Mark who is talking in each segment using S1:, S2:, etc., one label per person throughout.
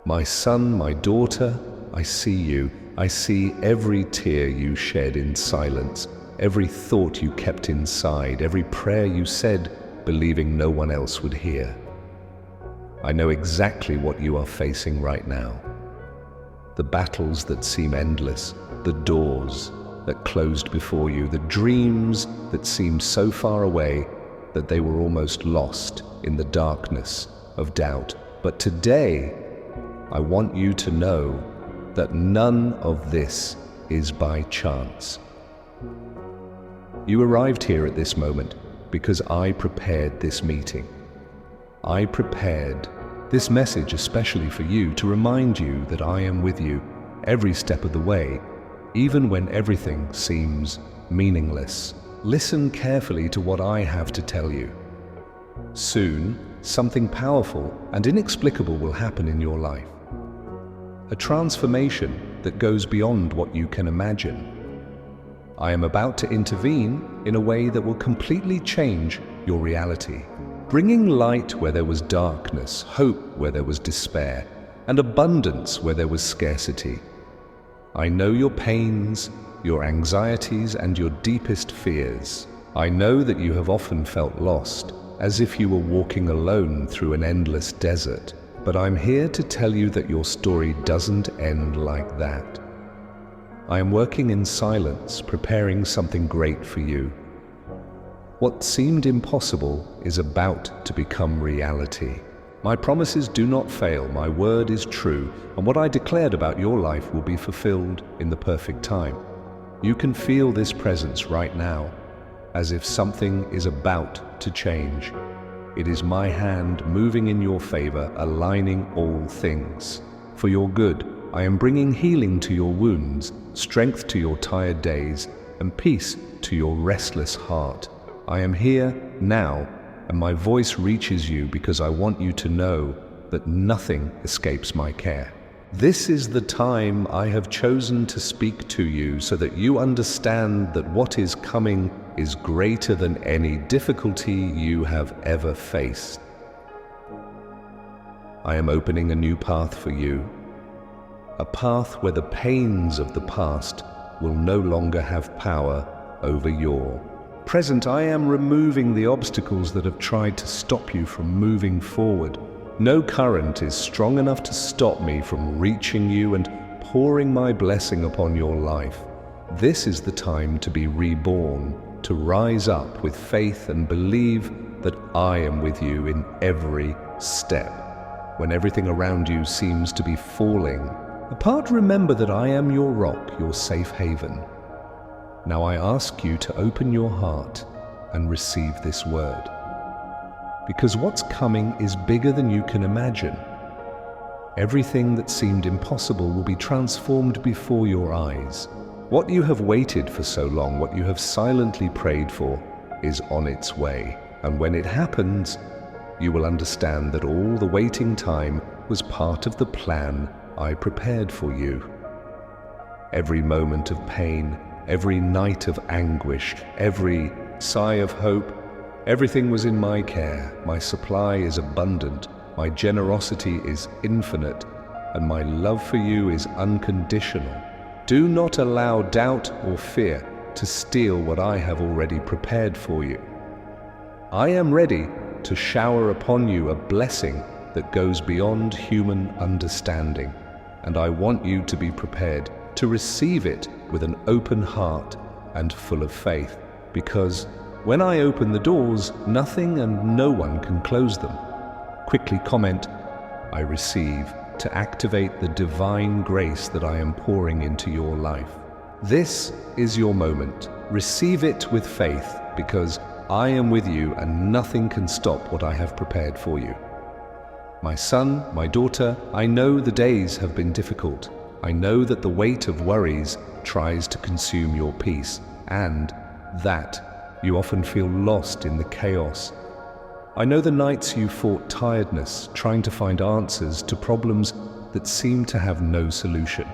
S1: My son, my daughter, I see you. I see every tear you shed in silence, every thought you kept inside, every prayer you said, believing no one else would hear. I know exactly what you are facing right now. The battles that seem endless, the doors that closed before you, the dreams that seemed so far away that they were almost lost in the darkness of doubt. But today, I want you to know that none of this is by chance. You arrived here at this moment because I prepared this meeting. I prepared this message especially for you, to remind you that I am with you every step of the way, even when everything seems meaningless. Listen carefully to what I have to tell you. Soon, something powerful and inexplicable will happen in your life. A transformation that goes beyond what you can imagine. I am about to intervene in a way that will completely change your reality, bringing light where there was darkness, hope where there was despair, and abundance where there was scarcity. I know your pains, your anxieties, and your deepest fears. I know that you have often felt lost, as if you were walking alone through an endless desert. But I'm here to tell you that your story doesn't end like that. I am working in silence, preparing something great for you. What seemed impossible is about to become reality. My promises do not fail, my word is true, and what I declared about your life will be fulfilled in the perfect time. You can feel this presence right now, as if something is about to change. It is my hand moving in your favor, aligning all things. For your good, I am bringing healing to your wounds, strength to your tired days, and peace to your restless heart. I am here now, and my voice reaches you because I want you to know that nothing escapes my care. This is the time I have chosen to speak to you so that you understand that what is coming is greater than any difficulty you have ever faced. I am opening a new path for you, a path where the pains of the past will no longer have power over your present. I am removing the obstacles that have tried to stop you from moving forward. No current is strong enough to stop me from reaching you and pouring my blessing upon your life. This is the time to be reborn, to rise up with faith and believe that I am with you in every step. When everything around you seems to be falling apart, remember that I am your rock, your safe haven. Now I ask you to open your heart and receive this word, because what's coming is bigger than you can imagine. Everything that seemed impossible will be transformed before your eyes. What you have waited for so long, what you have silently prayed for, is on its way. And when it happens, you will understand that all the waiting time was part of the plan I prepared for you. Every moment of pain, every night of anguish, every sigh of hope, everything was in my care. My supply is abundant, my generosity is infinite, and my love for you is unconditional. Do not allow doubt or fear to steal what I have already prepared for you. I am ready to shower upon you a blessing that goes beyond human understanding, and I want you to be prepared to receive it with an open heart and full of faith, because when I open the doors, nothing and no one can close them. Quickly comment, "I receive," to activate the divine grace that I am pouring into your life. This is your moment. Receive it with faith, because I am with you and nothing can stop what I have prepared for you. My son, my daughter, I know the days have been difficult. I know that the weight of worries tries to consume your peace, and that you often feel lost in the chaos. I know the nights you fought tiredness, trying to find answers to problems that seem to have no solution.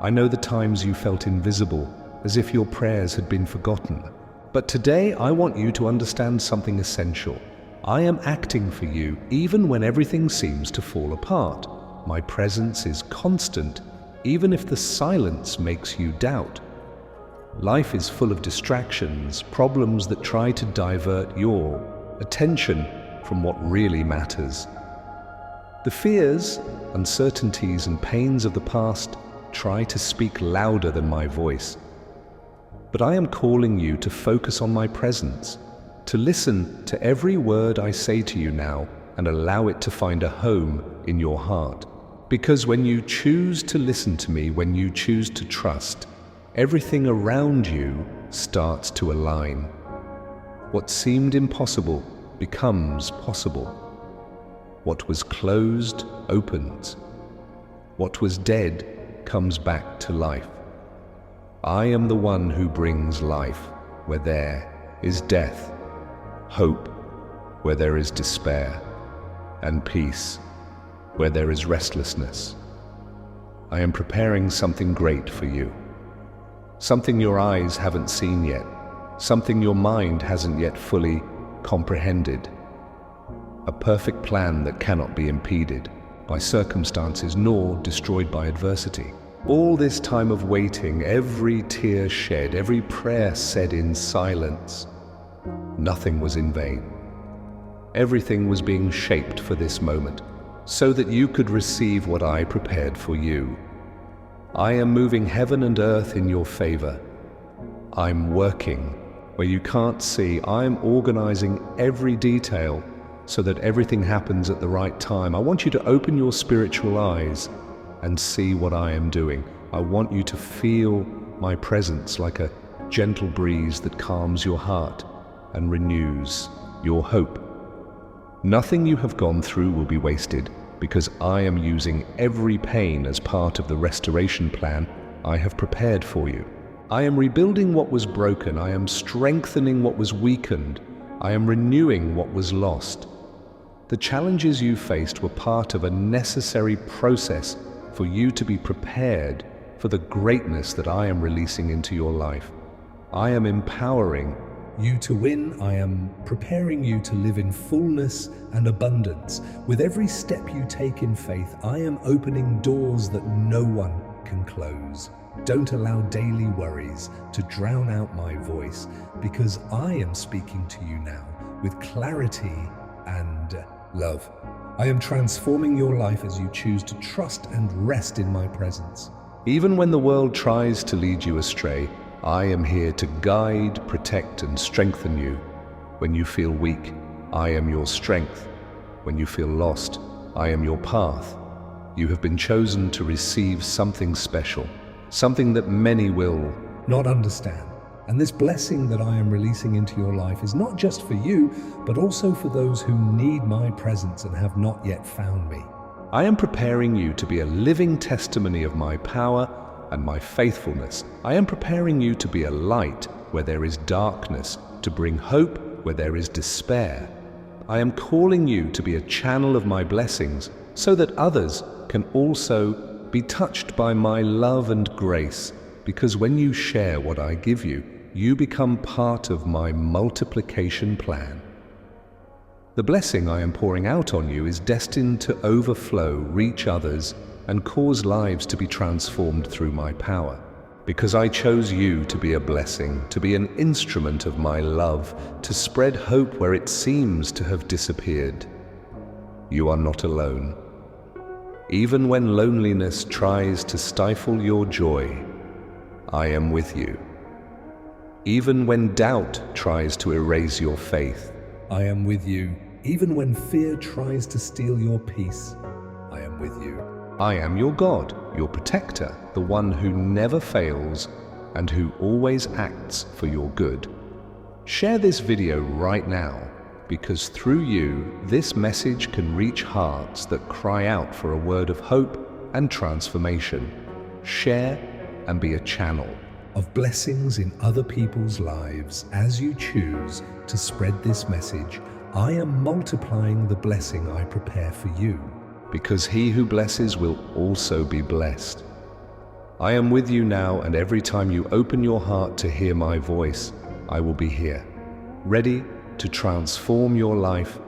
S1: I know the times you felt invisible, as if your prayers had been forgotten. But today I want you to understand something essential. I am acting for you even when everything seems to fall apart. My presence is constant, even if the silence makes you doubt. Life is full of distractions, problems that try to divert your attention from what really matters. The fears, uncertainties, and pains of the past try to speak louder than my voice. But I am calling you to focus on my presence, to listen to every word I say to you now and allow it to find a home in your heart. Because when you choose to listen to me, when you choose to trust, everything around you starts to align. What seemed impossible becomes possible. What was closed opens. What was dead comes back to life. I am the one who brings life where there is death, hope where there is despair, and peace where there is restlessness. I am preparing something great for you. Something your eyes haven't seen yet, something your mind hasn't yet fully comprehended. A perfect plan that cannot be impeded by circumstances nor destroyed by adversity. All this time of waiting, every tear shed, every prayer said in silence, nothing was in vain. Everything was being shaped for this moment, so that you could receive what I prepared for you. I am moving heaven and earth in your favor. I'm working where you can't see. I'm organizing every detail so that everything happens at the right time. I want you to open your spiritual eyes and see what I am doing. I want you to feel my presence like a gentle breeze that calms your heart and renews your hope. Nothing you have gone through will be wasted, because I am using every pain as part of the restoration plan I have prepared for you. I am rebuilding what was broken. I am strengthening what was weakened. I am renewing what was lost. The challenges you faced were part of a necessary process for you to be prepared for the greatness that I am releasing into your life. I am empowering you to win. I am preparing you to live in fullness and abundance. With every step you take in faith, I am opening doors that no one can close. Don't allow daily worries to drown out my voice, because I am speaking to you now with clarity and love. I am transforming your life as you choose to trust and rest in my presence. Even when the world tries to lead you astray, I am here to guide, protect, and strengthen you. When you feel weak, I am your strength. When you feel lost, I am your path. You have been chosen to receive something special, something that many will not understand. And this blessing that I am releasing into your life is not just for you, but also for those who need my presence and have not yet found me. I am preparing you to be a living testimony of my power and my faithfulness. I am preparing you to be a light where there is darkness, to bring hope where there is despair. I am calling you to be a channel of my blessings so that others can also be touched by my love and grace, because when you share what I give you, you become part of my multiplication plan. The blessing I am pouring out on you is destined to overflow, reach others, and cause lives to be transformed through my power. Because I chose you to be a blessing, to be an instrument of my love, to spread hope where it seems to have disappeared. You are not alone. Even when loneliness tries to stifle your joy, I am with you. Even when doubt tries to erase your faith, I am with you. Even when fear tries to steal your peace, I am with you. I am your God, your protector, the one who never fails and who always acts for your good. Share this video right now, because through you, this message can reach hearts that cry out for a word of hope and transformation. Share and be a channel of blessings in other people's lives. As you choose to spread this message, I am multiplying the blessing I prepare for you, because he who blesses will also be blessed. I am with you now, and every time you open your heart to hear my voice, I will be here, ready to transform your life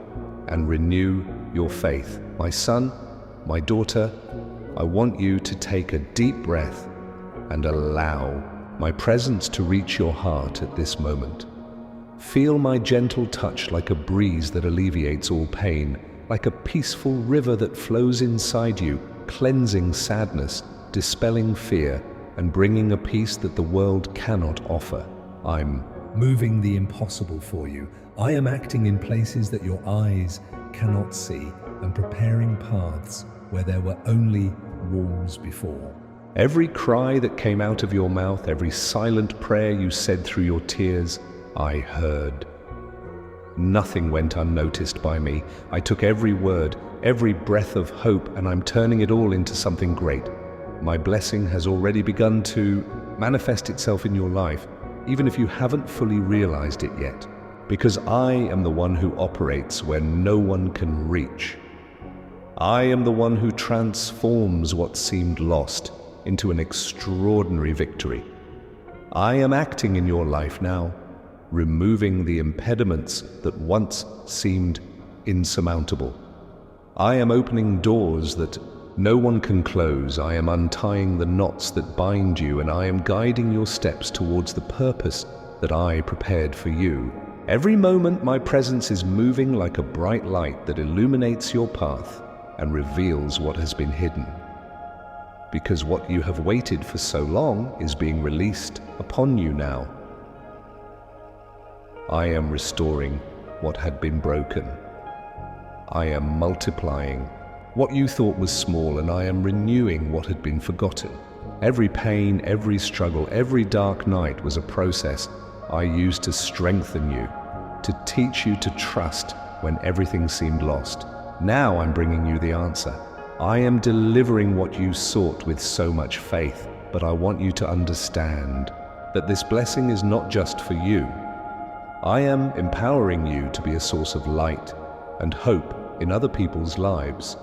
S1: and renew your faith. My son, My daughter, I want you to take a deep breath and allow my presence to reach your heart at this moment. Feel my gentle touch like a breeze that alleviates all pain, like a peaceful river that flows inside you, cleansing sadness, dispelling fear, and bringing a peace that the world cannot offer. I'm
S2: moving the impossible for you. I am acting in places that your eyes cannot see and preparing paths where there were only walls before.
S1: Every cry that came out of your mouth, every silent prayer you said through your tears, I heard. Nothing went unnoticed by me. I took every word, every breath of hope, and I'm turning it all into something great. My blessing has already begun to manifest itself in your life, even if you haven't fully realized it yet, because I am the one who operates where no one can reach. I am the one who transforms what seemed lost into an extraordinary victory. I am acting in your life now, removing the impediments that once seemed insurmountable. I am opening doors that no one can close. I am untying the knots that bind you, and I am guiding your steps towards the purpose that I prepared for you. Every moment my presence is moving like a bright light that illuminates your path and reveals what has been hidden. Because what you have waited for so long is being released upon you now. I am restoring what had been broken. I am multiplying what you thought was small, and I am renewing what had been forgotten. Every pain, every struggle, every dark night was a process I used to strengthen you, to teach you to trust when everything seemed lost. Now I'm bringing you the answer. I am delivering what you sought with so much faith, but I want you to understand that this blessing is not just for you. I am empowering you to be a source of light and hope in other people's lives.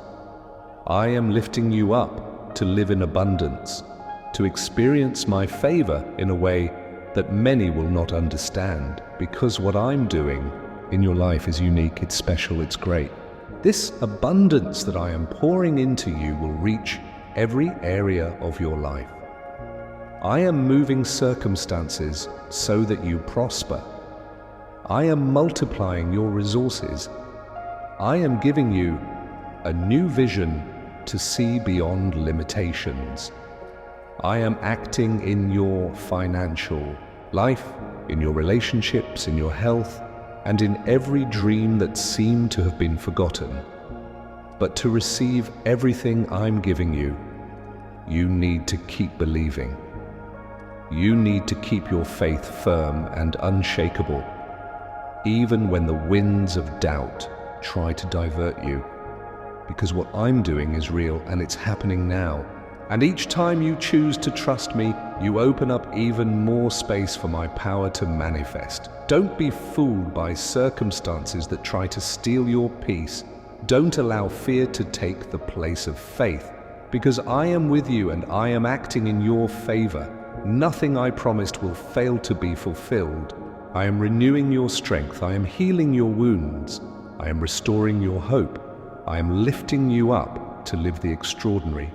S1: I am lifting you up to live in abundance, to experience my favor in a way that many will not understand, because what I'm doing in your life is unique, it's special, it's great. This abundance that I am pouring into you will reach every area of your life. I am moving circumstances so that you prosper. I am multiplying your resources. I am giving you a new vision to see beyond limitations. I am acting in your financial life, in your relationships, in your health, and in every dream that seemed to have been forgotten. But to receive everything I'm giving you, you need to keep believing. You need to keep your faith firm and unshakable, even when the winds of doubt try to divert you. Because what I'm doing is real, and it's happening now. And each time you choose to trust me, you open up even more space for my power to manifest. Don't be fooled by circumstances that try to steal your peace. Don't allow fear to take the place of faith, because I am with you and I am acting in your favor. Nothing I promised will fail to be fulfilled. I am renewing your strength. I am healing your wounds. I am restoring your hope. I am lifting you up to live the extraordinary,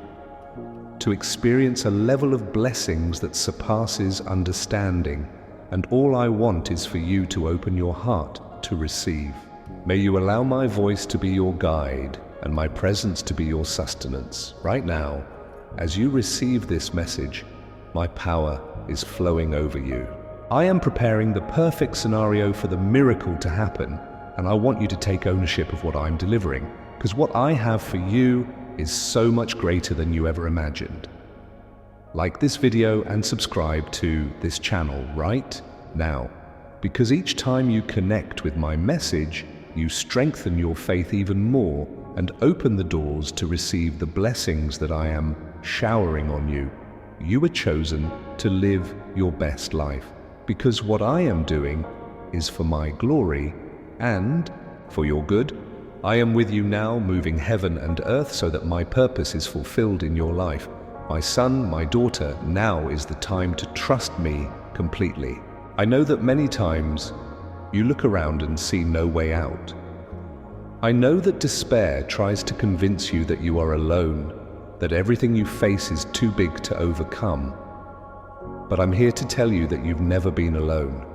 S1: to experience a level of blessings that surpasses understanding, and all I want is for you to open your heart to receive. May you allow my voice to be your guide and my presence to be your sustenance. Right now, as you receive this message, my power is flowing over you. I am preparing the perfect scenario for the miracle to happen, and I want you to take ownership of what I'm delivering, because what I have for you is so much greater than you ever imagined. Like this video and subscribe to this channel right now, because each time you connect with my message, you strengthen your faith even more and open the doors to receive the blessings that I am showering on you. You were chosen to live your best life, because what I am doing is for my glory and for your good. I am with you now, moving heaven and earth so that my purpose is fulfilled in your life. My son, my daughter, now is the time to trust me completely. I know that many times you look around and see no way out. I know that despair tries to convince you that you are alone, that everything you face is too big to overcome. But I'm here to tell you that you've never been alone.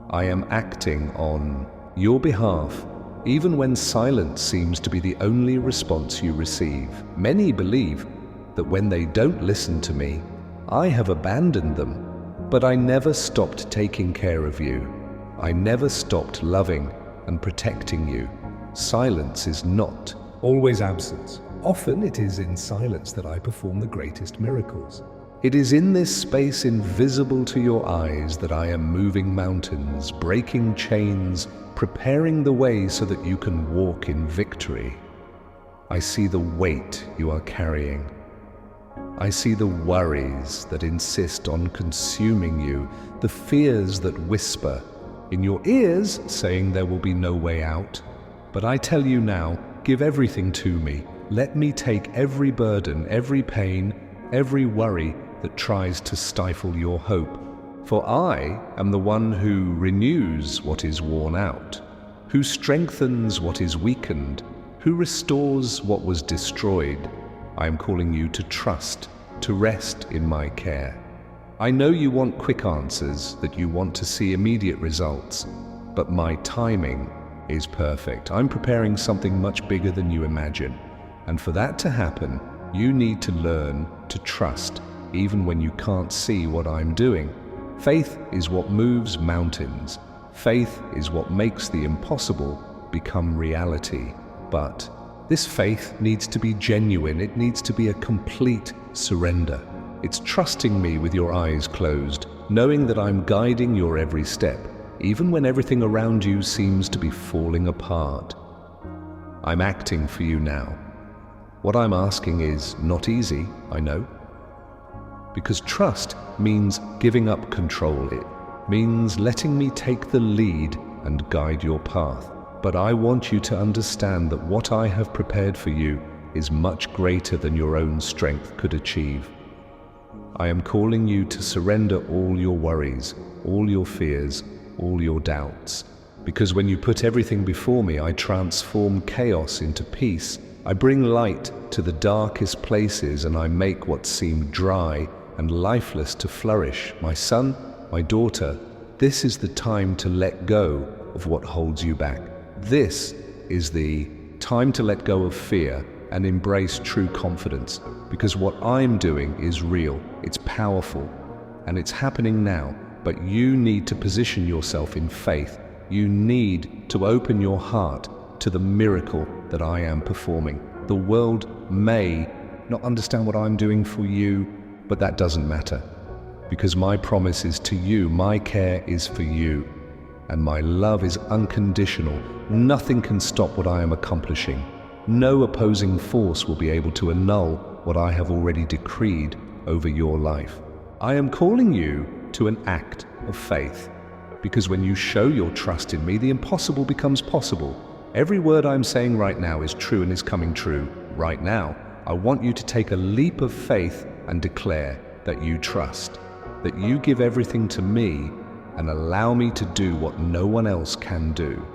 S1: I am acting on your behalf, even when silence seems to be the only response you receive. Many believe that when they don't listen to me, I have abandoned them, but I never stopped taking care of you. I never stopped loving and protecting you. Silence is not
S2: Always absence. Often it is in silence that I perform the greatest miracles.
S1: It is in this space invisible to your eyes that I am moving mountains, breaking chains, preparing the way so that you can walk in victory. I see the weight you are carrying. I see the worries that insist on consuming you, the fears that whisper in your ears saying there will be no way out. But I tell you now, give everything to me. Let me take every burden, every pain, every worry that tries to stifle your hope. For I am the one who renews what is worn out, who strengthens what is weakened, who restores what was destroyed. I am calling you to trust, to rest in my care. I know you want quick answers, that you want to see immediate results, but my timing is perfect. I'm preparing something much bigger than you imagine. And for that to happen, you need to learn to trust, even when you can't see what I'm doing. Faith is what moves mountains. Faith is what makes the impossible become reality. But this faith needs to be genuine. It needs to be a complete surrender. It's trusting me with your eyes closed, knowing that I'm guiding your every step, even when everything around you seems to be falling apart. I'm acting for you now. What I'm asking is not easy, I know. Because trust means giving up control. It means letting me take the lead and guide your path. But I want you to understand that what I have prepared for you is much greater than your own strength could achieve. I am calling you to surrender all your worries, all your fears, all your doubts. Because when you put everything before me, I transform chaos into peace. I bring light to the darkest places, and I make what seemed dry and lifeless to flourish. My son, my daughter, this is the time to let go of what holds you back. This is the time to let go of fear and embrace true confidence, because what I'm doing is real, it's powerful, and it's happening now. But you need to position yourself in faith. You need to open your heart to the miracle that I am performing. The world may not understand what I'm doing for you, but that doesn't matter, because my promise is to you, my care is for you, and my love is unconditional. Nothing can stop what I am accomplishing. No opposing force will be able to annul what I have already decreed over your life. I am calling you to an act of faith, because when you show your trust in me, the impossible becomes possible. Every word I'm saying right now is true and is coming true right now. I want you to take a leap of faith and declare that you trust, that you give everything to me and allow me to do what no one else can do.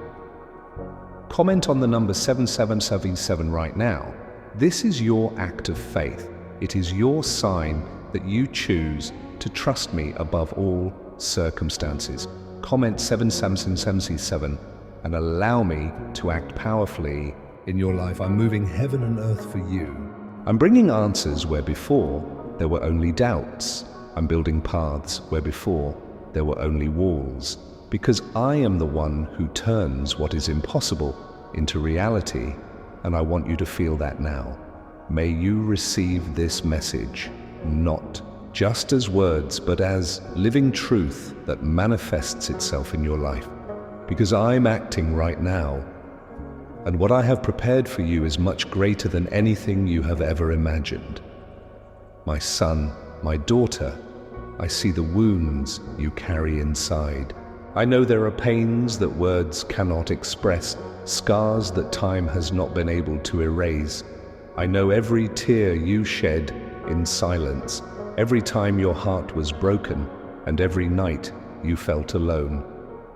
S1: Comment on the number 7777 right now. This is your act of faith. It is your sign that you choose to trust me above all circumstances. Comment 7777 and allow me to act powerfully
S2: In your life, I'm moving heaven and earth for you.
S1: I'm bringing answers where before there were only doubts. I'm building paths where before there were only walls. Because I am the one who turns what is impossible into reality, and I want you to feel that now. May you receive this message, not just as words, but as living truth that manifests itself in your life. Because I'm acting right now, and what I have prepared for you is much greater than anything you have ever imagined. My son, my daughter, I see the wounds you carry inside. I know there are pains that words cannot express, scars that time has not been able to erase. I know every tear you shed in silence, every time your heart was broken, and every night you felt alone.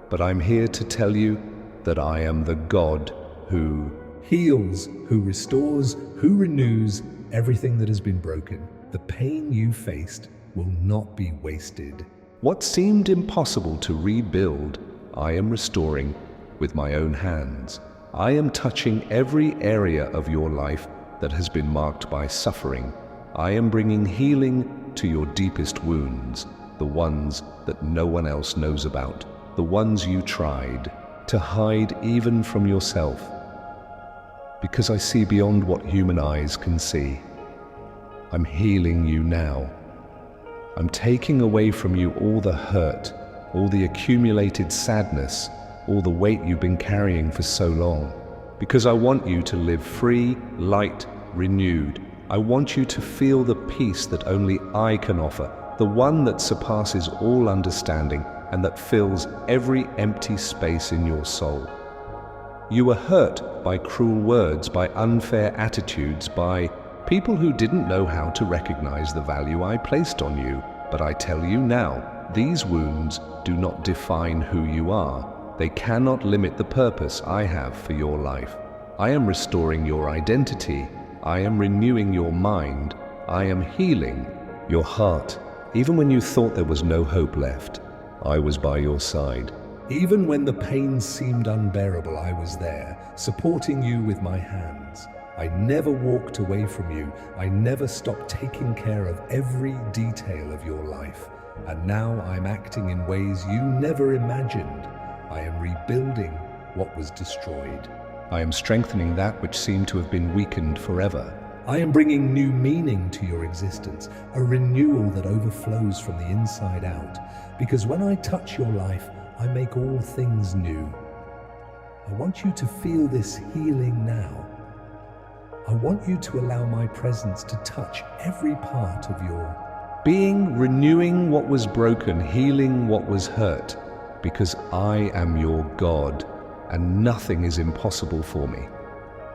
S1: But I'm here to tell you that I am the God who
S2: heals, who restores, who renews everything that has been broken. The pain you faced will not be wasted.
S1: what seemed impossible to rebuild, I am restoring with my own hands. I am touching every area of your life that has been marked by suffering. I am bringing healing to your deepest wounds, the ones that no one else knows about, the ones you tried to hide even from yourself. Because I see beyond what human eyes can see. I'm healing you now. I'm taking away from you all the hurt, all the accumulated sadness, all the weight you've been carrying for so long. Because I want you to live free, light, renewed. I want you to feel the peace that only I can offer, the one that surpasses all understanding and that fills every empty space in your soul. You were hurt by cruel words, by unfair attitudes, by people who didn't know how to recognize the value I placed on you. But I tell you now, these wounds do not define who you are. They cannot limit the purpose I have for your life. I am restoring your identity. I am renewing your mind. I am healing your heart. Even when you thought there was no hope left, I was by your side.
S2: Even when the pain seemed unbearable, I was there, supporting you with my hands. I never walked away from you. I never stopped taking care of every detail of your life. And now I'm acting in ways you never imagined. I am rebuilding what was destroyed.
S1: I am strengthening that which seemed to have been weakened forever.
S2: I am bringing new meaning to your existence, a renewal that overflows from the inside out. Because when I touch your life, I make all things new. I want you to feel this healing now. I want you to allow my presence to touch every part of your
S1: being, renewing what was broken, healing what was hurt. Because I am your God, and nothing is impossible for me.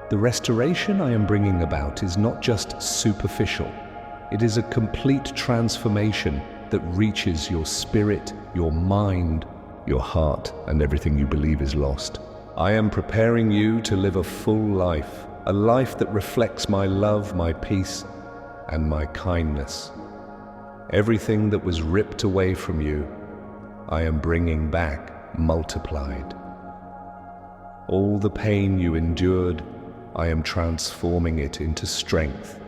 S1: The restoration I am bringing about is not just superficial. It is a complete transformation that reaches your spirit, your mind, your heart, and everything you believe is lost. I am preparing you to live a full life, a life that reflects my love, my peace, and my kindness. Everything that was ripped away from you, I am bringing back multiplied. All the pain you endured, I am transforming it into strength,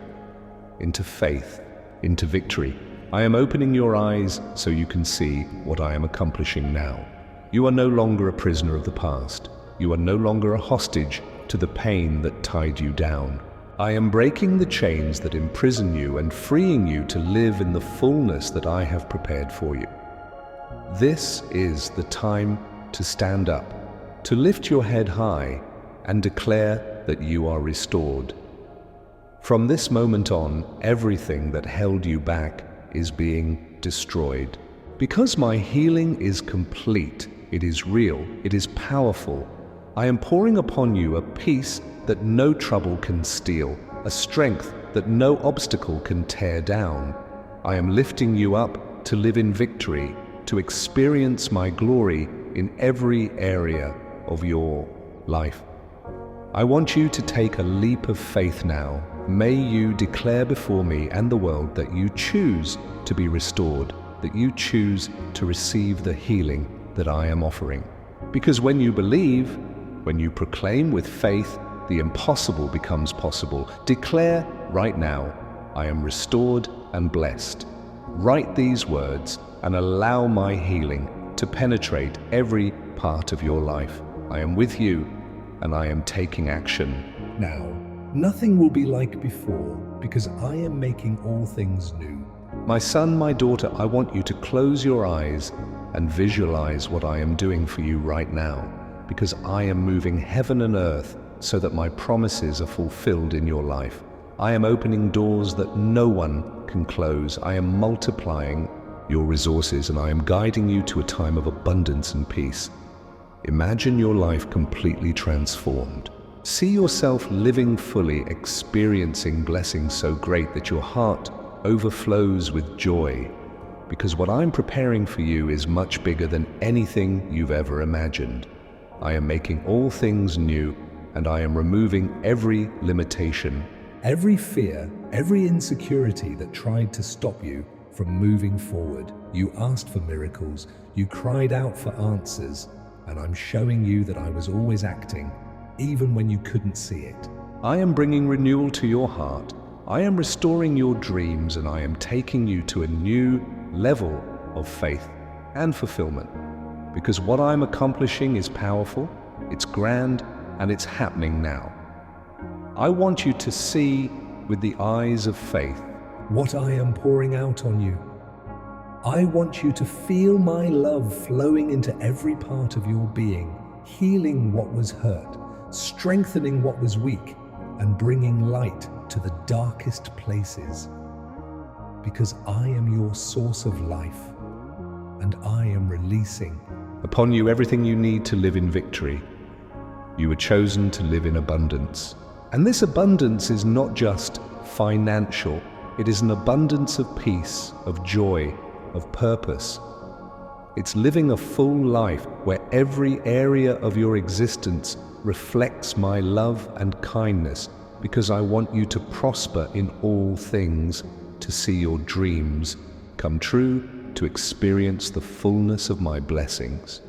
S1: into faith, into victory. I am opening your eyes so you can see what I am accomplishing now. You are no longer a prisoner of the past. You are no longer a hostage to the pain that tied you down. I am breaking the chains that imprison you and freeing you to live in the fullness that I have prepared for you. This is the time to stand up, to lift your head high and declare that you are restored. From this moment on, everything that held you back is being destroyed. Because my healing is complete, it is real, it is powerful. I am pouring upon you a peace that no trouble can steal, a strength that no obstacle can tear down. I am lifting you up to live in victory, to experience my glory in every area of your life. I want you to take a leap of faith now. May you declare before me and the world that you choose to be restored, that you choose to receive the healing that I am offering. Because when you believe, when you proclaim with faith, the impossible becomes possible. Declare right now, I am restored and blessed. Write these words and allow my healing to penetrate every part of your life. I am with you and I am taking action.
S2: Now, nothing will be like before because I am making all things new.
S1: My son, my daughter, I want you to close your eyes and visualize what I am doing for you right now, because I am moving heaven and earth so that my promises are fulfilled in your life. I am opening doors that no one can close. I am multiplying your resources and I am guiding you to a time of abundance and peace. Imagine your life completely transformed. See yourself living fully, experiencing blessings so great that your heart overflows with joy, because what I'm preparing for you is much bigger than anything you've ever imagined. I am making all things new, and I am removing every limitation.
S2: Every fear, every insecurity that tried to stop you from moving forward. You asked for miracles, you cried out for answers, and I'm showing you that I was always acting, even when you couldn't see it.
S1: I am bringing renewal to your heart. I am restoring your dreams, and I am taking you to a new level of faith and fulfillment. Because what I'm accomplishing is powerful, it's grand, and it's happening now. I want you to see with the eyes of faith
S2: What I am pouring out on you. I want you to feel my love flowing into every part of your being, healing what was hurt, strengthening what was weak, and bringing light to the darkest places. Because I am your source of life, and I am releasing
S1: upon you everything you need to live in victory. You were chosen to live in abundance. And this abundance is not just financial, it is an abundance of peace, of joy, of purpose. It's living a full life where every area of your existence reflects my love and kindness, because I want you to prosper in all things, to see your dreams come true, to experience the fullness of my blessings.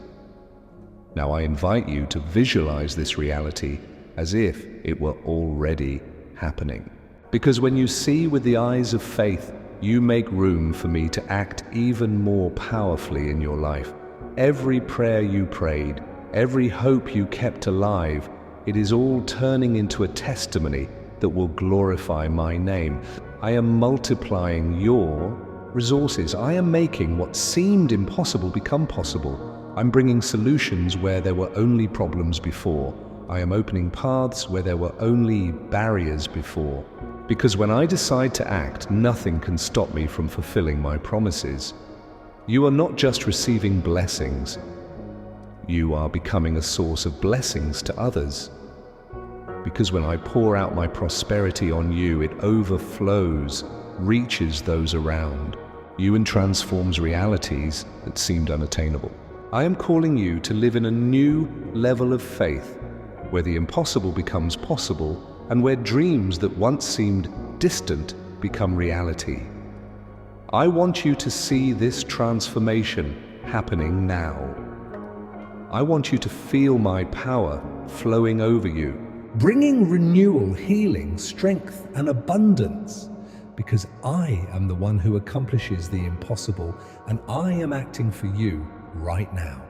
S1: Now I invite you to visualize this reality as if it were already happening. Because when you see with the eyes of faith, you make room for me to act even more powerfully in your life. Every prayer you prayed, every hope you kept alive, it is all turning into a testimony that will glorify my name. I am multiplying your resources. I am making what seemed impossible become possible. I'm bringing solutions where there were only problems before. I am opening paths where there were only barriers before. Because when I decide to act, nothing can stop me from fulfilling my promises. You are not just receiving blessings, you are becoming a source of blessings to others. Because when I pour out my prosperity on you, it overflows, reaches those around you, and transforms realities that seemed unattainable. I am calling you to live in a new level of faith, where the impossible becomes possible, and where dreams that once seemed distant become reality. I want you to see this transformation happening now. I want you to feel my power flowing over you,
S2: bringing renewal, healing, strength, and abundance. Because I am the one who accomplishes the impossible, and I am acting for you right now.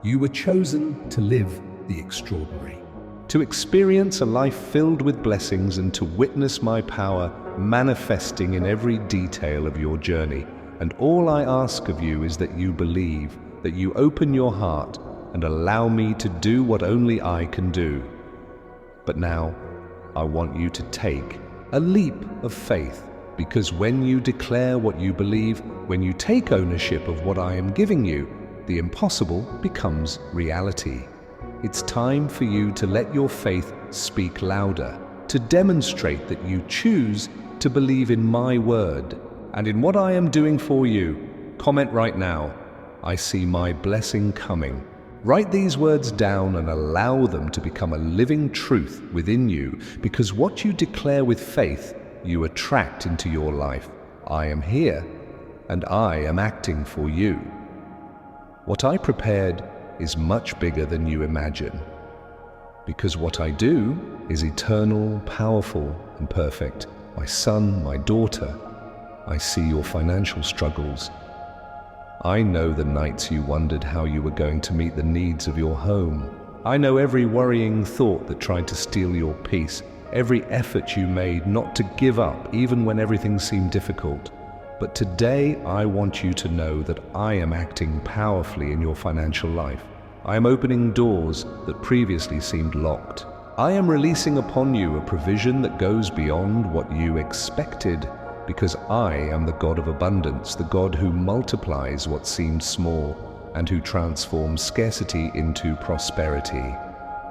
S2: You were chosen to live the extraordinary,
S1: to experience a life filled with blessings, and to witness my power manifesting in every detail of your journey. And all I ask of you is that you believe, that you open your heart and allow me to do what only I can do. But now, I want you to take a leap of faith, because when you declare what you believe, when you take ownership of what I am giving you, the impossible becomes reality. It's time for you to let your faith speak louder, to demonstrate that you choose to believe in my word and in what I am doing for you. Comment right now, I see my blessing coming. Write these words down and allow them to become a living truth within you, because what you declare with faith, you attract into your life. I am here, and I am acting for you. What I prepared is much bigger than you imagine, because what I do is eternal, powerful, and perfect. My son, my daughter, I see your financial struggles. I know the nights you wondered how you were going to meet the needs of your home. I know every worrying thought that tried to steal your peace, every effort you made not to give up even when everything seemed difficult. But today I want you to know that I am acting powerfully in your financial life. I am opening doors that previously seemed locked. I am releasing upon you a provision that goes beyond what you expected, because I am the God of abundance, the God who multiplies what seemed small and who transforms scarcity into prosperity.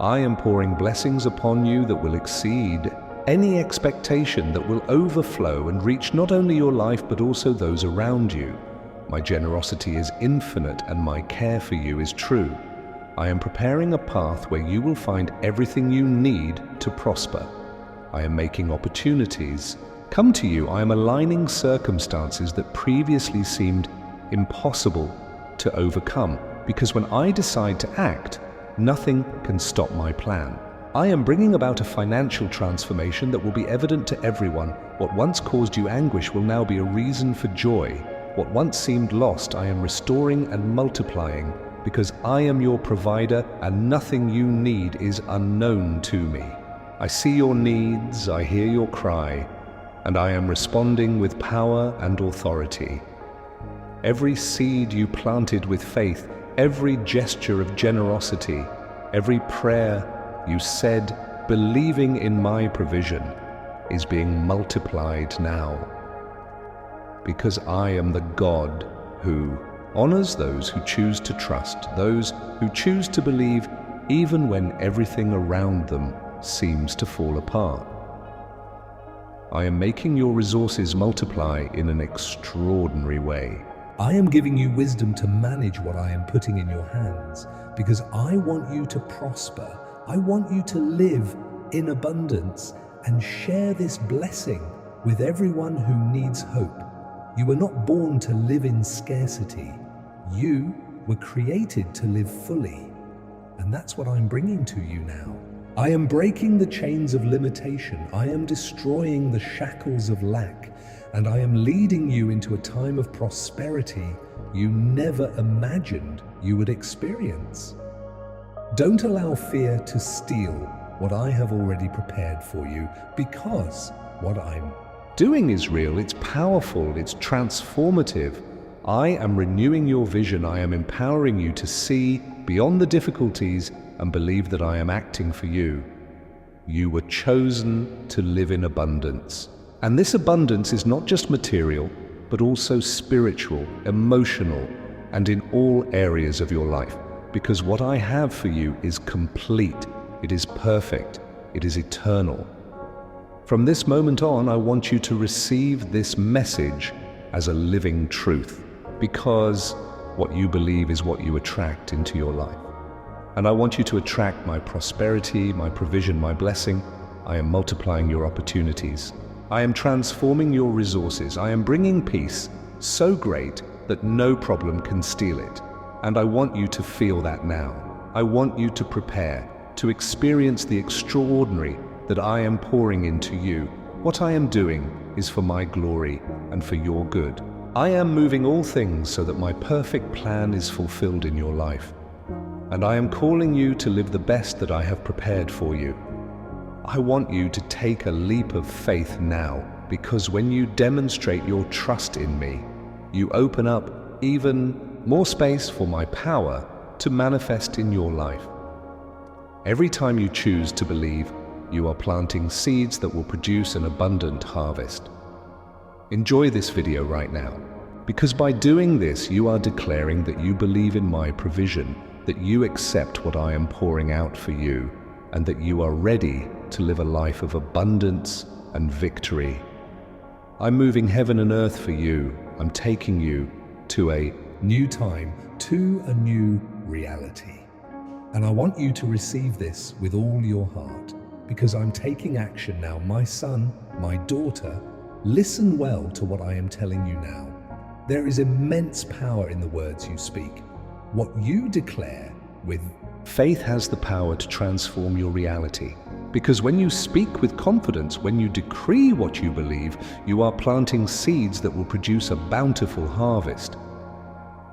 S1: I am pouring blessings upon you that will exceed any expectation, that will overflow and reach not only your life but also those around you. My generosity is infinite and my care for you is true. I am preparing a path where you will find everything you need to prosper. I am making opportunities come to you. I am aligning circumstances that previously seemed impossible to overcome, because when I decide to act, nothing can stop my plan. I am bringing about a financial transformation that will be evident to everyone. What once caused you anguish will now be a reason for joy. What once seemed lost, I am restoring and multiplying, because I am your provider and nothing you need is unknown to me. I see your needs, I hear your cry, and I am responding with power and authority. Every seed you planted with faith, every gesture of generosity, every prayer you said, believing in my provision, is being multiplied now. Because I am the God who honors those who choose to trust, those who choose to believe even when everything around them seems to fall apart. I am making your resources multiply in an extraordinary way.
S2: I am giving you wisdom to manage what I am putting in your hands, because I want you to prosper. I want you to live in abundance and share this blessing with everyone who needs hope. You were not born to live in scarcity. You were created to live fully. And that's what I'm bringing to you now. I am breaking the chains of limitation. I am destroying the shackles of lack. And I am leading you into a time of prosperity you never imagined you would experience. Don't allow fear to steal what I have already prepared for you, because what I'm
S1: doing is real, it's powerful, it's transformative. I am renewing your vision. I am empowering you to see beyond the difficulties and believe that I am acting for you. You were chosen to live in abundance. And this abundance is not just material, but also spiritual, emotional, and in all areas of your life. Because what I have for you is complete, it is perfect, it is eternal. From this moment on, I want you to receive this message as a living truth, because what you believe is what you attract into your life. And I want you to attract my prosperity, my provision, my blessing. I am multiplying your opportunities. I am transforming your resources. I am bringing peace so great that no problem can steal it. And I want you to feel that now. I want you to prepare to experience the extraordinary that I am pouring into you. What I am doing is for my glory and for your good. I am moving all things so that my perfect plan is fulfilled in your life. And I am calling you to live the best that I have prepared for you. I want you to take a leap of faith now, because when you demonstrate your trust in me, you open up even more space for my power to manifest in your life. Every time you choose to believe, you are planting seeds that will produce an abundant harvest. Enjoy this video right now, because by doing this, you are declaring that you believe in my provision, that you accept what I am pouring out for you, and that you are ready to live a life of abundance and victory. I'm moving heaven and earth for you. I'm taking you to a
S2: new time, to a new reality. And I want you to receive this with all your heart, because I'm taking action now. My son, my daughter, listen well to what I am telling you now. There is immense power in the words you speak. What you declare with
S1: faith has the power to transform your reality. Because when you speak with confidence, when you decree what you believe, you are planting seeds that will produce a bountiful harvest.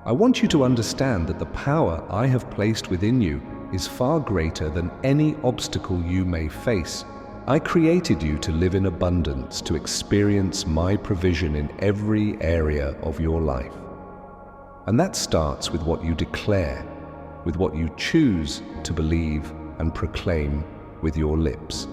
S1: I want you to understand that the power I have placed within you is far greater than any obstacle you may face. I created you to live in abundance, to experience my provision in every area of your life. And that starts with what you declare, with what you choose to believe and proclaim with your lips.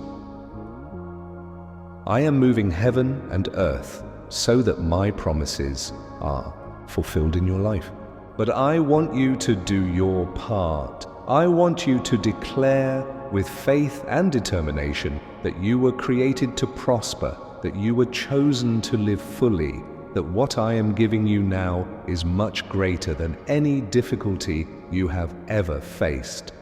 S1: I am moving heaven and earth so that my promises are fulfilled in your life. But I want you to do your part. I want you to declare with faith and determination that you were created to prosper, that you were chosen to live fully, that what I am giving you now is much greater than any difficulty you have ever faced.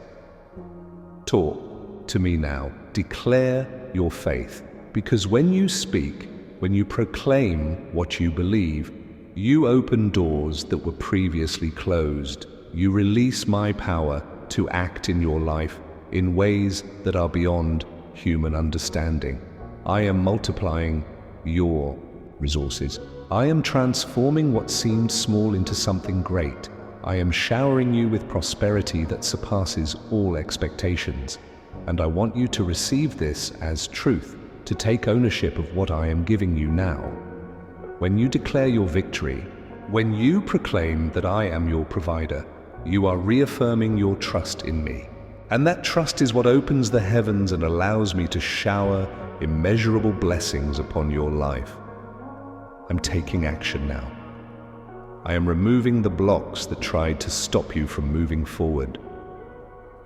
S1: Talk to me now. Declare your faith, because when you speak, when you proclaim what you believe, you open doors that were previously closed. You release my power to act in your life in ways that are beyond human understanding. I am multiplying your resources. I am transforming what seemed small into something great. I am showering you with prosperity that surpasses all expectations. And I want you to receive this as truth, to take ownership of what I am giving you now. When you declare your victory, when you proclaim that I am your provider, you are reaffirming your trust in me. And that trust is what opens the heavens and allows me to shower immeasurable blessings upon your life. I'm taking action now. I am removing the blocks that tried to stop you from moving forward.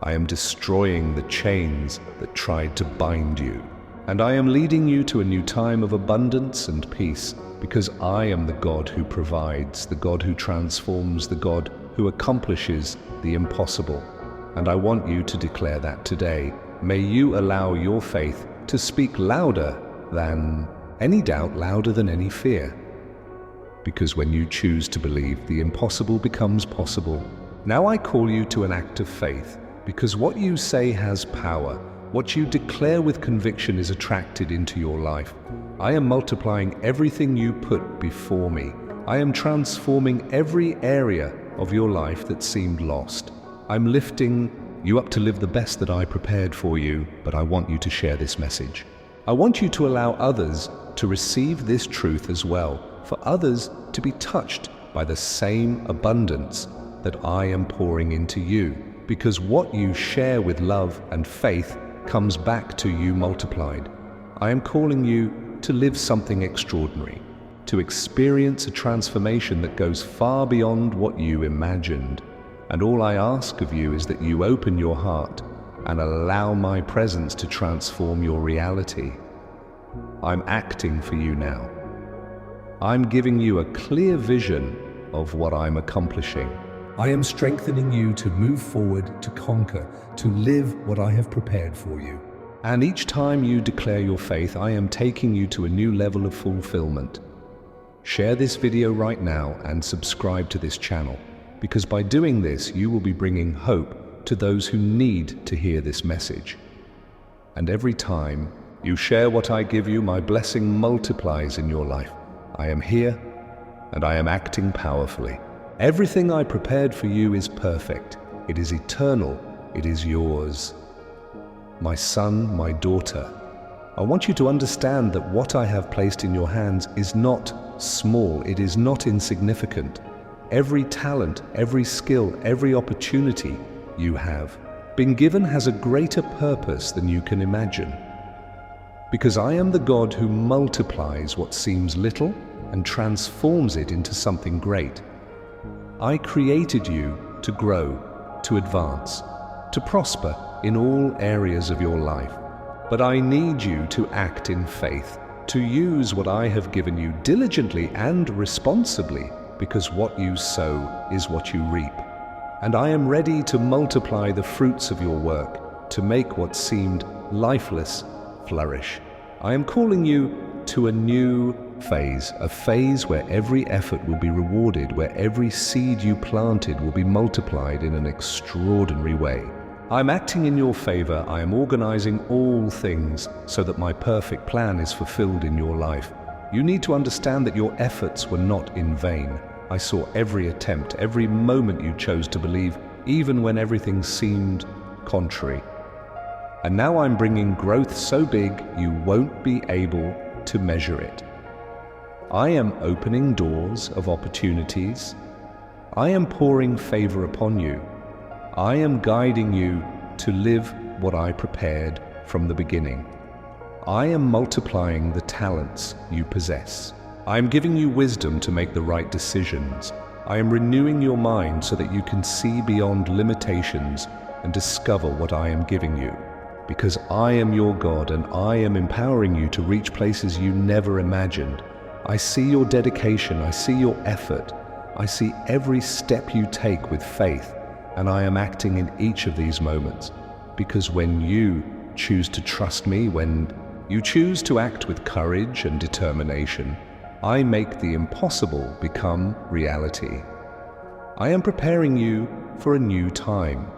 S1: I am destroying the chains that tried to bind you. And I am leading you to a new time of abundance and peace, because I am the God who provides, the God who transforms, the God who accomplishes the impossible. And I want you to declare that today. May you allow your faith to speak louder than any doubt, louder than any fear. Because when you choose to believe, the impossible becomes possible. Now I call you to an act of faith, because what you say has power. What you declare with conviction is attracted into your life. I am multiplying everything you put before me. I am transforming every area of your life that seemed lost. I'm lifting you up to live the best that I prepared for you, but I want you to share this message. I want you to allow others to receive this truth as well, for others to be touched by the same abundance that I am pouring into you, because what you share with love and faith comes back to you multiplied. I am calling you to live something extraordinary, to experience a transformation that goes far beyond what you imagined. And all I ask of you is that you open your heart and allow my presence to transform your reality. I'm acting for you now. I'm giving you a clear vision of what I'm accomplishing.
S2: I am strengthening you to move forward, to conquer, to live what I have prepared for you.
S1: And each time you declare your faith, I am taking you to a new level of fulfillment. Share this video right now and subscribe to this channel, because by doing this, you will be bringing hope to those who need to hear this message. And every time you share what I give you, my blessing multiplies in your life. I am here, and I am acting powerfully. Everything I prepared for you is perfect. It is eternal. It is yours. My son, my daughter, I want you to understand that what I have placed in your hands is not small. It is not insignificant. Every talent, every skill, every opportunity you have been given has a greater purpose than you can imagine. Because I am the God who multiplies what seems little and transforms it into something great. I created you to grow, to advance, to prosper in all areas of your life. But I need you to act in faith, to use what I have given you diligently and responsibly, because what you sow is what you reap. And I am ready to multiply the fruits of your work, to make what seemed lifeless flourish. I am calling you to a new phase, a phase where every effort will be rewarded, where every seed you planted will be multiplied in an extraordinary way. I'm acting in your favor. I am organizing all things so that my perfect plan is fulfilled in your life. You need to understand that your efforts were not in vain. I saw every attempt, every moment you chose to believe, even when everything seemed contrary. And now I'm bringing growth so big you won't be able to measure it. I am opening doors of opportunities. I am pouring favor upon you. I am guiding you to live what I prepared from the beginning. I am multiplying the talents you possess. I am giving you wisdom to make the right decisions. I am renewing your mind so that you can see beyond limitations and discover what I am giving you. Because I am your God, and I am empowering you to reach places you never imagined. I see your dedication, I see your effort, I see every step you take with faith, and I am acting in each of these moments. Because when you choose to trust me, when you choose to act with courage and determination, I make the impossible become reality. I am preparing you for a new time,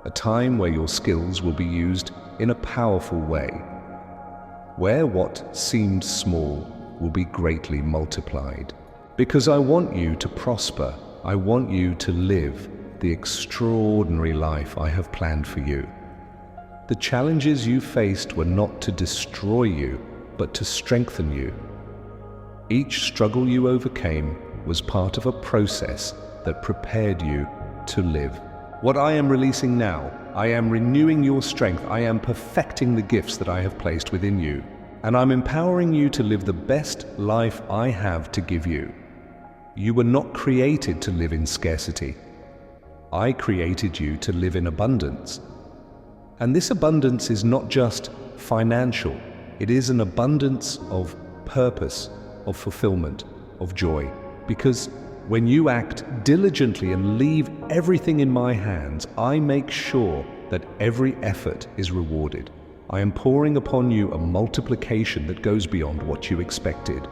S1: a time where your skills will be used in a powerful way, where what seemed small will be greatly multiplied. Because I want you to prosper, I want you to live the extraordinary life I have planned for you. The challenges you faced were not to destroy you, but to strengthen you. Each struggle you overcame was part of a process that prepared you to live. What I am releasing now, I am renewing your strength, I am perfecting the gifts that I have placed within you, and I'm empowering you to live the best life I have to give you. You were not created to live in scarcity. I created you to live in abundance. And this abundance is not just financial, it is an abundance of purpose, of fulfillment, of joy. Because when you act diligently and leave everything in my hands, I make sure that every effort is rewarded. I am pouring upon you a multiplication that goes beyond what you expected.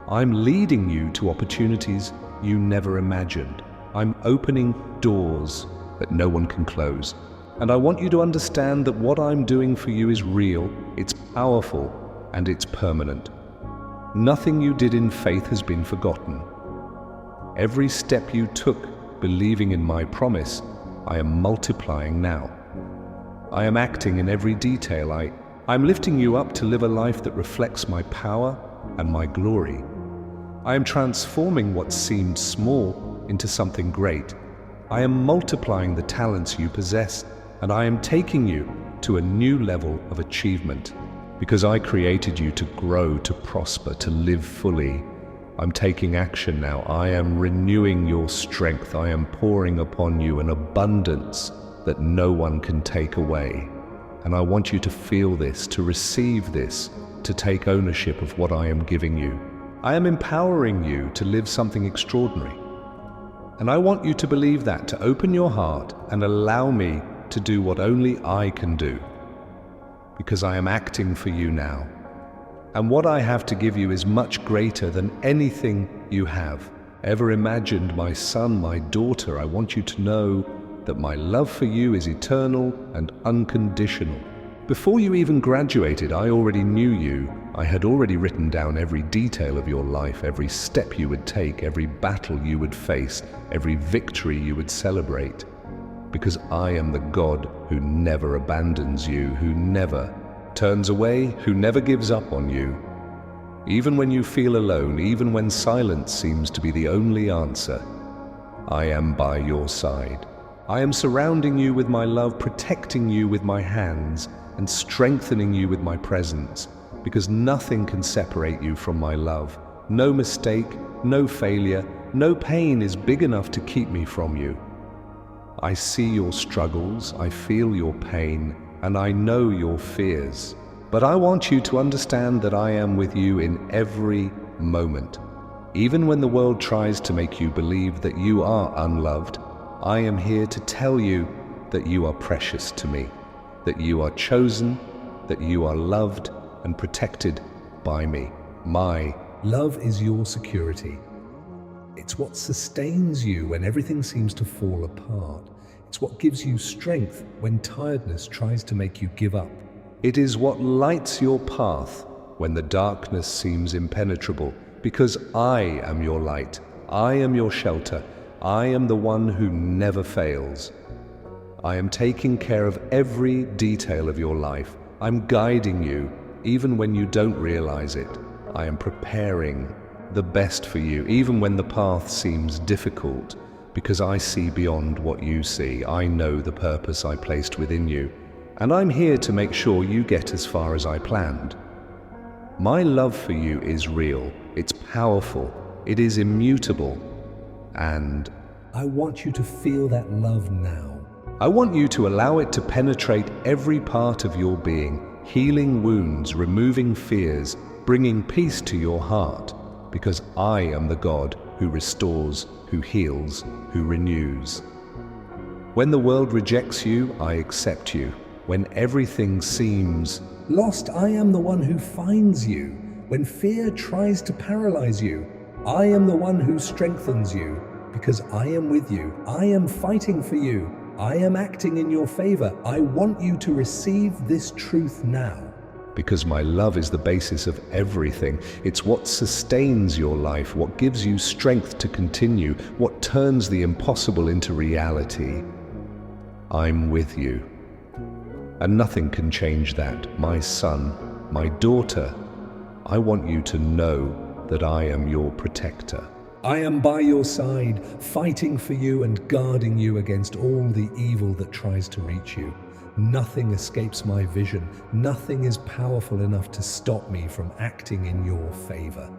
S1: I'm leading you to opportunities you never imagined. I'm opening doors that no one can close. And I want you to understand that what I'm doing for you is real, it's powerful, and it's permanent. Nothing you did in faith has been forgotten. Every step you took, believing in my promise, I am multiplying now. I am acting in every detail. I'm lifting you up to live a life that reflects my power and my glory. I am transforming what seemed small into something great. I am multiplying the talents you possess, and I am taking you to a new level of achievement. Because I created you to grow, to prosper, to live fully. I'm taking action now. I am renewing your strength. I am pouring upon you an abundance that no one can take away. And I want you to feel this, to receive this, to take ownership of what I am giving you. I am empowering you to live something extraordinary. And I want you to believe that, to open your heart and allow me to do what only I can do. Because I am acting for you now. And what I have to give you is much greater than anything you have ever imagined. My son, my daughter, I want you to know that my love for you is eternal and unconditional. Before you even graduated, I already knew you. I had already written down every detail of your life, every step you would take, every battle you would face, every victory you would celebrate. Because I am the God who never abandons you, who never turns away, who never gives up on you. Even when you feel alone, even when silence seems to be the only answer, I am by your side. I am surrounding you with my love, protecting you with my hands, and strengthening you with my presence, because nothing can separate you from my love. No mistake, no failure, no pain is big enough to keep me from you. I see your struggles, I feel your pain, and I know your fears. But I want you to understand that I am with you in every moment. Even when the world tries to make you believe that you are unloved, I am here to tell you that you are precious to me, that you are chosen, that you are loved and protected by me. My
S2: love is your security. It's what sustains you when everything seems to fall apart. It's what gives you strength when tiredness tries to make you give up.
S1: It is what lights your path when the darkness seems impenetrable, because I am your light, I am your shelter, I am the one who never fails. I am taking care of every detail of your life. I'm guiding you even when you don't realize it. I am preparing the best for you, even when the path seems difficult, because I see beyond what you see. I know the purpose I placed within you, and I'm here to make sure you get as far as I planned. My love for you is real, it's powerful, it is immutable, and
S2: I want you to feel that love now.
S1: I want you to allow it to penetrate every part of your being, healing wounds, removing fears, bringing peace to your heart. because I am the God who restores, who heals, who renews. When the world rejects you, I accept you. When everything seems
S2: lost, I am the one who finds you. When fear tries to paralyze you, I am the one who strengthens you, because I am with you. I am fighting for you. I am acting in your favor. I want you to receive this truth now.
S1: because my love is the basis of everything. It's what sustains your life, what gives you strength to continue, what turns the impossible into reality. I'm with you. And nothing can change that. My son, my daughter, I want you to know that I am your protector.
S2: I am by your side, fighting for you and guarding you against all the evil that tries to reach you. Nothing escapes my vision. Nothing is powerful enough to stop me from acting in your favor.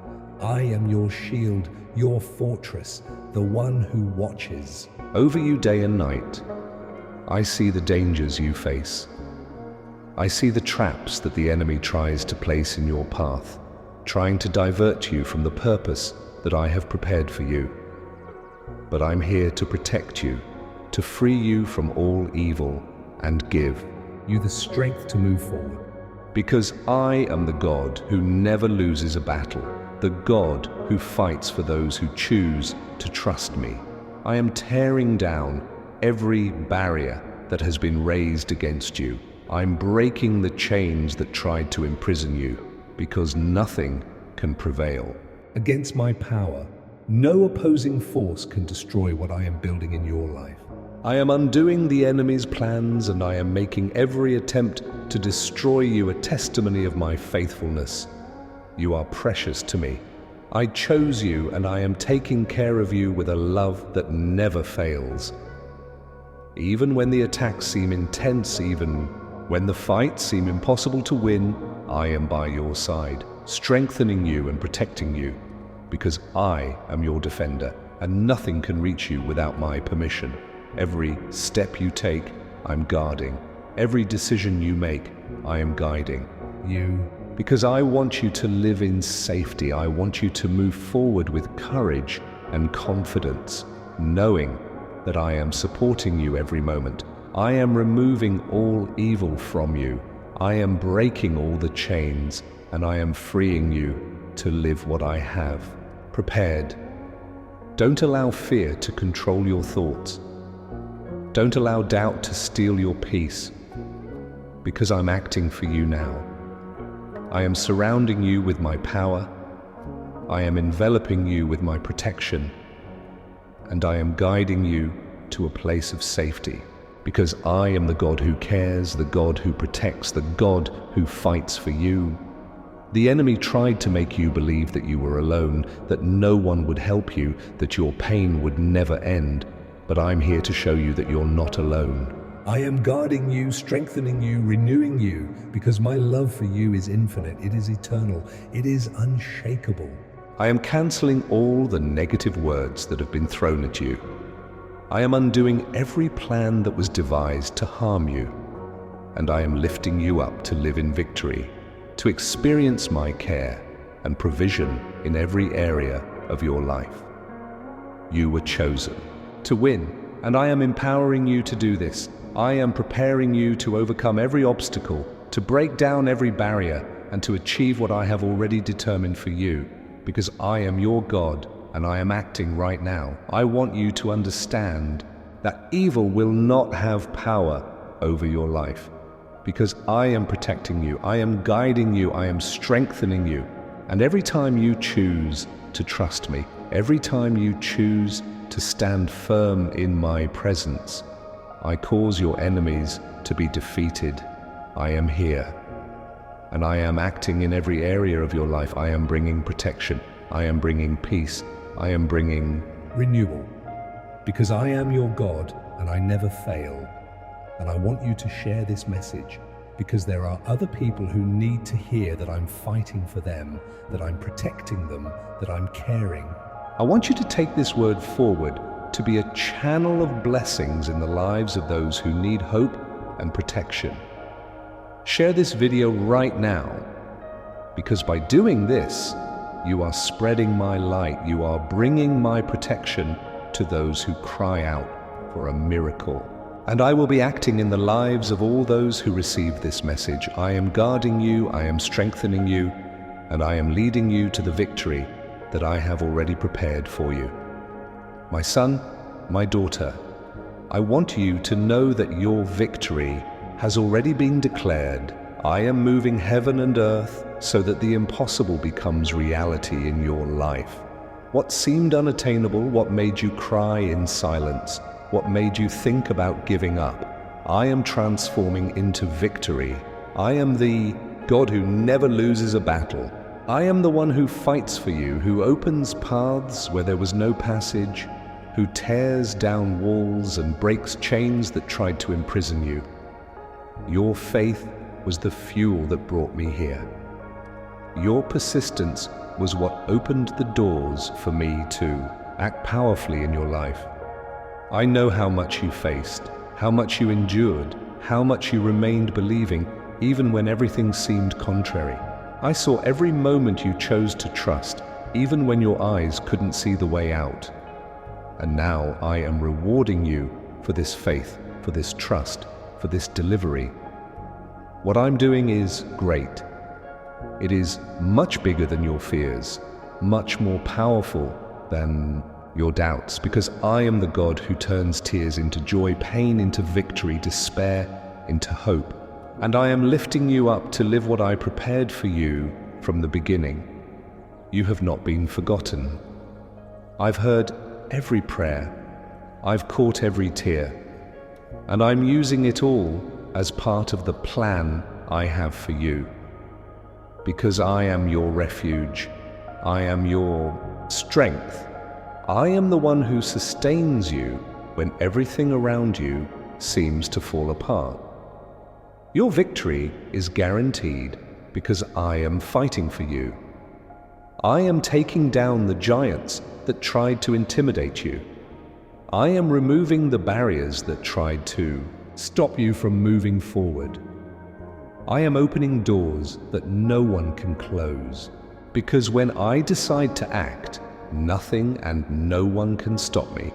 S2: I am your shield, your fortress, the one who watches
S1: Over you day and night, I see the dangers you face. I see the traps that the enemy tries to place in your path, trying to divert you from the purpose that I have prepared for you. But I'm here to protect you, to free you from all evil, and give
S2: you the strength to move forward.
S1: Because I am the God who never loses a battle, the God who fights for those who choose to trust me. I am tearing down every barrier that has been raised against you. I'm breaking the chains that tried to imprison you, because nothing can prevail
S2: Against my power, no opposing force can destroy what I am building in your life.
S1: I am undoing the enemy's plans, and I am making every attempt to destroy you a testimony of my faithfulness. You are precious to me. I chose you, and I am taking care of you with a love that never fails. Even when the attacks seem intense, even when the fights seem impossible to win, I am by your side, strengthening you and protecting you, because I am your defender, and nothing can reach you without my permission. Every step you take, I'm guarding. Every decision you make, I am guiding
S2: You,
S1: because I want you to live in safety. I want you to move forward with courage and confidence, knowing that I am supporting you every moment. I am removing all evil from you. I am breaking all the chains, and I am freeing you to live what I have prepared. Don't allow fear to control your thoughts. Don't allow doubt to steal your peace, because I'm acting for you now. I am surrounding you with my power. I am enveloping you with my protection, and I am guiding you to a place of safety, because I am the God who cares, the God who protects, the God who fights for you. The enemy tried to make you believe that you were alone, that no one would help you, that your pain would never end. But I'm here to show you that you're not alone.
S2: I am guarding you, strengthening you, renewing you, because my love for you is infinite, it is eternal, it is unshakable.
S1: I am canceling all the negative words that have been thrown at you. I am undoing every plan that was devised to harm you, and I am lifting you up to live in victory, to experience my care and provision in every area of your life. You were chosen to win, and I am empowering you to do this. I am preparing you to overcome every obstacle, to break down every barrier, and to achieve what I have already determined for you, because I am your God, and I am acting right now. I want you to understand that evil will not have power over your life, because I am protecting you, I am guiding you, I am strengthening you. And every time you choose to trust me, every time you choose to stand firm in my presence, I cause your enemies to be defeated. I am here, and I am acting in every area of your life. I am bringing protection. I am bringing peace. I am bringing
S2: renewal, because I am your God and I never fail. And I want you to share this message, because there are other people who need to hear that I'm fighting for them, that I'm protecting them, that I'm caring.
S1: I want you to take this word forward to be a channel of blessings in the lives of those who need hope and protection. Share this video right now, because by doing this, You are spreading my light. You are bringing my protection to those who cry out for a miracle. And I will be acting in the lives of all those who receive this message. I am guarding you, I am strengthening you, and I am leading you to the victory that I have already prepared for you. My son, my daughter, I want you to know that your victory has already been declared. I am moving heaven and earth so that the impossible becomes reality in your life. What seemed unattainable, what made you cry in silence, what made you think about giving up, I am transforming into victory. I am the God who never loses a battle. I am the one who fights for you, who opens paths where there was no passage, who tears down walls and breaks chains that tried to imprison you. Your faith was the fuel that brought me here. Your persistence was what opened the doors for me to act powerfully in your life. I know how much you faced, how much you endured, how much you remained believing, even when everything seemed contrary. I saw every moment you chose to trust, even when your eyes couldn't see the way out. And now I am rewarding you for this faith, for this trust, for this delivery. What I'm doing is great. It is much bigger than your fears, much more powerful than your doubts, because I am the God who turns tears into joy, pain into victory, despair into hope. And I am lifting you up to live what I prepared for you from the beginning. You have not been forgotten. I've heard every prayer. I've caught every tear. And I'm using it all as part of the plan I have for you. Because I am your refuge. I am your strength. I am the one who sustains you when everything around you seems to fall apart. Your victory is guaranteed because I am fighting for you. I am taking down the giants that tried to intimidate you. I am removing the barriers that tried to stop you from moving forward. I am opening doors that no one can close, because when I decide to act, nothing and no one can stop me.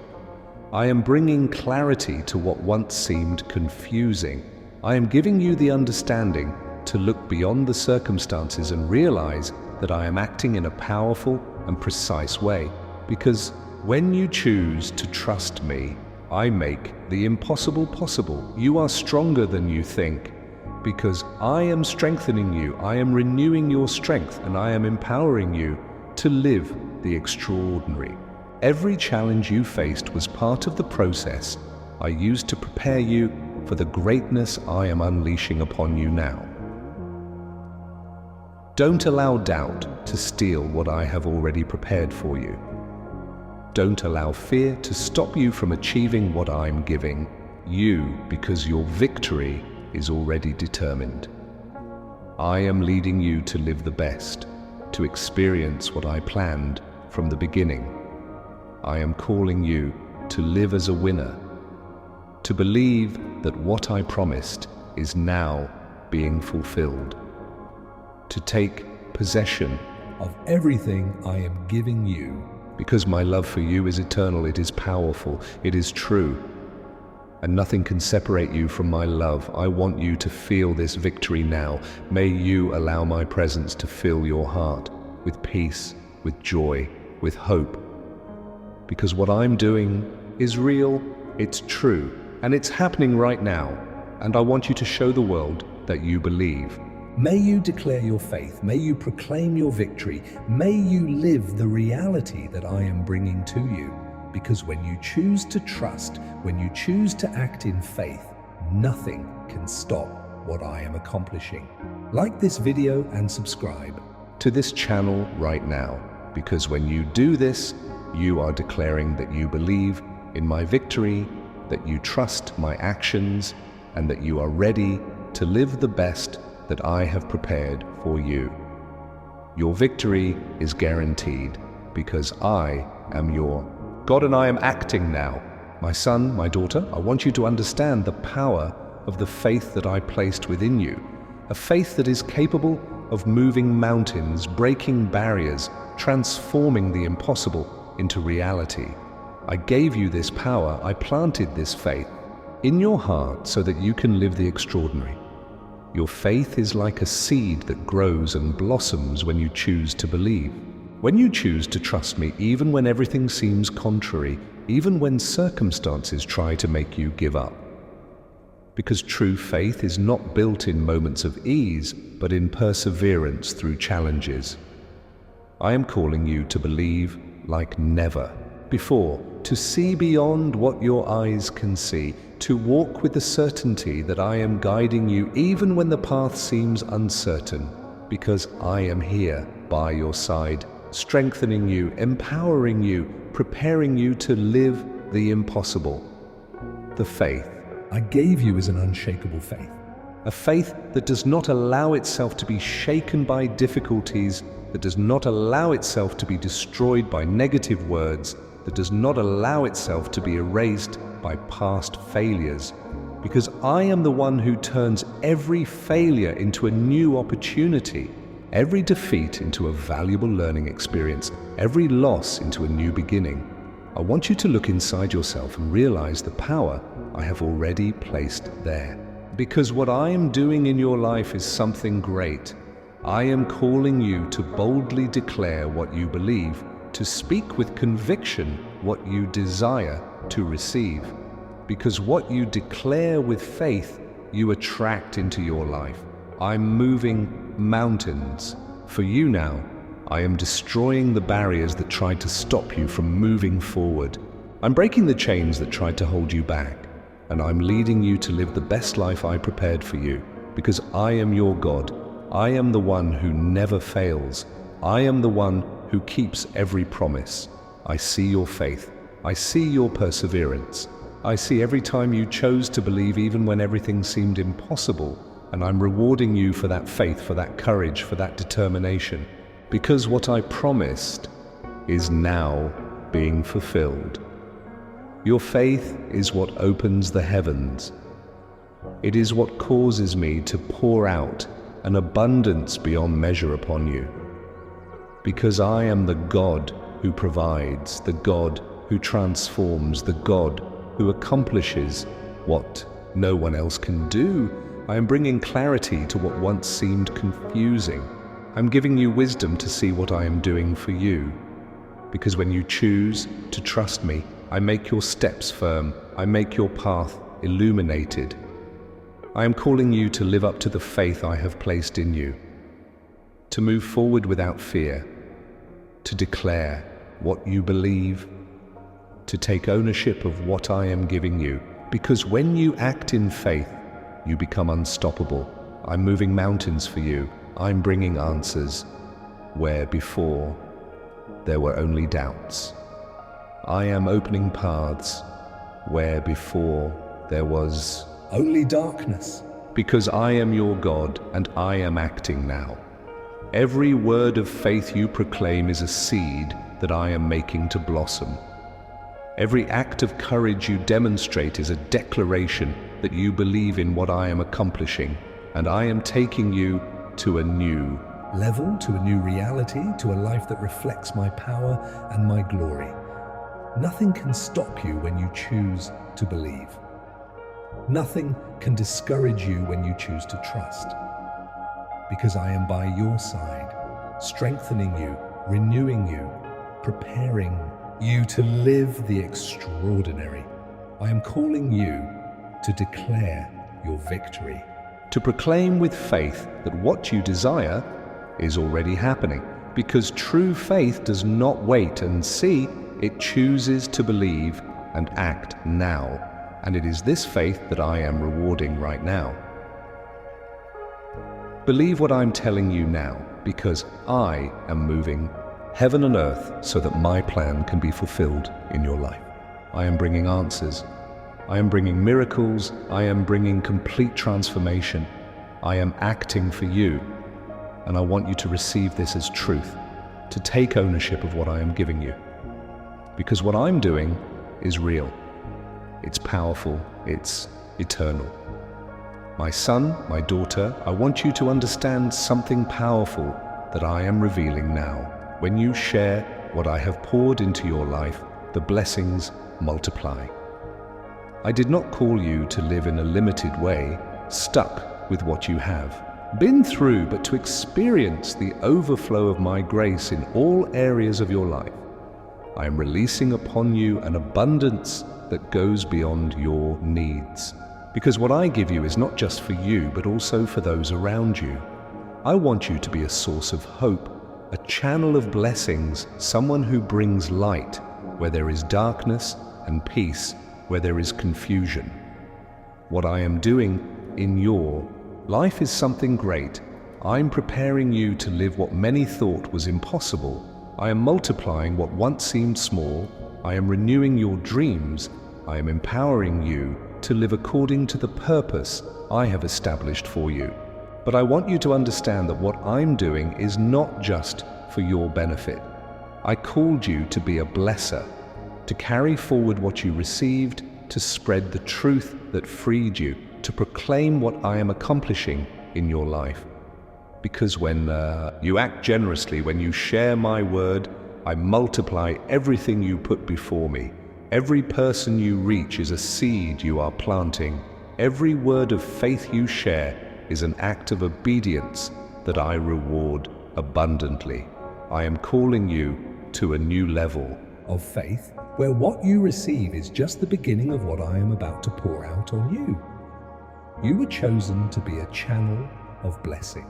S1: I am bringing clarity to what once seemed confusing. I am giving you the understanding to look beyond the circumstances and realize that I am acting in a powerful and precise way. Because when you choose to trust me, I make the impossible possible. You are stronger than you think. Because I am strengthening you, I am renewing your strength, and I am empowering you to live the extraordinary. Every challenge you faced was part of the process I used to prepare you for the greatness I am unleashing upon you now. Don't allow doubt to steal what I have already prepared for you. Don't allow fear to stop you from achieving what I'm giving you, because your victory is already determined. I am leading you to live the best, to experience what I planned from the beginning. I am calling you to live as a winner, to believe that what I promised is now being fulfilled, to take possession
S2: of everything I am giving you.
S1: Because my love for you is eternal, it is powerful, it is true, and nothing can separate you from my love. I want you to feel this victory now. May you allow my presence to fill your heart with peace, with joy, with hope. Because what I'm doing is real, it's true, and it's happening right now. And I want you to show the world that you believe.
S2: May you declare your faith. May you proclaim your victory. May you live the reality that I am bringing to you. Because when you choose to trust, when you choose to act in faith, nothing can stop what I am accomplishing. Like this video and subscribe
S1: to this channel right now. Because when you do this, you are declaring that you believe in my victory, that you trust my actions, and that you are ready to live the best that I have prepared for you. Your victory is guaranteed because I am your God, and I am acting now. My son, my daughter, I want you to understand the power of the faith that I placed within you, a faith that is capable of moving mountains, breaking barriers, transforming the impossible into reality. I gave you this power, I planted this faith in your heart so that you can live the extraordinary. Your faith is like a seed that grows and blossoms when you choose to believe. When you choose to trust me, even when everything seems contrary, even when circumstances try to make you give up. Because true faith is not built in moments of ease, but in perseverance through challenges. I am calling you to believe like never before, to see beyond what your eyes can see, to walk with the certainty that I am guiding you even when the path seems uncertain, because I am here by your side, strengthening you, empowering you, preparing you to live the impossible. The faith
S2: I gave you is an unshakable faith.
S1: a faith that does not allow itself to be shaken by difficulties, that does not allow itself to be destroyed by negative words, that does not allow itself to be erased by past failures. Because I am the one who turns every failure into a new opportunity, every defeat into a valuable learning experience, every loss into a new beginning. I want you to look inside yourself and realize the power I have already placed there. Because what I am doing in your life is something great. I am calling you to boldly declare what you believe, to speak with conviction what you desire to receive. Because what you declare with faith, you attract into your life. I'm moving mountains for you now. I am destroying the barriers that tried to stop you from moving forward. I'm breaking the chains that tried to hold you back. And I'm leading you to live the best life I prepared for you, because I am your God. I am the one who never fails. I am the one who keeps every promise. I see your faith. I see your perseverance. I see every time you chose to believe even when everything seemed impossible. And I'm rewarding you for that faith, for that courage, for that determination. Because what I promised is now being fulfilled. Your faith is what opens the heavens. It is what causes me to pour out an abundance beyond measure upon you. Because I am the God who provides, the God who transforms, the God who accomplishes what no one else can do. I am bringing clarity to what once seemed confusing. I'm giving you wisdom to see what I am doing for you. Because when you choose to trust me, I make your steps firm. I make your path illuminated. I am calling you to live up to the faith I have placed in you, to move forward without fear, to declare what you believe, to take ownership of what I am giving you. Because when you act in faith, you become unstoppable. I'm moving mountains for you. I'm bringing answers where before there were only doubts. I am opening paths where before there was
S2: only darkness.
S1: Because I am your God and I am acting now. Every word of faith you proclaim is a seed that I am making to blossom. Every act of courage you demonstrate is a declaration that you believe in what I am accomplishing, and I am taking you to a new
S2: level, to a new reality, to a life that reflects my power and my glory. Nothing can stop you when you choose to believe. Nothing can discourage you when you choose to trust. Because I am by your side, strengthening you, renewing you, preparing you to live the extraordinary. I am calling you to declare your victory.
S1: To proclaim with faith that what you desire is already happening. Because true faith does not wait and see, it chooses to believe and act now. And it is this faith that I am rewarding right now. Believe what I'm telling you now, because I am moving heaven and earth so that my plan can be fulfilled in your life. I am bringing answers. I am bringing miracles. I am bringing complete transformation. I am acting for you. And I want you to receive this as truth, to take ownership of what I am giving you. Because what I'm doing is real. It's powerful. It's eternal. My son, my daughter, I want you to understand something powerful that I am revealing now. When you share what I have poured into your life, the blessings multiply. I did not call you to live in a limited way, stuck with what you have been through, but to experience the overflow of my grace in all areas of your life. I am releasing upon you an abundance that goes beyond your needs. Because what I give you is not just for you, but also for those around you. I want you to be a source of hope, a channel of blessings, someone who brings light where there is darkness and peace where there is confusion. What I am doing in your life is something great. I'm preparing you to live what many thought was impossible. I am multiplying what once seemed small. I am renewing your dreams. I am empowering you to live according to the purpose I have established for you. But I want you to understand that what I'm doing is not just for your benefit. I called you to be a blesser, to carry forward what you received, to spread the truth that freed you, to proclaim what I am accomplishing in your life. Because when you act generously, when you share my word, I multiply everything you put before me. Every person you reach is a seed you are planting. Every word of faith you share is an act of obedience that I reward abundantly. I am calling you to a new level
S2: of faith, where what you receive is just the beginning of what I am about to pour out on you. You were chosen to be a channel of blessing.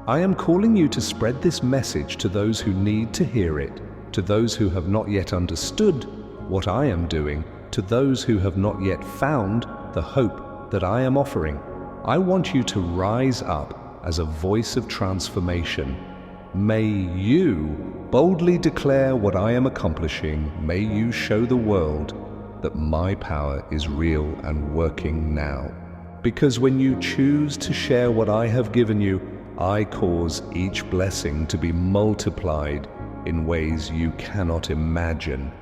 S1: I am calling you to spread this message to those who need to hear it, to those who have not yet understood what I am doing, to those who have not yet found the hope that I am offering. I want you to rise up as a voice of transformation. May you boldly declare what I am accomplishing. May you show the world that my power is real and working now. Because when you choose to share what I have given you, I cause each blessing to be multiplied in ways you cannot imagine.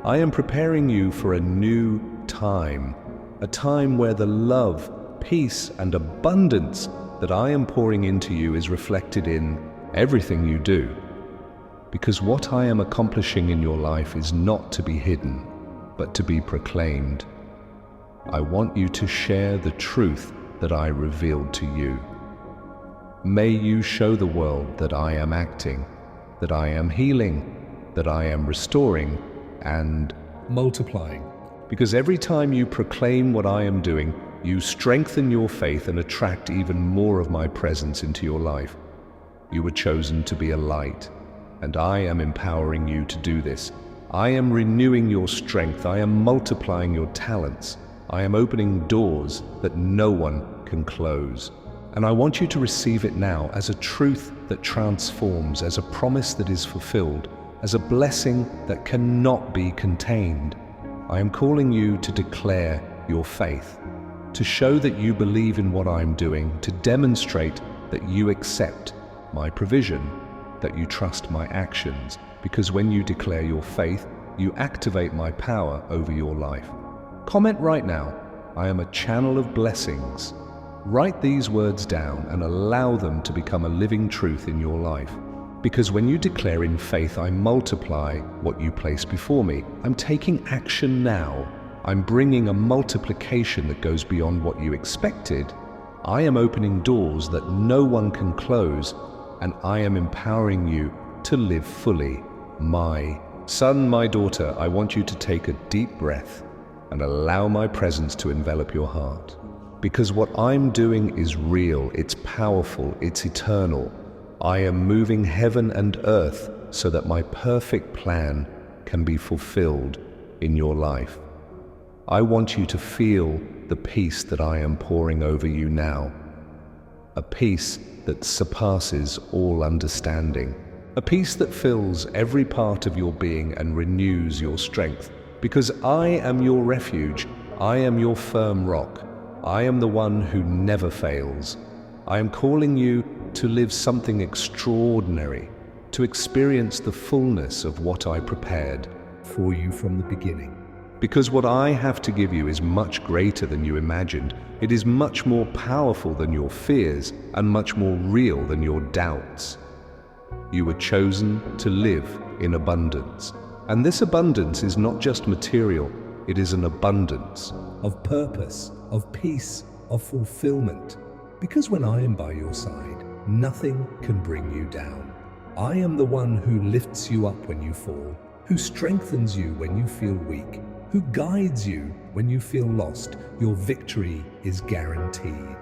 S1: I am preparing you for a new time, a time where the love, peace, and abundance that I am pouring into you is reflected in everything you do. Because what I am accomplishing in your life is not to be hidden, but to be proclaimed. I want you to share the truth that I revealed to you. May you show the world that I am acting, that I am healing, that I am restoring and
S2: multiplying.
S1: Because every time you proclaim what I am doing, you strengthen your faith and attract even more of my presence into your life. You were chosen to be a light, and I am empowering you to do this. I am renewing your strength. I am multiplying your talents. I am opening doors that no one can close. And I want you to receive it now as a truth that transforms, as a promise that is fulfilled, as a blessing that cannot be contained. I am calling you to declare your faith, to show that you believe in what I'm doing, to demonstrate that you accept my provision, that you trust my actions, because when you declare your faith, you activate my power over your life. Comment right now, I am a channel of blessings. Write these words down and allow them to become a living truth in your life. Because when you declare in faith, I multiply what you place before me. I'm taking action now. I'm bringing a multiplication that goes beyond what you expected. I am opening doors that no one can close, and I am empowering you to live fully. My son, my daughter, I want you to take a deep breath and allow my presence to envelop your heart. Because what I'm doing is real, it's powerful, it's eternal. I am moving heaven and earth so that my perfect plan can be fulfilled in your life. I want you to feel the peace that I am pouring over you now. A peace that surpasses all understanding. A peace that fills every part of your being and renews your strength. Because I am your refuge, I am your firm rock. I am the one who never fails. I am calling you to live something extraordinary, to experience the fullness of what I prepared
S2: for you from the beginning.
S1: Because what I have to give you is much greater than you imagined. It is much more powerful than your fears and much more real than your doubts. You were chosen to live in abundance. And this abundance is not just material, it is an abundance
S2: of purpose, of peace, of fulfillment. Because when I am by your side, nothing can bring you down. I am the one who lifts you up when you fall, who strengthens you when you feel weak, who guides you when you feel lost. Your victory is guaranteed.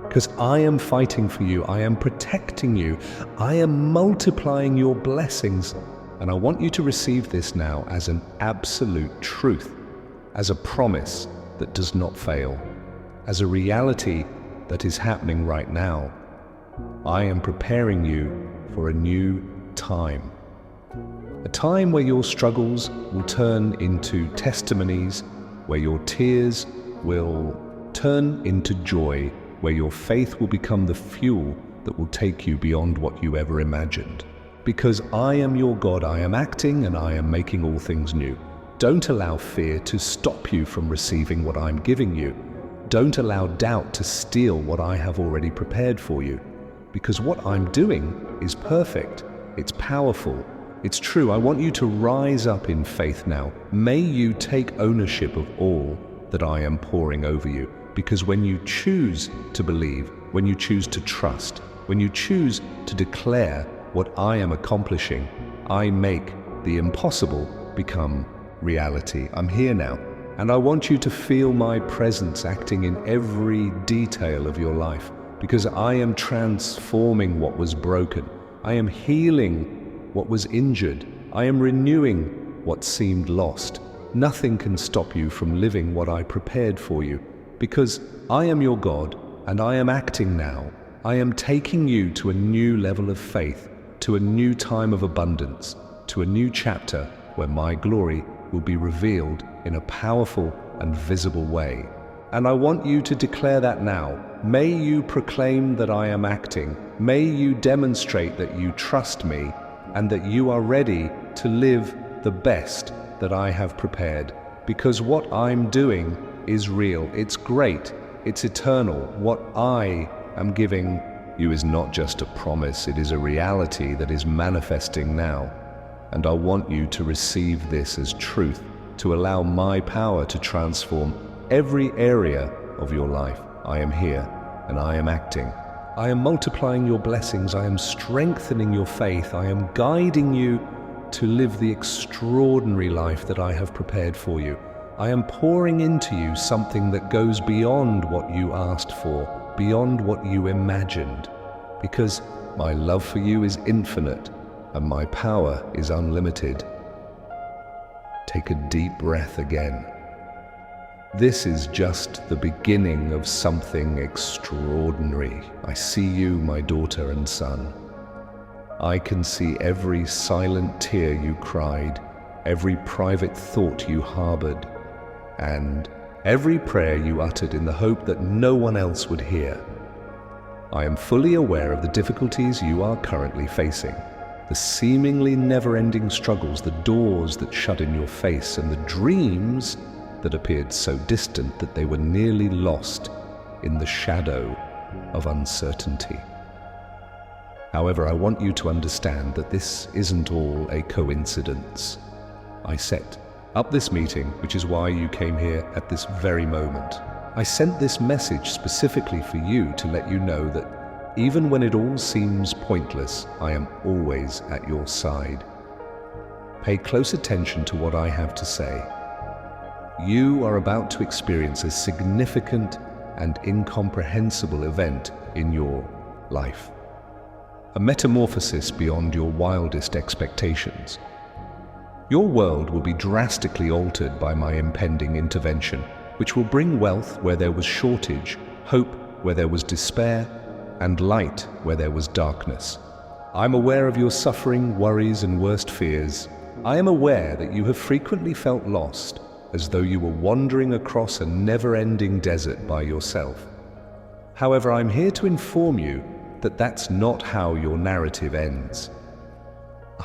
S1: Because I am fighting for you, I am protecting you, I am multiplying your blessings. And I want you to receive this now as an absolute truth, as a promise that does not fail, as a reality that is happening right now. I am preparing you for a new time. A time where your struggles will turn into testimonies, where your tears will turn into joy, where your faith will become the fuel that will take you beyond what you ever imagined. Because I am your God, I am acting and I am making all things new. Don't allow fear to stop you from receiving what I'm giving you. Don't allow doubt to steal what I have already prepared for you. Because what I'm doing is perfect, it's powerful, it's true. I want you to rise up in faith now. May you take ownership of all that I am pouring over you. Because when you choose to believe, when you choose to trust, when you choose to declare what I am accomplishing, I make the impossible become reality. I'm here now, and I want you to feel my presence acting in every detail of your life, because I am transforming what was broken. I am healing what was injured. I am renewing what seemed lost. Nothing can stop you from living what I prepared for you, because I am your God, and I am acting now. I am taking you to a new level of faith, to a new time of abundance, to a new chapter where my glory will be revealed in a powerful and visible way. And I want you to declare that now. May you proclaim that I am acting. May you demonstrate that you trust me and that you are ready to live the best that I have prepared. Because what I'm doing is real, it's great, it's eternal. What I am giving you is not just a promise, it is a reality that is manifesting now. And I want you to receive this as truth, to allow my power to transform every area of your life. I am here and I am acting. I am multiplying your blessings, I am strengthening your faith, I am guiding you to live the extraordinary life that I have prepared for you. I am pouring into you something that goes beyond what you asked for, beyond what you imagined, because my love for you is infinite and my power is unlimited. Take a deep breath again. This is just the beginning of something extraordinary. I see you, my daughter and son. I can see every silent tear you cried, every private thought you harbored, and every prayer you uttered in the hope that no one else would hear. I am fully aware of the difficulties you are currently facing, the seemingly never-ending struggles, the doors that shut in your face, and the dreams that appeared so distant that they were nearly lost in the shadow of uncertainty. However, I want you to understand that this isn't all a coincidence. I set up this meeting, which is why you came here at this very moment. I sent this message specifically for you to let you know that even when it all seems pointless, I am always at your side. Pay close attention to what I have to say. You are about to experience a significant and incomprehensible event in your life. A metamorphosis beyond your wildest expectations. Your world will be drastically altered by my impending intervention, which will bring wealth where there was shortage, hope where there was despair, and light where there was darkness. I'm aware of your suffering, worries, and worst fears. I am aware that you have frequently felt lost, as though you were wandering across a never-ending desert by yourself. However, I'm here to inform you that that's not how your narrative ends.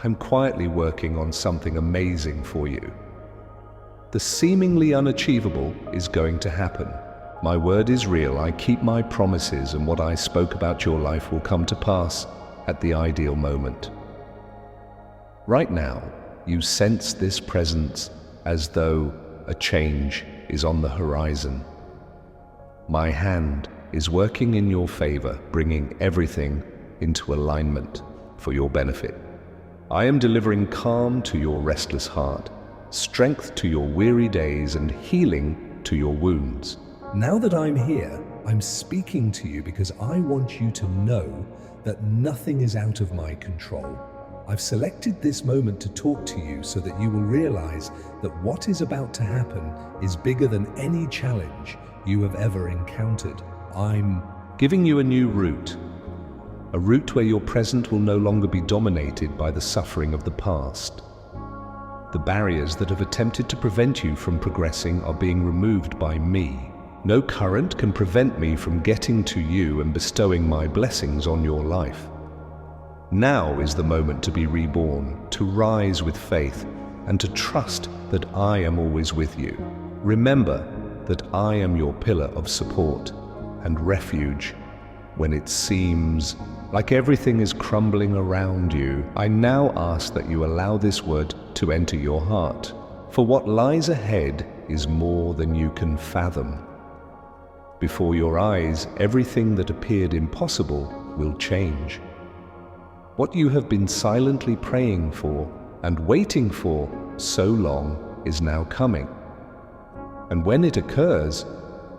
S1: I'm quietly working on something amazing for you. The seemingly unachievable is going to happen. My word is real, I keep my promises, and what I spoke about your life will come to pass at the ideal moment. Right now, you sense this presence as though a change is on the horizon. My hand is working in your favor, bringing everything into alignment for your benefit. I am delivering calm to your restless heart, strength to your weary days, and healing to your wounds.
S2: Now that I'm here, I'm speaking to you because I want you to know that nothing is out of my control. I've selected this moment to talk to you so that you will realize that what is about to happen is bigger than any challenge you have ever encountered. I'm
S1: giving you a new route, a route where your present will no longer be dominated by the suffering of the past. The barriers that have attempted to prevent you from progressing are being removed by me. No current can prevent me from getting to you and bestowing my blessings on your life. Now is the moment to be reborn, to rise with faith, and to trust that I am always with you. Remember that I am your pillar of support and refuge when it seems like everything is crumbling around you. I now ask that you allow this word to enter your heart, for what lies ahead is more than you can fathom. Before your eyes, everything that appeared impossible will change. What you have been silently praying for and waiting for so long is now coming. And when it occurs,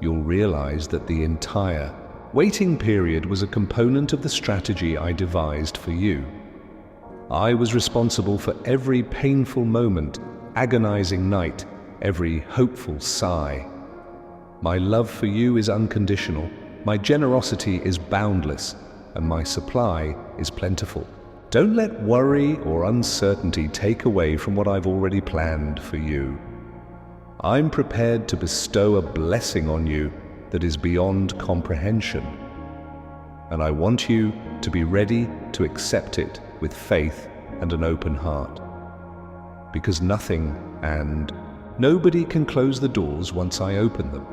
S1: you'll realize that the entire waiting period was a component of the strategy I devised for you. I was responsible for every painful moment, agonizing night, every hopeful sigh. My love for you is unconditional, my generosity is boundless, and my supply is plentiful. Don't let worry or uncertainty take away from what I've already planned for you. I'm prepared to bestow a blessing on you that is beyond comprehension. And I want you to be ready to accept it with faith and an open heart. Because nothing and nobody can close the doors once I open them.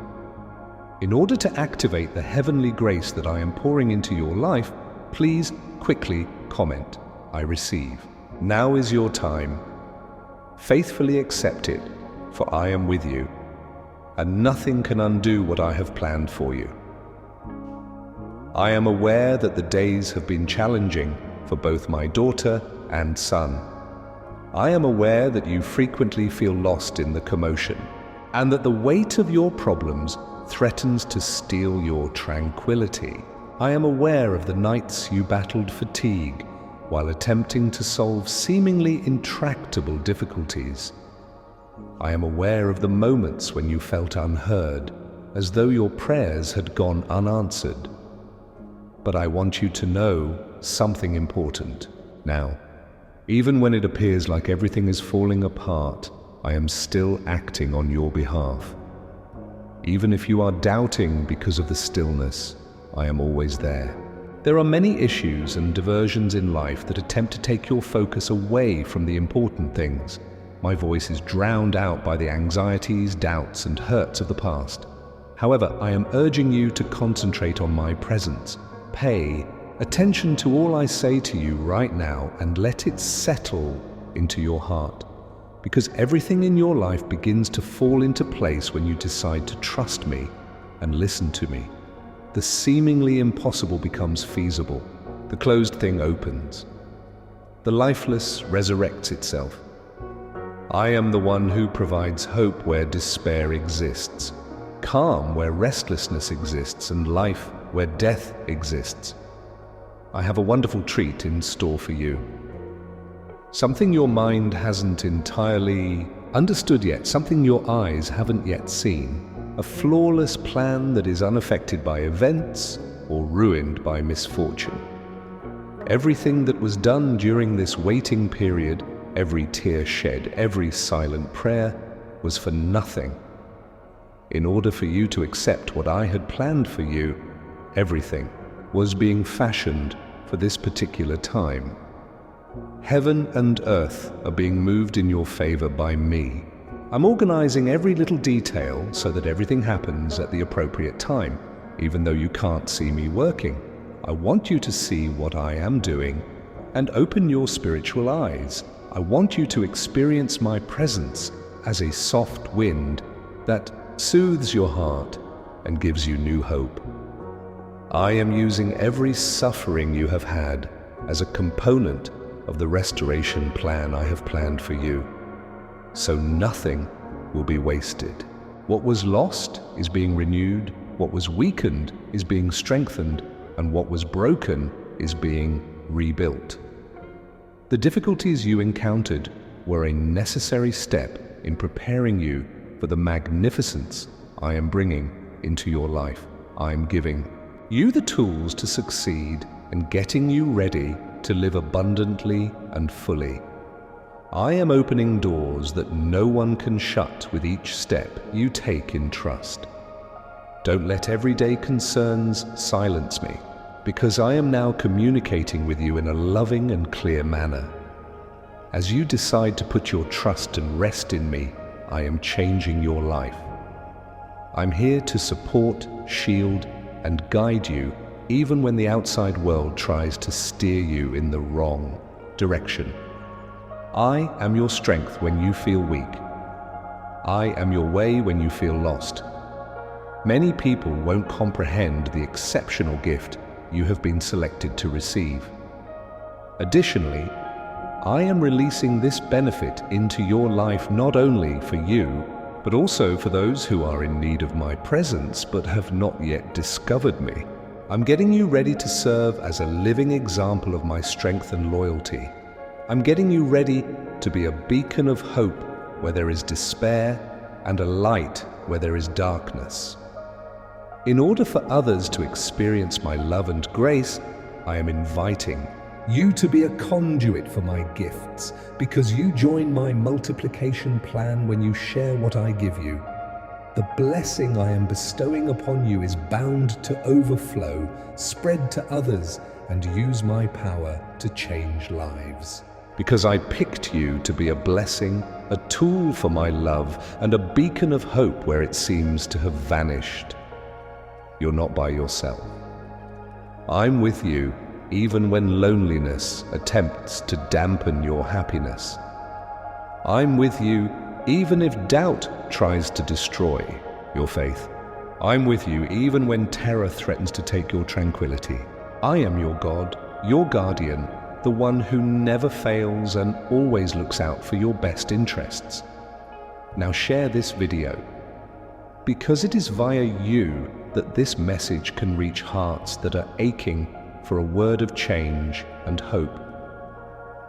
S1: In order to activate the heavenly grace that I am pouring into your life, please quickly comment, "I receive." Now is your time. Faithfully accept it, for I am with you, and nothing can undo what I have planned for you. I am aware that the days have been challenging for both my daughter and son. I am aware that you frequently feel lost in the commotion, and that the weight of your problems threatens to steal your tranquility. I am aware of the nights you battled fatigue while attempting to solve seemingly intractable difficulties. I am aware of the moments when you felt unheard, as though your prayers had gone unanswered. But I want you to know something important. Now, even when it appears like everything is falling apart, I am still acting on your behalf. Even if you are doubting because of the stillness, I am always there. There are many issues and diversions in life that attempt to take your focus away from the important things. My voice is drowned out by the anxieties, doubts, and hurts of the past. However, I am urging you to concentrate on my presence. Pay attention to all I say to you right now and let it settle into your heart. Because everything in your life begins to fall into place when you decide to trust me and listen to me. The seemingly impossible becomes feasible. The closed thing opens. The lifeless resurrects itself. I am the one who provides hope where despair exists, calm where restlessness exists, and life where death exists. I have a wonderful treat in store for you. Something your mind hasn't entirely understood yet, something your eyes haven't yet seen. A flawless plan that is unaffected by events or ruined by misfortune. Everything that was done during this waiting period, every tear shed, every silent prayer, was for nothing. In order for you to accept what I had planned for you, everything was being fashioned for this particular time. Heaven and earth are being moved in your favor by me. I'm organizing every little detail so that everything happens at the appropriate time, even though you can't see me working. I want you to see what I am doing and open your spiritual eyes. I want you to experience my presence as a soft wind that soothes your heart and gives you new hope. I am using every suffering you have had as a component of the restoration plan I have planned for you, so nothing will be wasted. What was lost is being renewed, what was weakened is being strengthened, and what was broken is being rebuilt. The difficulties you encountered were a necessary step in preparing you for the magnificence I am bringing into your life. I am giving you the tools to succeed and getting you ready to live abundantly and fully. I am opening doors that no one can shut with each step you take in trust. Don't let everyday concerns silence me, because I am now communicating with you in a loving and clear manner. As you decide to put your trust and rest in me, I am changing your life. I'm here to support, shield, and guide you even when the outside world tries to steer you in the wrong direction. I am your strength when you feel weak. I am your way when you feel lost. Many people won't comprehend the exceptional gift you have been selected to receive. Additionally, I am releasing this benefit into your life not only for you, but also for those who are in need of my presence but have not yet discovered me. I'm getting you ready to serve as a living example of my strength and loyalty. I'm getting you ready to be a beacon of hope where there is despair and a light where there is darkness. In order for others to experience my love and grace, I am inviting
S2: you to be a conduit for my gifts, because you join my multiplication plan when you share what I give you. The blessing I am bestowing upon you is bound to overflow, spread to others, and use my power to change lives.
S1: Because I picked you to be a blessing, a tool for my love, and a beacon of hope where it seems to have vanished. You're not by yourself. I'm with you even when loneliness attempts to dampen your happiness. I'm with you even if doubt tries to destroy your faith. I'm with you even when terror threatens to take your tranquility. I am your God, your guardian, the one who never fails and always looks out for your best interests. Now share this video, because it is via you that this message can reach hearts that are aching for a word of change and hope.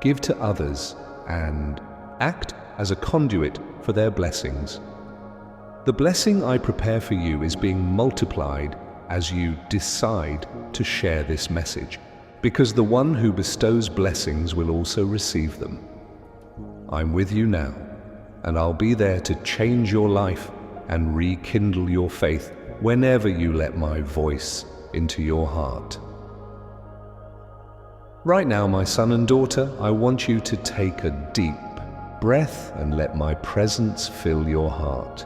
S1: Give to others and act as a conduit for their blessings. The blessing I prepare for you is being multiplied as you decide to share this message, because the one who bestows blessings will also receive them. I'm with you now, and I'll be there to change your life and rekindle your faith whenever you let my voice into your heart. Right now, my son and daughter, I want you to take a deep breath and let my presence fill your heart.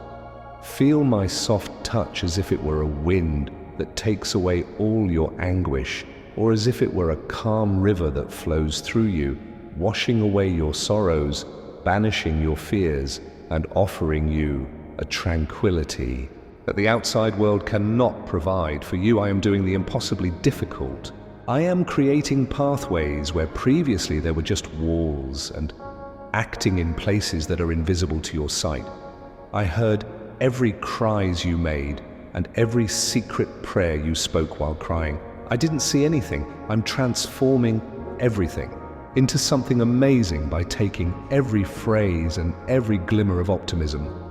S1: Feel my soft touch as if it were a wind that takes away all your anguish, or as if it were a calm river that flows through you, washing away your sorrows, banishing your fears, and offering you a tranquility that the outside world cannot provide. For you, I am doing the impossibly difficult. I am creating pathways where previously there were just walls, and acting in places that are invisible to your sight. I heard every cries you made and every secret prayer you spoke while crying. I didn't see anything. I'm transforming everything into something amazing by taking every phrase and every glimmer of optimism.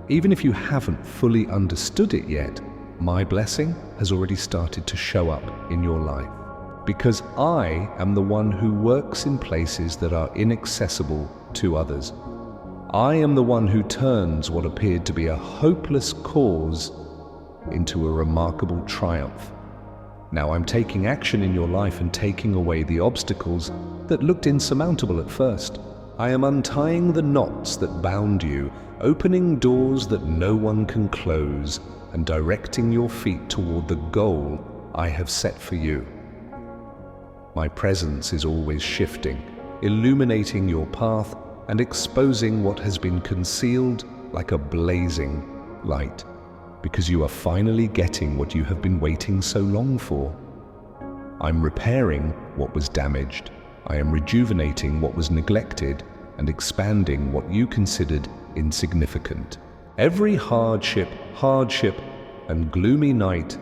S1: Even if you haven't fully understood it yet, my blessing has already started to show up in your life. Because I am the one who works in places that are inaccessible to others. I am the one who turns what appeared to be a hopeless cause into a remarkable triumph. Now I'm taking action in your life and taking away the obstacles that looked insurmountable at first. I am untying the knots that bound you, opening doors that no one can close, and directing your feet toward the goal I have set for you. My presence is always shifting, illuminating your path and exposing what has been concealed like a blazing light, because you are finally getting what you have been waiting so long for. I'm repairing what was damaged. I am rejuvenating what was neglected and expanding what you considered insignificant. Every hardship, and gloomy night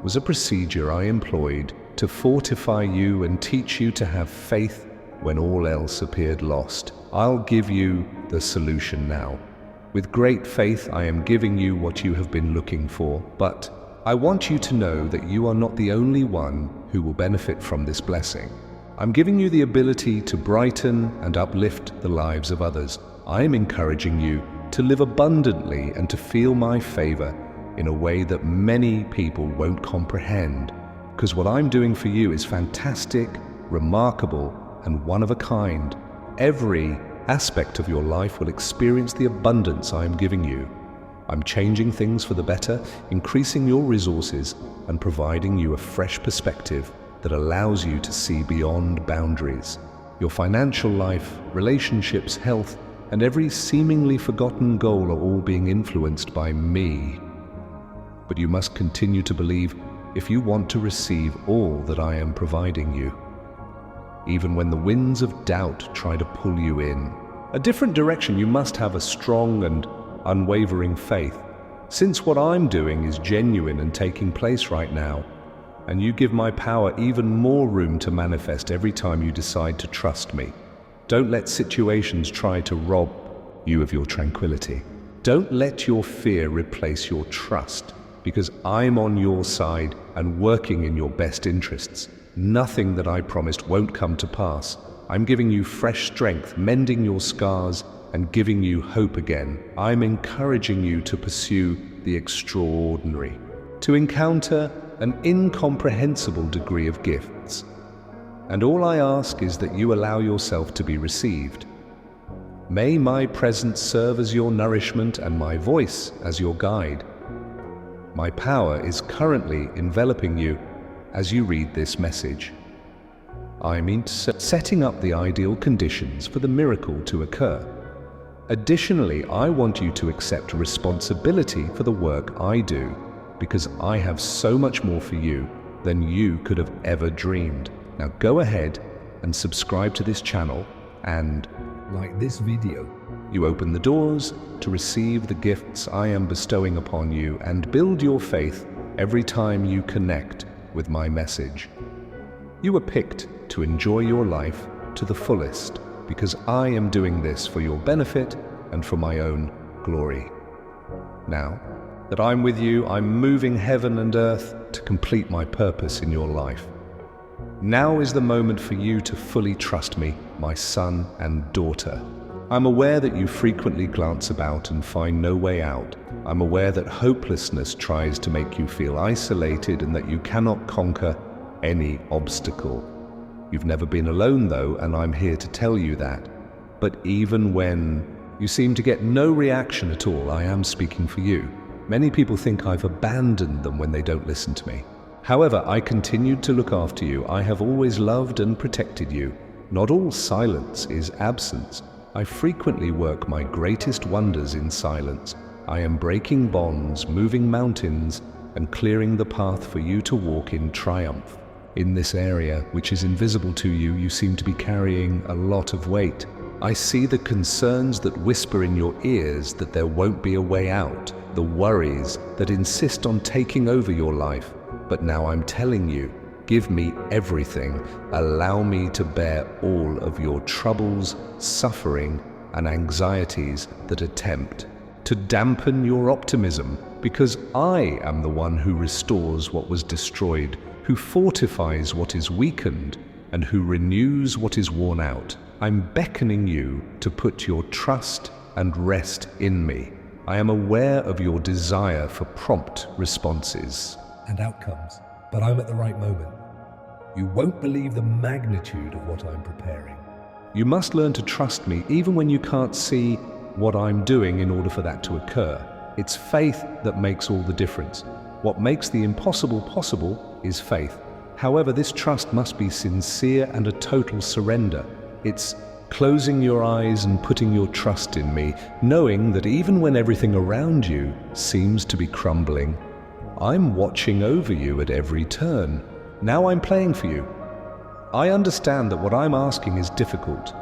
S1: was a procedure I employed to fortify you and teach you to have faith when all else appeared lost. I'll give you the solution now. With great faith, I am giving you what you have been looking for, but I want you to know that you are not the only one who will benefit from this blessing. I'm giving you the ability to brighten and uplift the lives of others. I am encouraging you to live abundantly and to feel my favor in a way that many people won't comprehend, because what I'm doing for you is fantastic, remarkable, and one of a kind. Every aspect of your life will experience the abundance I am giving you. I'm changing things for the better, increasing your resources, and providing you a fresh perspective that allows you to see beyond boundaries. Your financial life, relationships, health, and every seemingly forgotten goal are all being influenced by me. But you must continue to believe if you want to receive all that I am providing you, even when the winds of doubt try to pull you in a different direction. You must have a strong and unwavering faith. Since what I'm doing is genuine and taking place right now, and you give my power even more room to manifest every time you decide to trust me. Don't let situations try to rob you of your tranquility. Don't let your fear replace your trust, because I'm on your side and working in your best interests. Nothing that I promised won't come to pass. I'm giving you fresh strength, mending your scars, and giving you hope again. I'm encouraging you to pursue the extraordinary, to encounter an incomprehensible degree of gifts. And all I ask is that you allow yourself to be received. May my presence serve as your nourishment and my voice as your guide. My power is currently enveloping you as you read this message. I'm setting up the ideal conditions for the miracle to occur. Additionally, I want you to accept responsibility for the work I do, because I have so much more for you than you could have ever dreamed. Now go ahead and subscribe to this channel and
S2: like this video.
S1: You open the doors to receive the gifts I am bestowing upon you and build your faith every time you connect with my message. You were picked to enjoy your life to the fullest because I am doing this for your benefit and for my own glory. Now that I'm with you, I'm moving heaven and earth to complete my purpose in your life. Now is the moment for you to fully trust me, my son and daughter. I'm aware that you frequently glance about and find no way out. I'm aware that hopelessness tries to make you feel isolated and that you cannot conquer any obstacle. You've never been alone though, and I'm here to tell you that. But even when you seem to get no reaction at all, I am speaking for you. Many people think I've abandoned them when they don't listen to me. However, I continued to look after you. I have always loved and protected you. Not all silence is absence. I frequently work my greatest wonders in silence. I am breaking bonds, moving mountains, and clearing the path for you to walk in triumph. In this area, which is invisible to you, you seem to be carrying a lot of weight. I see the concerns that whisper in your ears that there won't be a way out, the worries that insist on taking over your life. But now I'm telling you, give me everything. Allow me to bear all of your troubles, suffering, and anxieties that attempt to dampen your optimism, because I am the one who restores what was destroyed, who fortifies what is weakened, and who renews what is worn out. I'm beckoning you to put your trust and rest in me. I am aware of your desire for prompt responses
S2: and outcomes, but I'm at the right moment. You won't believe the magnitude of what I'm preparing.
S1: You must learn to trust me even when you can't see what I'm doing in order for that to occur. It's faith that makes all the difference. What makes the impossible possible is faith. However, this trust must be sincere and a total surrender. It's closing your eyes and putting your trust in me, knowing that even when everything around you seems to be crumbling, I'm watching over you at every turn. Now I'm playing for you. I understand that what I'm asking is difficult.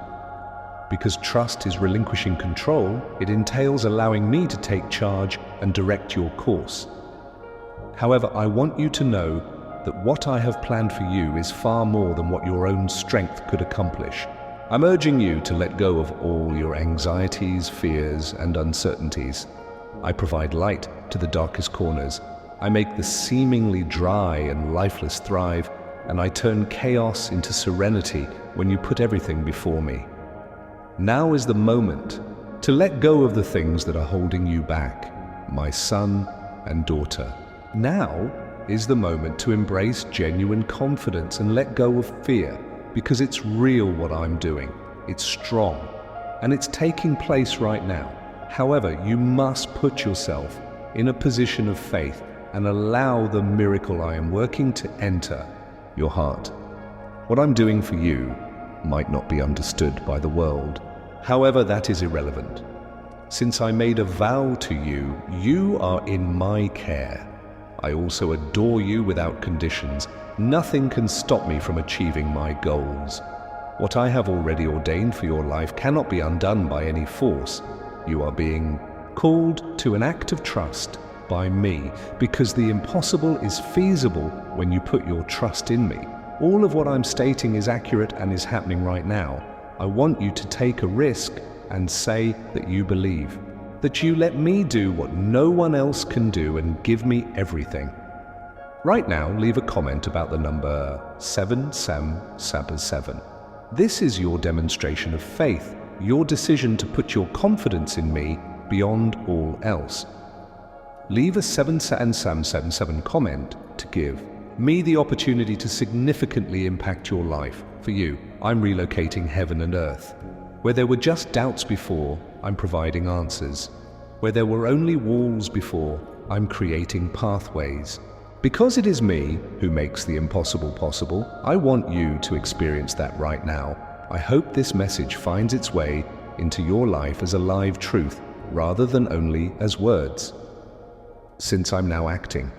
S1: Because trust is relinquishing control, it entails allowing me to take charge and direct your course. However, I want you to know that what I have planned for you is far more than what your own strength could accomplish. I'm urging you to let go of all your anxieties, fears, and uncertainties. I provide light to the darkest corners. I make the seemingly dry and lifeless thrive, and I turn chaos into serenity when you put everything before me. Now is the moment to let go of the things that are holding you back, my son and daughter. Now is the moment to embrace genuine confidence and let go of fear, because it's real what I'm doing. It's strong, and it's taking place right now. However, you must put yourself in a position of faith and allow the miracle I am working to enter your heart. What I'm doing for you might not be understood by the world. However, that is irrelevant. Since I made a vow to you, you are in my care. I also adore you without conditions. Nothing can stop me from achieving my goals. What I have already ordained for your life cannot be undone by any force. You are being called to an act of trust by me, because the impossible is feasible when you put your trust in me. All of what I'm stating is accurate and is happening right now. I want you to take a risk and say that you believe, that you let me do what no one else can do and give me everything. Right now, leave a comment about the number 7. This is your demonstration of faith, your decision to put your confidence in me beyond all else. Leave a 7 comment to give me the opportunity to significantly impact your life. For you, I'm relocating heaven and earth. Where there were just doubts before, I'm providing answers. Where there were only walls before, I'm creating pathways. Because it is me who makes the impossible possible, I want you to experience that right now. I hope this message finds its way into your life as a live truth, rather than only as words. Since I'm now acting,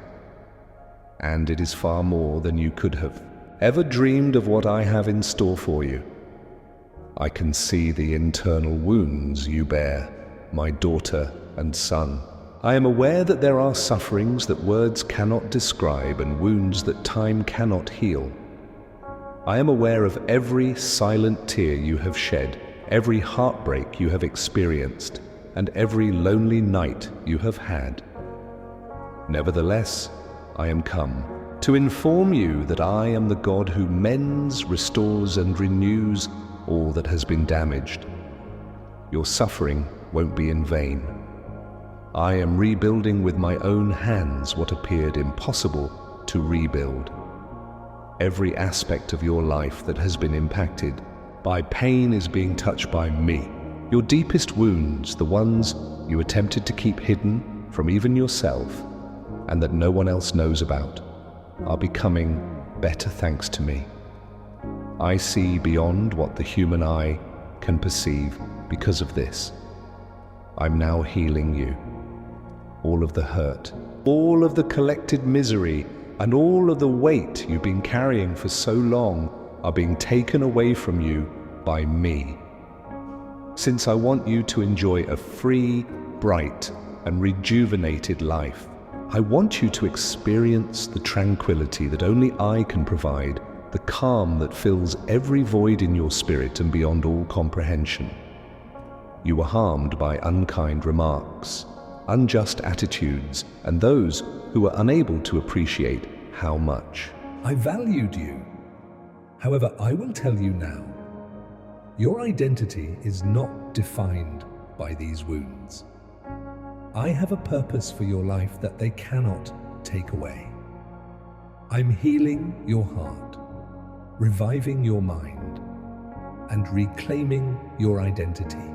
S1: and it is far more than you could have ever dreamed of what I have in store for you. I can see the internal wounds you bear, my daughter and son. I am aware that there are sufferings that words cannot describe and wounds that time cannot heal. I am aware of every silent tear you have shed, every heartbreak you have experienced, and every lonely night you have had. Nevertheless, I am come to inform you that I am the God who mends, restores, and renews all that has been damaged. Your suffering won't be in vain. I am rebuilding with my own hands what appeared impossible to rebuild. Every aspect of your life that has been impacted by pain is being touched by me. Your deepest wounds, the ones you attempted to keep hidden from even yourself, and that no one else knows about, are becoming better thanks to me. I see beyond what the human eye can perceive because of this. I'm now healing you. All of the hurt, all of the collected misery, and all of the weight you've been carrying for so long are being taken away from you by me. Since I want you to enjoy a free, bright, and rejuvenated life, I want you to experience the tranquility that only I can provide, the calm that fills every void in your spirit and beyond all comprehension. You were harmed by unkind remarks, unjust attitudes, and those who were unable to appreciate how much
S2: I valued you. However, I will tell you now, your identity is not defined by these wounds. I have a purpose for your life that they cannot take away. I'm healing your heart, reviving your mind, and reclaiming your identity.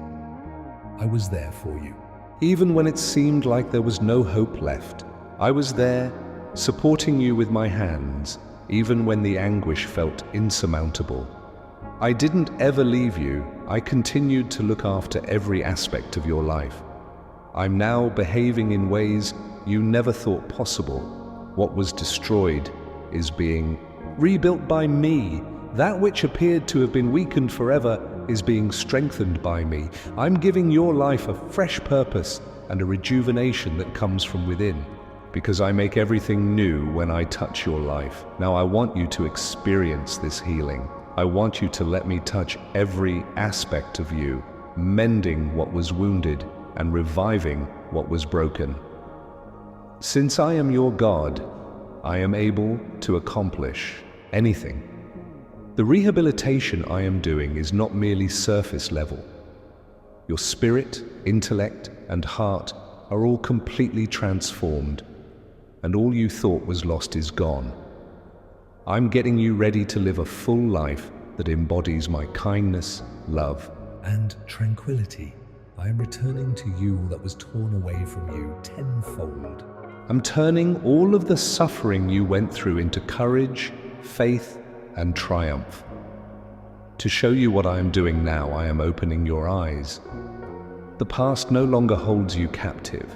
S2: I was there for you.
S1: Even when it seemed like there was no hope left, I was there, supporting you with my hands, even when the anguish felt insurmountable. I didn't ever leave you. I continued to look after every aspect of your life. I'm now behaving in ways you never thought possible. What was destroyed is being rebuilt by me. That which appeared to have been weakened forever is being strengthened by me. I'm giving your life a fresh purpose and a rejuvenation that comes from within, because I make everything new when I touch your life. Now I want you to experience this healing. I want you to let me touch every aspect of you, mending what was wounded and reviving what was broken. Since I am your God, I am able to accomplish anything. The rehabilitation I am doing is not merely surface level. Your spirit, intellect, and heart are all completely transformed, and all you thought was lost is gone. I'm getting you ready to live a full life that embodies my kindness, love,
S2: and tranquility. I am returning to you all that was torn away from you tenfold.
S1: I'm turning all of the suffering you went through into courage, faith, and triumph. To show you what I am doing now, I am opening your eyes. The past no longer holds you captive.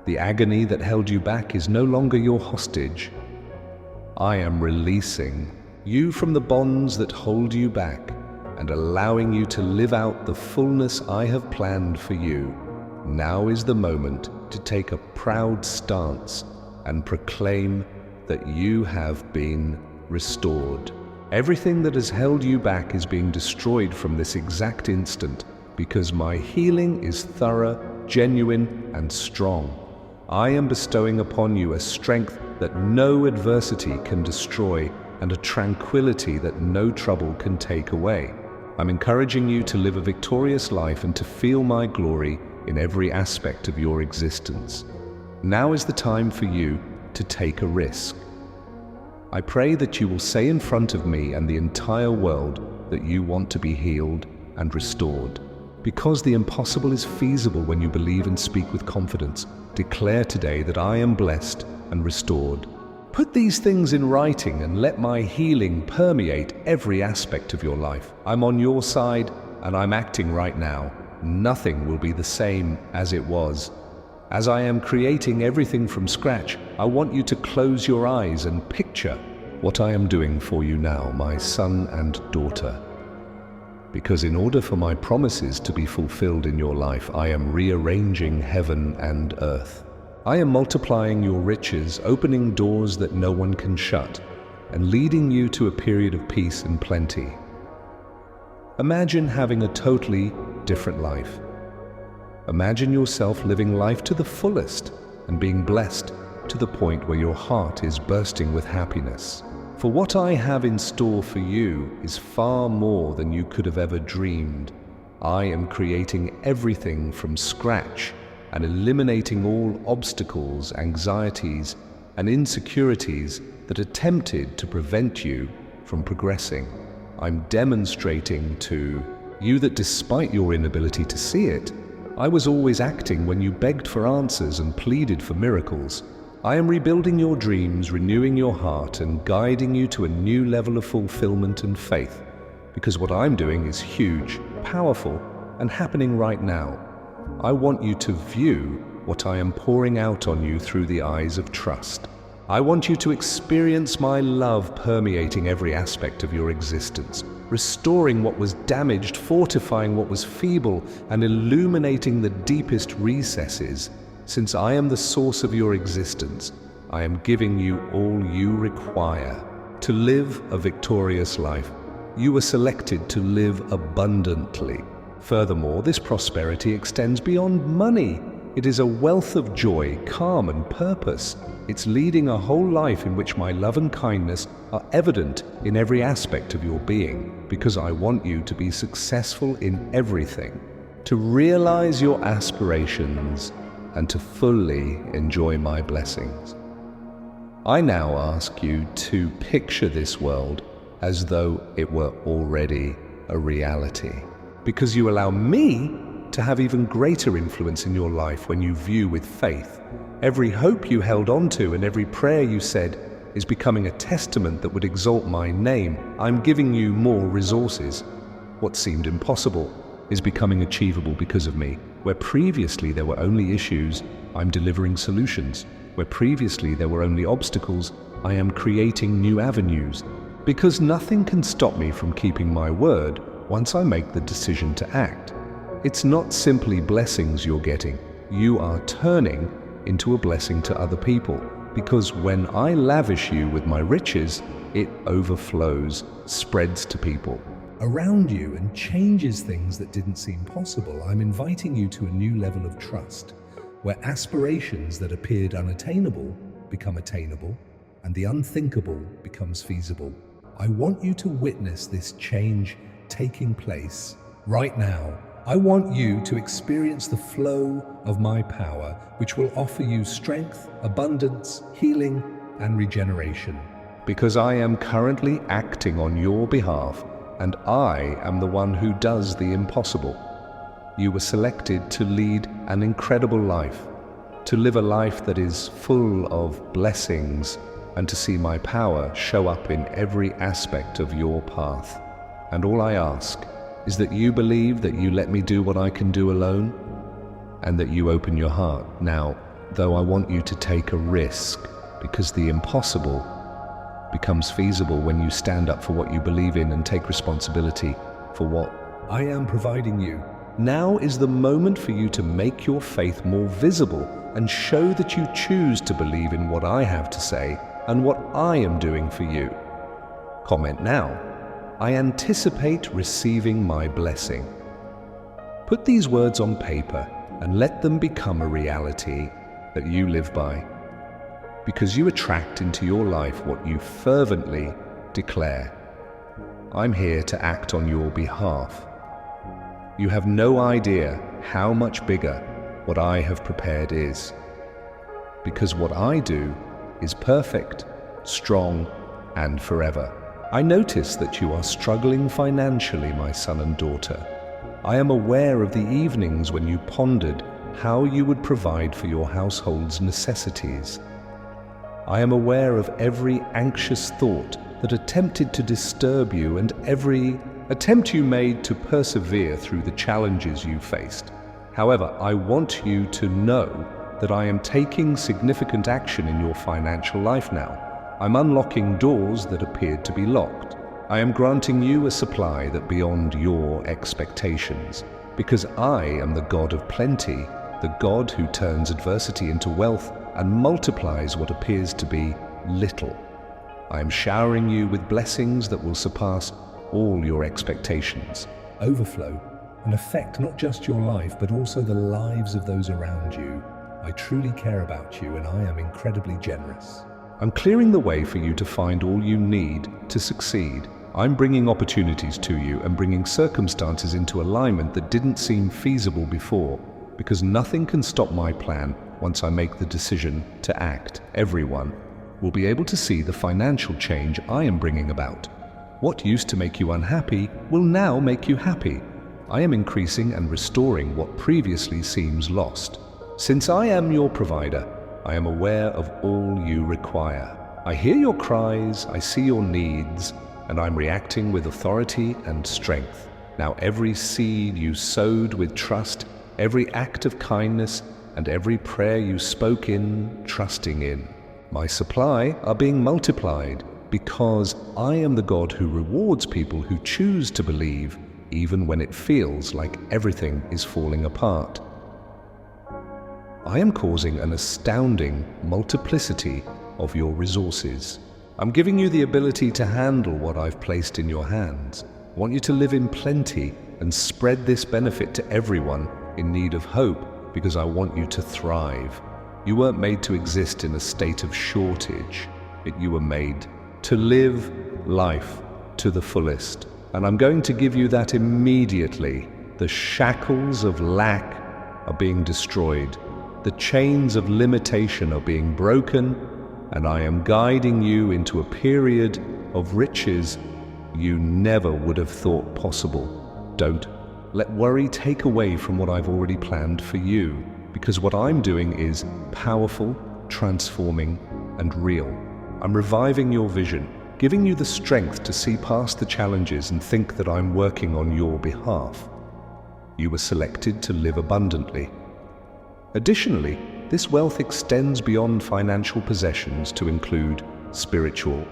S1: The agony that held you back is no longer your hostage. I am releasing you from the bonds that hold you back and allowing you to live out the fullness I have planned for you. Now is the moment to take a proud stance and proclaim that you have been restored. Everything that has held you back is being destroyed from this exact instant, because my healing is thorough, genuine, and strong. I am bestowing upon you a strength that no adversity can destroy and a tranquility that no trouble can take away. I'm encouraging you to live a victorious life and to feel my glory in every aspect of your existence. Now is the time for you to take a risk. I pray that you will say in front of me and the entire world that you want to be healed and restored. Because the impossible is feasible when you believe and speak with confidence, declare today that I am blessed and restored. Put these things in writing and let my healing permeate every aspect of your life. I'm on your side and I'm acting right now. Nothing will be the same as it was. As I am creating everything from scratch, I want you to close your eyes and picture what I am doing for you now, my son and daughter. Because in order for my promises to be fulfilled in your life, I am rearranging heaven and earth. I am multiplying your riches, opening doors that no one can shut, and leading you to a period of peace and plenty. Imagine having a totally different life. Imagine yourself living life to the fullest and being blessed to the point where your heart is bursting with happiness. For what I have in store for you is far more than you could have ever dreamed. I am creating everything from scratch and eliminating all obstacles, anxieties, and insecurities that attempted to prevent you from progressing. I'm demonstrating to you that despite your inability to see it, I was always acting when you begged for answers and pleaded for miracles. I am rebuilding your dreams, renewing your heart, and guiding you to a new level of fulfillment and faith. Because what I'm doing is huge, powerful, and happening right now. I want you to view what I am pouring out on you through the eyes of trust. I want you to experience my love permeating every aspect of your existence, restoring what was damaged, fortifying what was feeble, and illuminating the deepest recesses. Since I am the source of your existence, I am giving you all you require to live a victorious life. You were selected to live abundantly. Furthermore, this prosperity extends beyond money. It is a wealth of joy, calm, and purpose. It's leading a whole life in which my love and kindness are evident in every aspect of your being, because I want you to be successful in everything, to realize your aspirations, and to fully enjoy my blessings. I now ask you to picture this world as though it were already a reality, because you allow me to have even greater influence in your life when you view with faith. Every hope you held on to and every prayer you said, is becoming a testament that would exalt my name. I'm giving you more resources. What seemed impossible is becoming achievable because of me. Where previously there were only issues, I'm delivering solutions. Where previously there were only obstacles, I am creating new avenues. Because nothing can stop me from keeping my word once I make the decision to act. It's not simply blessings you're getting. You are turning into a blessing to other people. Because when I lavish you with my riches, it overflows, spreads to people
S2: around you and changes things that didn't seem possible. I'm inviting you to a new level of trust, where aspirations that appeared unattainable become attainable, and the unthinkable becomes feasible. I want you to witness this change taking place right now. I want you to experience the flow of my power, which will offer you strength, abundance, healing, and regeneration.
S1: because I am currently acting on your behalf, and I am the one who does the impossible. You were selected to lead an incredible life, to live a life that is full of blessings, and to see my power show up in every aspect of your path. And all I ask is that you believe that you let me do what I can do alone, and that you open your heart. Now, though I want you to take a risk, because the impossible becomes feasible when you stand up for what you believe in and take responsibility for what
S2: I am providing you.
S1: Now is the moment for you to make your faith more visible and show that you choose to believe in what I have to say and what I am doing for you. Comment now. I anticipate receiving my blessing. Put these words on paper and let them become a reality that you live by, because you attract into your life what you fervently declare. I'm here to act on your behalf. You have no idea how much bigger what I have prepared is, because what I do is perfect, strong, and forever. I notice that you are struggling financially, my son and daughter. I am aware of the evenings when you pondered how you would provide for your household's necessities. I am aware of every anxious thought that attempted to disturb you and every attempt you made to persevere through the challenges you faced. However, I want you to know that I am taking significant action in your financial life now. I'm unlocking doors that appeared to be locked. I am granting you a supply that beyond your expectations, because I am the God of plenty, the God who turns adversity into wealth and multiplies what appears to be little. I am showering you with blessings that will surpass all your expectations.
S2: Overflow and affect not just your life, but also the lives of those around you. I truly care about you, and I am incredibly generous.
S1: I'm clearing the way for you to find all you need to succeed. I'm bringing opportunities to you and bringing circumstances into alignment that didn't seem feasible before, because nothing can stop my plan once I make the decision to act. Everyone will be able to see the financial change I am bringing about. What used to make you unhappy will now make you happy. I am increasing and restoring what previously seems lost. Since I am your provider, I am aware of all you require. I hear your cries, I see your needs, and I'm reacting with authority and strength. Now every seed you sowed with trust, every act of kindness, and every prayer you spoke in, trusting in my supply are being multiplied, because I am the God who rewards people who choose to believe even when it feels like everything is falling apart. I am causing an astounding multiplicity of your resources. I'm giving you the ability to handle what I've placed in your hands. I want you to live in plenty and spread this benefit to everyone in need of hope, because I want you to thrive. You weren't made to exist in a state of shortage. You were made to live life to the fullest. And I'm going to give you that immediately. The shackles of lack are being destroyed. The chains of limitation are being broken, and I am guiding you into a period of riches you never would have thought possible. Don't let worry take away from what I've already planned for you, because what I'm doing is powerful, transforming, and real. I'm reviving your vision, giving you the strength to see past the challenges and think that I'm working on your behalf. You were selected to live abundantly. Additionally, this wealth extends beyond financial possessions to include spiritual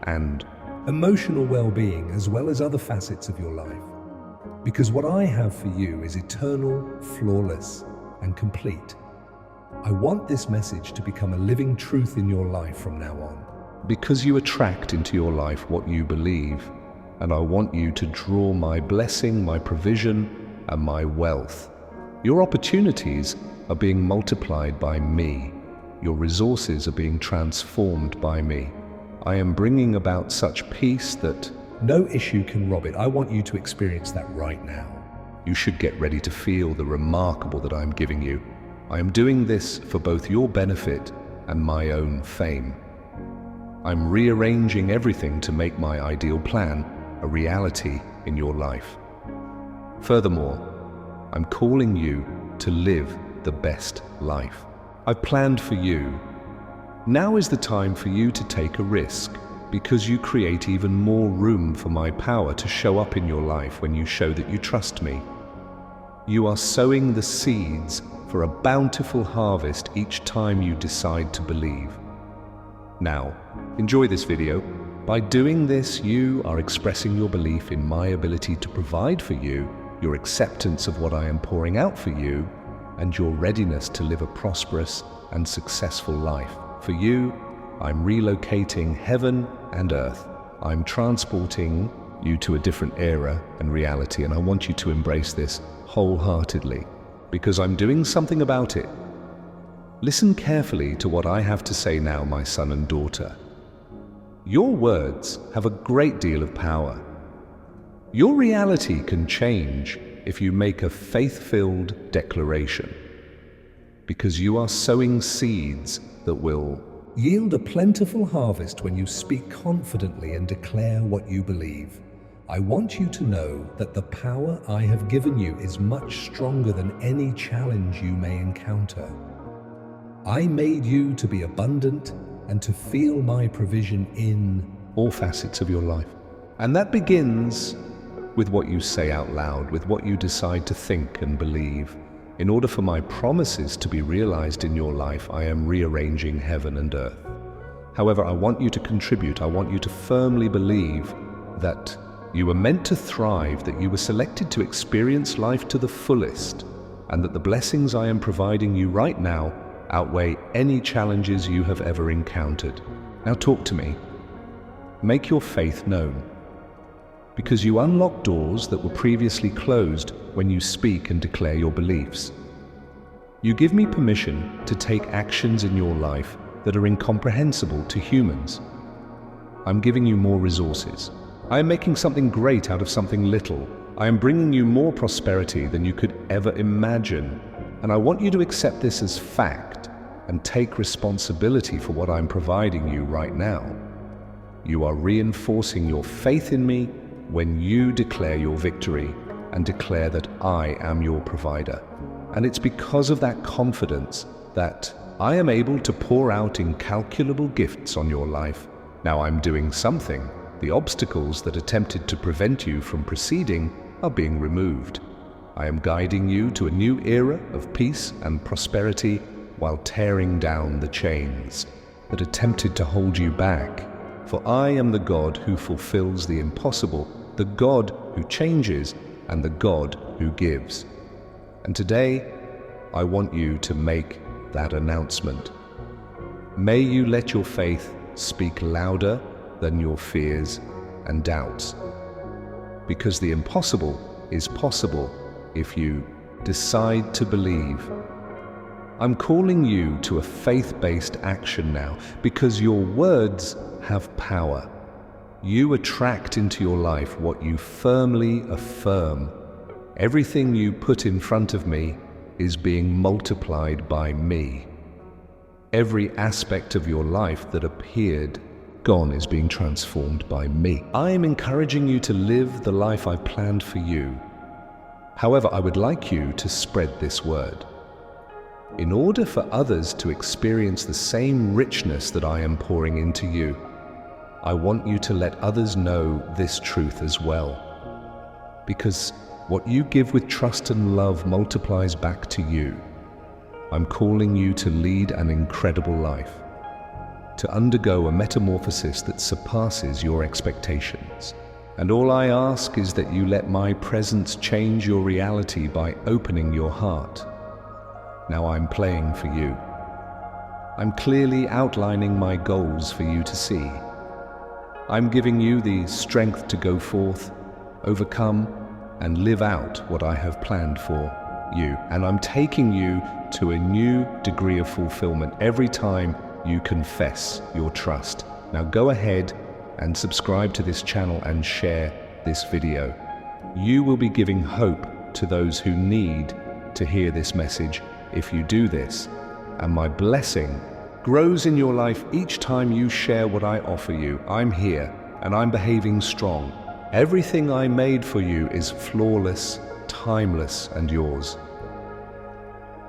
S1: and
S2: emotional well-being, as well as other facets of your life. Because what I have for you is eternal, flawless, and complete. I want this message to become a living truth in your life from now on.
S1: because you attract into your life what you believe, and I want you to draw my blessing, my provision, and my wealth. Your opportunities are being multiplied by me. Your resources are being transformed by me. I am bringing about such peace that
S2: no issue can rob it. I want you to experience that right now.
S1: you should get ready to feel the remarkable that I am giving you. I am doing this for both your benefit and my own fame. I'm rearranging everything to make my ideal plan a reality in your life. Furthermore, I'm calling you to live the best life I've planned for you. Now is the time for you to take a risk, because you create even more room for my power to show up in your life when you show that you trust me. You are sowing the seeds for a bountiful harvest each time you decide to believe. Now, enjoy this video. By doing this, you are expressing your belief in my ability to provide for you, your acceptance of what I am pouring out for you, and your readiness to live a prosperous and successful life. For you, I'm relocating heaven and earth. I'm transporting you to a different era and reality, and I want you to embrace this wholeheartedly, because I'm doing something about it. Listen carefully to what I have to say now, my son and daughter. Your words have a great deal of power. Your reality can change if you make a faith-filled declaration, because you are sowing seeds that will
S2: yield a plentiful harvest when you speak confidently and declare what you believe. I want you to know that the power I have given you is much stronger than any challenge you may encounter. I made you to be abundant and to feel my provision in
S1: all facets of your life. And that begins with what you say out loud, with what you decide to think and believe. In order for my promises to be realized in your life, I am rearranging heaven and earth. However, I want you to contribute. I want you to firmly believe that you were meant to thrive, that you were selected to experience life to the fullest, and that the blessings I am providing you right now outweigh any challenges you have ever encountered. Now talk to me. Make your faith known, because you unlock doors that were previously closed when you speak and declare your beliefs. You give me permission to take actions in your life that are incomprehensible to humans. I'm giving you more resources. I am making something great out of something little. I am bringing you more prosperity than you could ever imagine. And I want you to accept this as fact and take responsibility for what I'm providing you right now. You are reinforcing your faith in me when you declare your victory and declare that I am your provider. And it's because of that confidence that I am able to pour out incalculable gifts on your life. Now I'm doing something. The obstacles that attempted to prevent you from proceeding are being removed. I am guiding you to a new era of peace and prosperity while tearing down the chains that attempted to hold you back. For I am the God who fulfills the impossible, the God who changes, and the God who gives. And today, I want you to make that announcement. May you let your faith speak louder than your fears and doubts, because the impossible is possible if you decide to believe. I'm calling you to a faith-based action now, because your words have power. You attract into your life what you firmly affirm. Everything you put in front of me is being multiplied by me. Every aspect of your life that appeared gone is being transformed by me. I am encouraging you to live the life I've planned for you. However, I would like you to spread this word. in order for others to experience the same richness that I am pouring into you. I want you to let others know this truth as well. Because what you give with trust and love multiplies back to you. I'm calling you to lead an incredible life, to undergo a metamorphosis that surpasses your expectations. And all I ask is that you let my presence change your reality by opening your heart. Now I'm playing for you. I'm clearly outlining my goals for you to see. I'm giving you the strength to go forth, overcome, and live out what I have planned for you. And I'm taking you to a new degree of fulfillment every time you confess your trust. Now go ahead and subscribe to this channel and share this video. You will be giving hope to those who need to hear this message if you do this. And my blessing grows in your life each time you share what I offer you. I'm here and I'm behaving strong. Everything I made for you is flawless, timeless, and yours.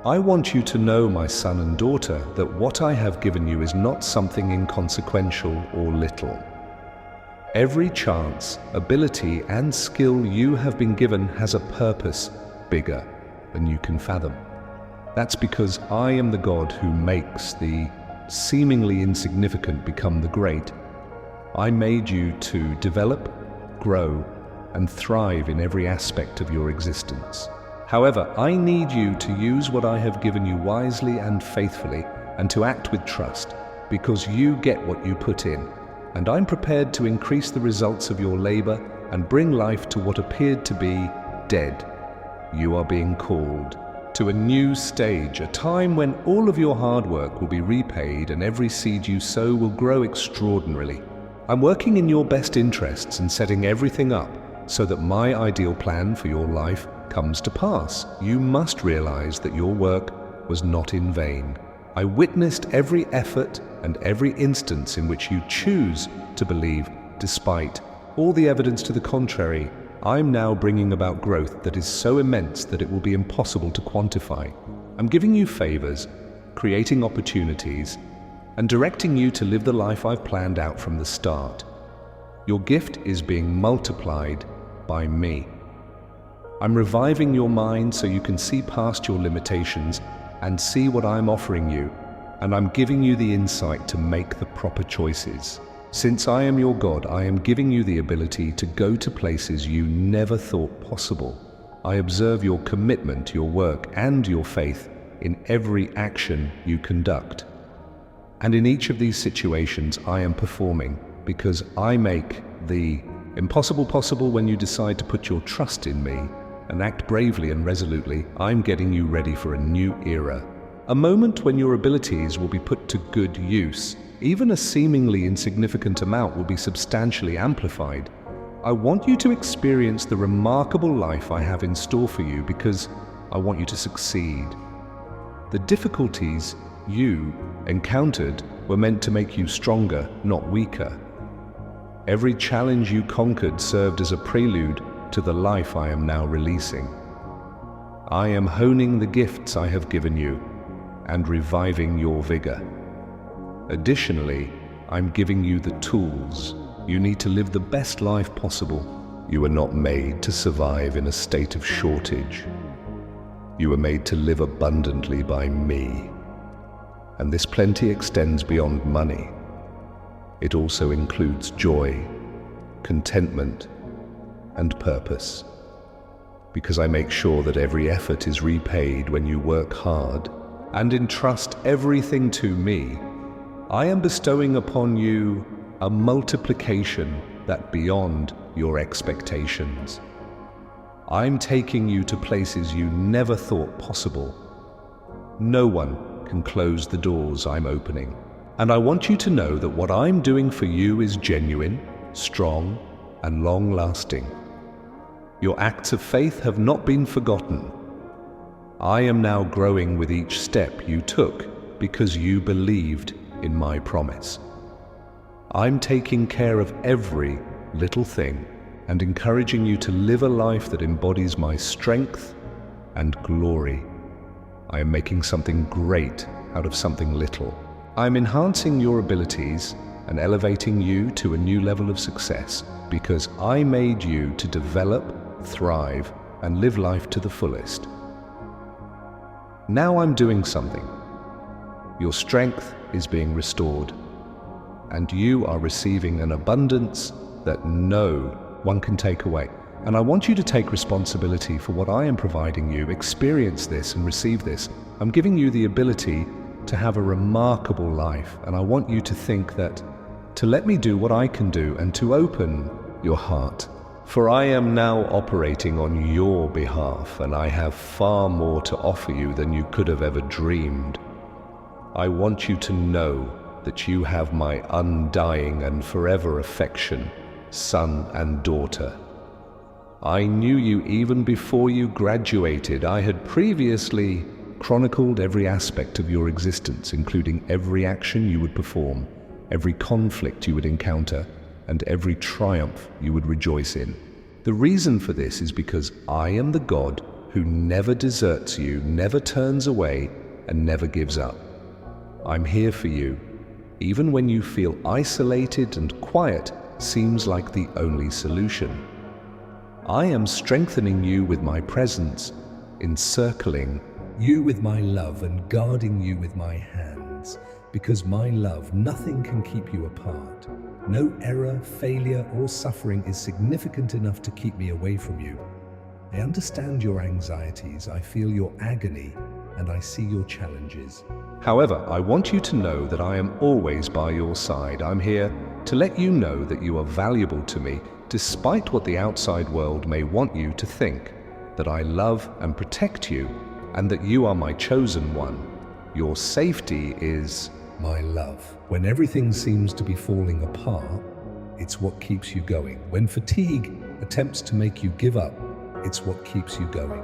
S1: I want you to know, my son and daughter, that what I have given you is not something inconsequential or little. Every chance, ability, and skill you have been given has a purpose bigger than you can fathom. That's because I am the God who makes the seemingly insignificant become the great. I made you to develop, grow, and thrive in every aspect of your existence. However, I need you to use what I have given you wisely and faithfully, and to act with trust, because you get what you put in. And I'm prepared to increase the results of your labor and bring life to what appeared to be dead. You are being called to a new stage, a time when all of your hard work will be repaid and every seed you sow will grow extraordinarily. I'm working in your best interests and setting everything up so that my ideal plan for your life comes to pass. You must realize that your work was not in vain. I witnessed every effort and every instance in which you choose to believe, despite all the evidence to the contrary. I'm now bringing about growth that is so immense that it will be impossible to quantify. I'm giving you favors, creating opportunities, and directing you to live the life I've planned out from the start. Your gift is being multiplied by me. I'm reviving your mind so you can see past your limitations and see what I'm offering you, and I'm giving you the insight to make the proper choices. Since I am your God, I am giving you the ability to go to places you never thought possible. I observe your commitment, your work, and your faith in every action you conduct. And in each of these situations, I am performing, because I make the impossible possible when you decide to put your trust in me and act bravely and resolutely. I'm getting you ready for a new era. A moment when your abilities will be put to good use. Even a seemingly insignificant amount will be substantially amplified. I want you to experience the remarkable life I have in store for you because I want you to succeed. The difficulties you encountered were meant to make you stronger, not weaker. Every challenge you conquered served as a prelude to the life I am now releasing. I am honing the gifts I have given you and reviving your vigor. Additionally, I'm giving you the tools you need to live the best life possible. You were not made to survive in a state of shortage. You were made to live abundantly by me. And this plenty extends beyond money. It also includes joy, contentment, and purpose. Because I make sure that every effort is repaid when you work hard and entrust everything to me, I am bestowing upon you a multiplication that beyond your expectations. I'm taking you to places you never thought possible. No one can close the doors I'm opening. And I want you to know that what I'm doing for you is genuine, strong, and long-lasting. Your acts of faith have not been forgotten. I am now growing with each step you took because you believed in my promise. I'm taking care of every little thing and encouraging you to live a life that embodies my strength and glory. I am making something great out of something little. I am enhancing your abilities and elevating you to a new level of success because I made you to develop, thrive, and live life to the fullest. Now I'm doing something. Your strength is being restored, and you are receiving an abundance that no one can take away. And I want you to take responsibility for what I am providing you. Experience this and receive this. I'm giving you the ability to have a remarkable life, and I want you to think that, to let me do what I can do and to open your heart. For I am now operating on your behalf, and I have far more to offer you than you could have ever dreamed. I want you to know that you have my undying and forever affection, son and daughter. I knew you even before you graduated. I had previously chronicled every aspect of your existence, including every action you would perform, every conflict you would encounter, and every triumph you would rejoice in. The reason for this is because I am the God who never deserts you, never turns away, and never gives up. I'm here for you, even when you feel isolated and quiet seems like the only solution. I am strengthening you with my presence, encircling
S2: you with my love and guarding you with my hands, because my love, nothing can keep you apart. No error, failure, or suffering is significant enough to keep me away from you. I understand your anxieties, I feel your agony, and I see your challenges.
S1: However, I want you to know that I am always by your side. I'm here to let you know that you are valuable to me, despite what the outside world may want you to think, that I love and protect you, and that you are my chosen one. Your safety is
S2: my love. When everything seems to be falling apart, it's what keeps you going. When fatigue attempts to make you give up, it's what keeps you going.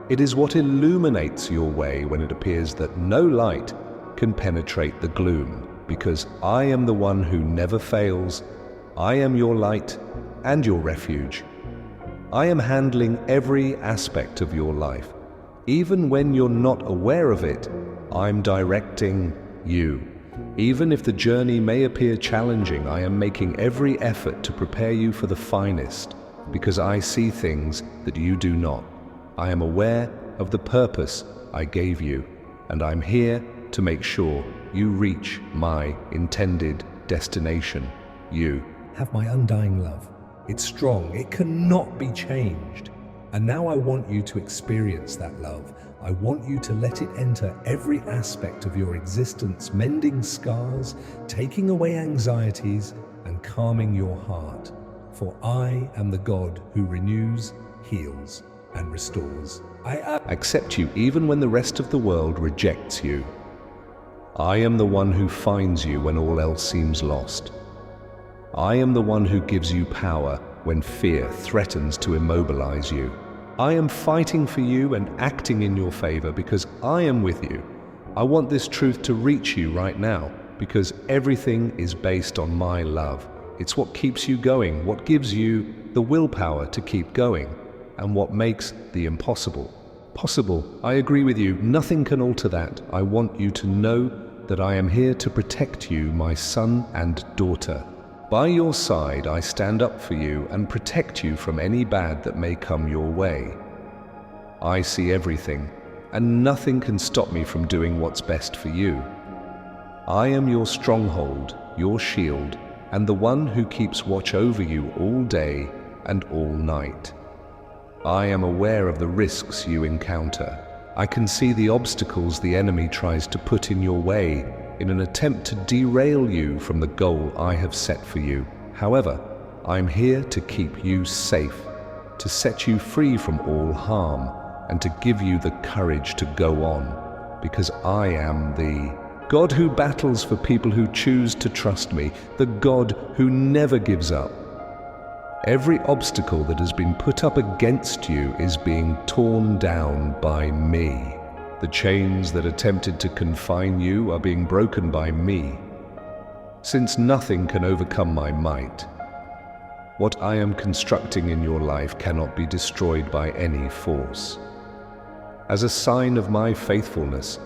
S1: It is what illuminates your way when it appears that no light can penetrate the gloom, because I am the one who never fails. I am your light and your refuge. I am handling every aspect of your life. Even when you're not aware of it, I'm directing you. Even if the journey may appear challenging, I am making every effort to prepare you for the finest, because I see things that you do not. I am aware of the purpose I gave you, and I'm here to make sure you reach my intended destination. You
S2: have my undying love. It's strong, it cannot be changed. And now I want you to experience that love. I want you to let it enter every aspect of your existence, mending scars, taking away anxieties, and calming your heart. For I am the God who renews, heals, and restores. I
S1: accept you even when the rest of the world rejects you. I am the one who finds you when all else seems lost. I am the one who gives you power when fear threatens to immobilize you. I am fighting for you and acting in your favor because I am with you. I want this truth to reach you right now because everything is based on my love. It's what keeps you going, what gives you the willpower to keep going, and what makes the impossible possible. I agree with you. Nothing can alter that. I want you to know that I am here to protect you, my son and daughter. By your side, I stand up for you and protect you from any bad that may come your way. I see everything, and nothing can stop me from doing what's best for you. I am your stronghold, your shield, and the one who keeps watch over you all day and all night. I am aware of the risks you encounter. I can see the obstacles the enemy tries to put in your way in an attempt to derail you from the goal I have set for you. However, I'm here to keep you safe, to set you free from all harm, and to give you the courage to go on, because I am the God who battles for people who choose to trust me, the God who never gives up. Every obstacle that has been put up against you is being torn down by me. The chains that attempted to confine you are being broken by me. Since nothing can overcome my might, what I am constructing in your life cannot be destroyed by any force. As a sign of my faithfulness,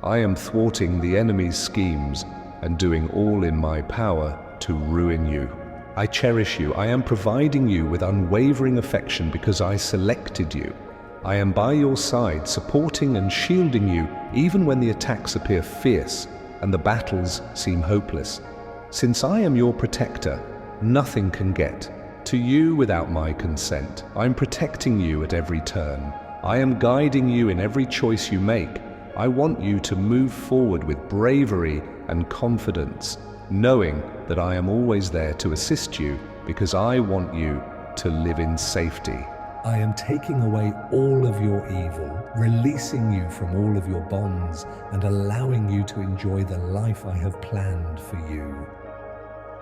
S1: I am thwarting the enemy's schemes and doing all in my power to ruin you. I cherish you. I am providing you with unwavering affection because I selected you. I am by your side, supporting and shielding you even when the attacks appear fierce and the battles seem hopeless. Since I am your protector, nothing can get to you without my consent. I'm protecting you at every turn. I am guiding you in every choice you make. I want you to move forward with bravery and confidence, knowing that I am always there to assist you because I want you to live in safety.
S2: I am taking away all of your evil, releasing you from all of your bonds, and allowing you to enjoy the life I have planned for you.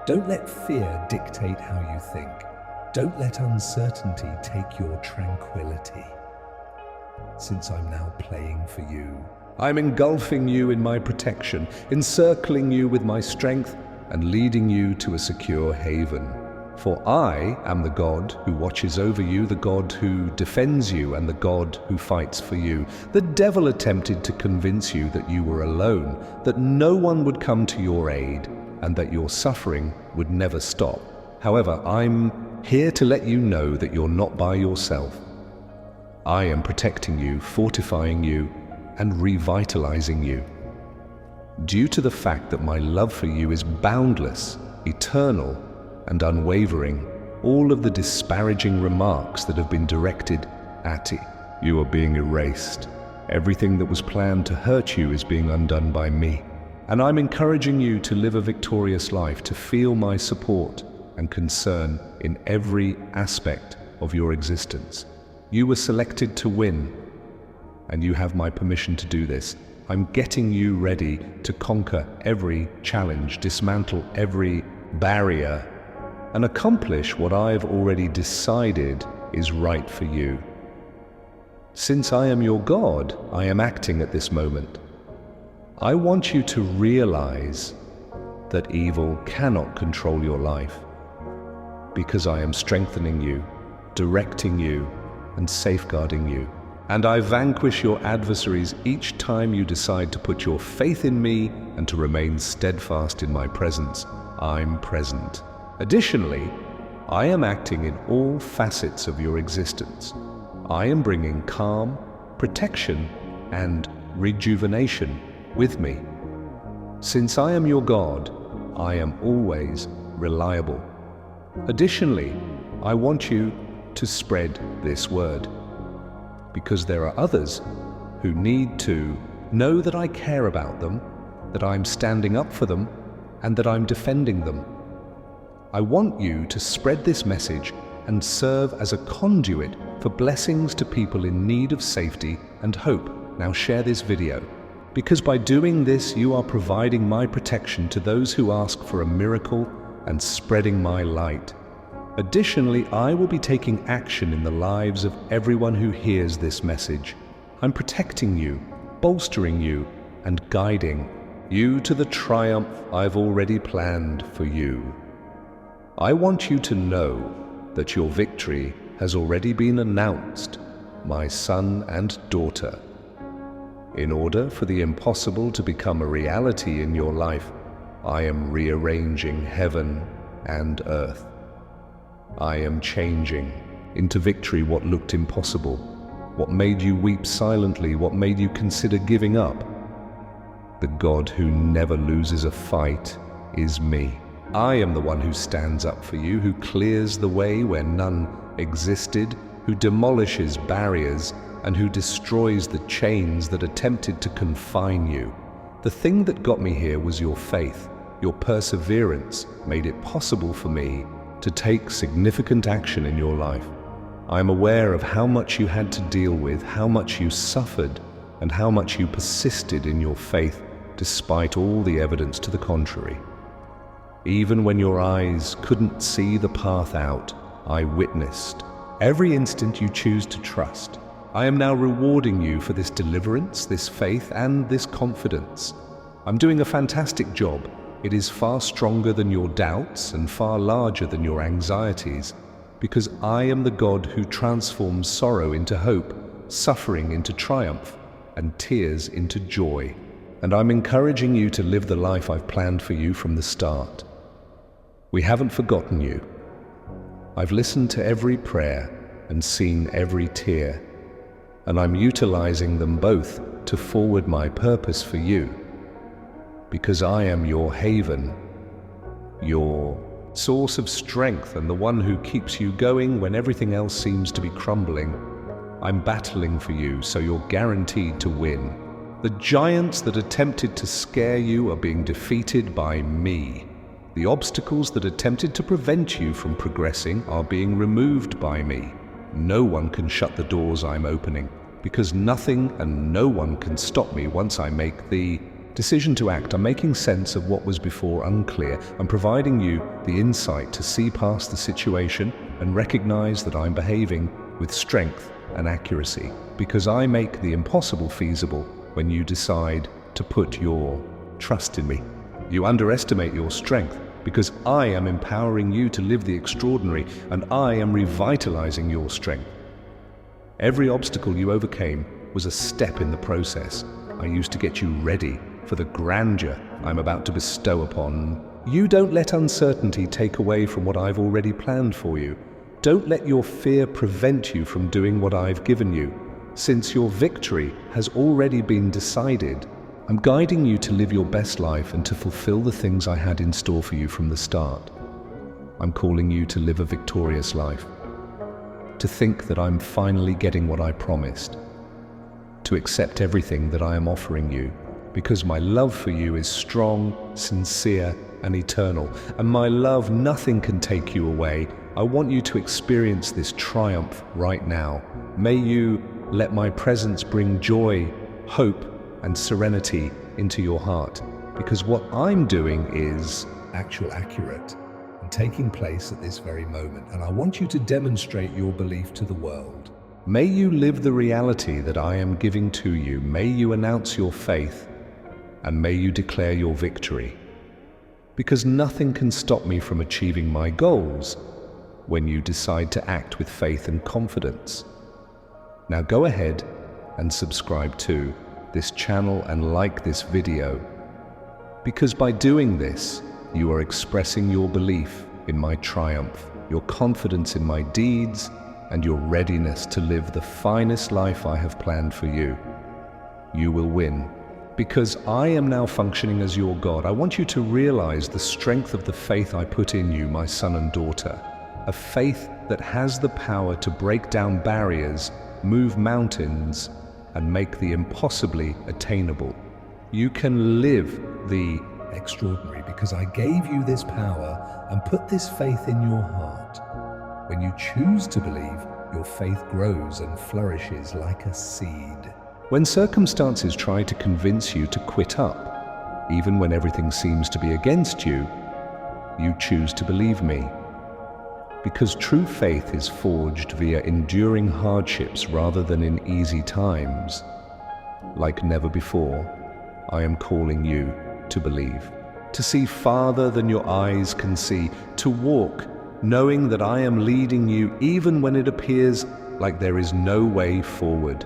S2: Don't let fear dictate how you think. Don't let uncertainty take your tranquility. Since I'm now playing for you,
S1: I'm engulfing you in my protection, encircling you with my strength, and leading you to a secure haven. For I am the God who watches over you, the God who defends you, and the God who fights for you. The devil attempted to convince you that you were alone, that no one would come to your aid, and that your suffering would never stop. However, I'm here to let you know that you're not by yourself. I am protecting you, fortifying you, and revitalizing you. Due to the fact that my love for you is boundless, eternal, and unwavering, all of the disparaging remarks that have been directed at you are being erased. Everything that was planned to hurt you is being undone by me. And I'm encouraging you to live a victorious life, to feel my support and concern in every aspect of your existence. You were selected to win, and you have my permission to do this. I'm getting you ready to conquer every challenge, dismantle every barrier, and accomplish what I've already decided is right for you. Since I am your God, I am acting at this moment. I want you to realize that evil cannot control your life, because I am strengthening you, directing you, and safeguarding you. And I vanquish your adversaries each time you decide to put your faith in me and to remain steadfast in my presence. I'm present. Additionally, I am acting in all facets of your existence. I am bringing calm, protection, and rejuvenation with me. Since I am your God, I am always reliable. Additionally, I want you to spread this word, because there are others who need to know that I care about them, that I'm standing up for them, and that I'm defending them. I want you to spread this message and serve as a conduit for blessings to people in need of safety and hope. Now share this video, because by doing this you are providing my protection to those who ask for a miracle and spreading my light. Additionally, I will be taking action in the lives of everyone who hears this message. I'm protecting you, bolstering you, and guiding you to the triumph I've already planned for you. I want you to know that your victory has already been announced, my son and daughter. In order for the impossible to become a reality in your life, I am rearranging heaven and earth. I am changing into victory what looked impossible, what made you weep silently, what made you consider giving up. The God who never loses a fight is me. I am the one who stands up for you, who clears the way where none existed, who demolishes barriers, and who destroys the chains that attempted to confine you. The thing that got me here was your faith. Your perseverance made it possible for me to take significant action in your life. I am aware of how much you had to deal with, how much you suffered, and how much you persisted in your faith despite all the evidence to the contrary. Even when your eyes couldn't see the path out, I witnessed every instant you choose to trust. I am now rewarding you for this deliverance, this faith, and this confidence. I'm doing a fantastic job. It is far stronger than your doubts and far larger than your anxieties, because I am the God who transforms sorrow into hope suffering into triumph, and tears into joy. And I'm encouraging you to live the life I've planned for you from the start. We haven't forgotten you. I've listened to every prayer and seen every tear, and I'm utilizing them both to forward my purpose for you. Because I am your haven, your source of strength, and the one who keeps you going when everything else seems to be crumbling. I'm battling for you, so you're guaranteed to win. The giants that attempted to scare you are being defeated by me. The obstacles that attempted to prevent you from progressing are being removed by me. No one can shut the doors I'm opening, because nothing and no one can stop me once I make the decision to act. I'm making sense of what was before unclear. I'm providing you the insight to see past the situation and recognize that I'm behaving with strength and accuracy, because I make the impossible feasible when you decide to put your trust in me. You underestimate your strength, because I am empowering you to live the extraordinary, and I am revitalizing your strength. Every obstacle you overcame was a step in the process. I used to get you ready for the grandeur I'm about to bestow upon. You don't let uncertainty take away from what I've already planned for you. Don't let your fear prevent you from doing what I've given you. Since your victory has already been decided, I'm guiding you to live your best life and to fulfill the things I had in store for you from the start. I'm calling you to live a victorious life, to think that I'm finally getting what I promised, to accept everything that I am offering you, because my love for you is strong, sincere, and eternal, and my love nothing can take you away. I want you to experience this triumph right now. May you let my presence bring joy, hope, and serenity into your heart, because what I'm doing is
S2: accurate, and taking place at this very moment, and I want you to demonstrate your belief to the world.
S1: May you live the reality that I am giving to you. May you announce your faith, and may you declare your victory, because nothing can stop me from achieving my goals when you decide to act with faith and confidence. Now go ahead and subscribe to this channel and like this video, because by doing this, you are expressing your belief in my triumph, your confidence in my deeds, and your readiness to live the finest life I have planned for you. You will win, because I am now functioning as your God. I want you to realize the strength of the faith I put in you, my son and daughter, a faith that has the power to break down barriers, move mountains, and make the impossibly attainable. You can live the
S2: extraordinary because I gave you this power and put this faith in your heart. When you choose to believe, your faith grows and flourishes like a seed.
S1: When circumstances try to convince you to quit up, even when everything seems to be against you, you choose to believe me. Because true faith is forged via enduring hardships rather than in easy times. Like never before, I am calling you to believe, to see farther than your eyes can see, to walk knowing that I am leading you even when it appears like there is no way forward.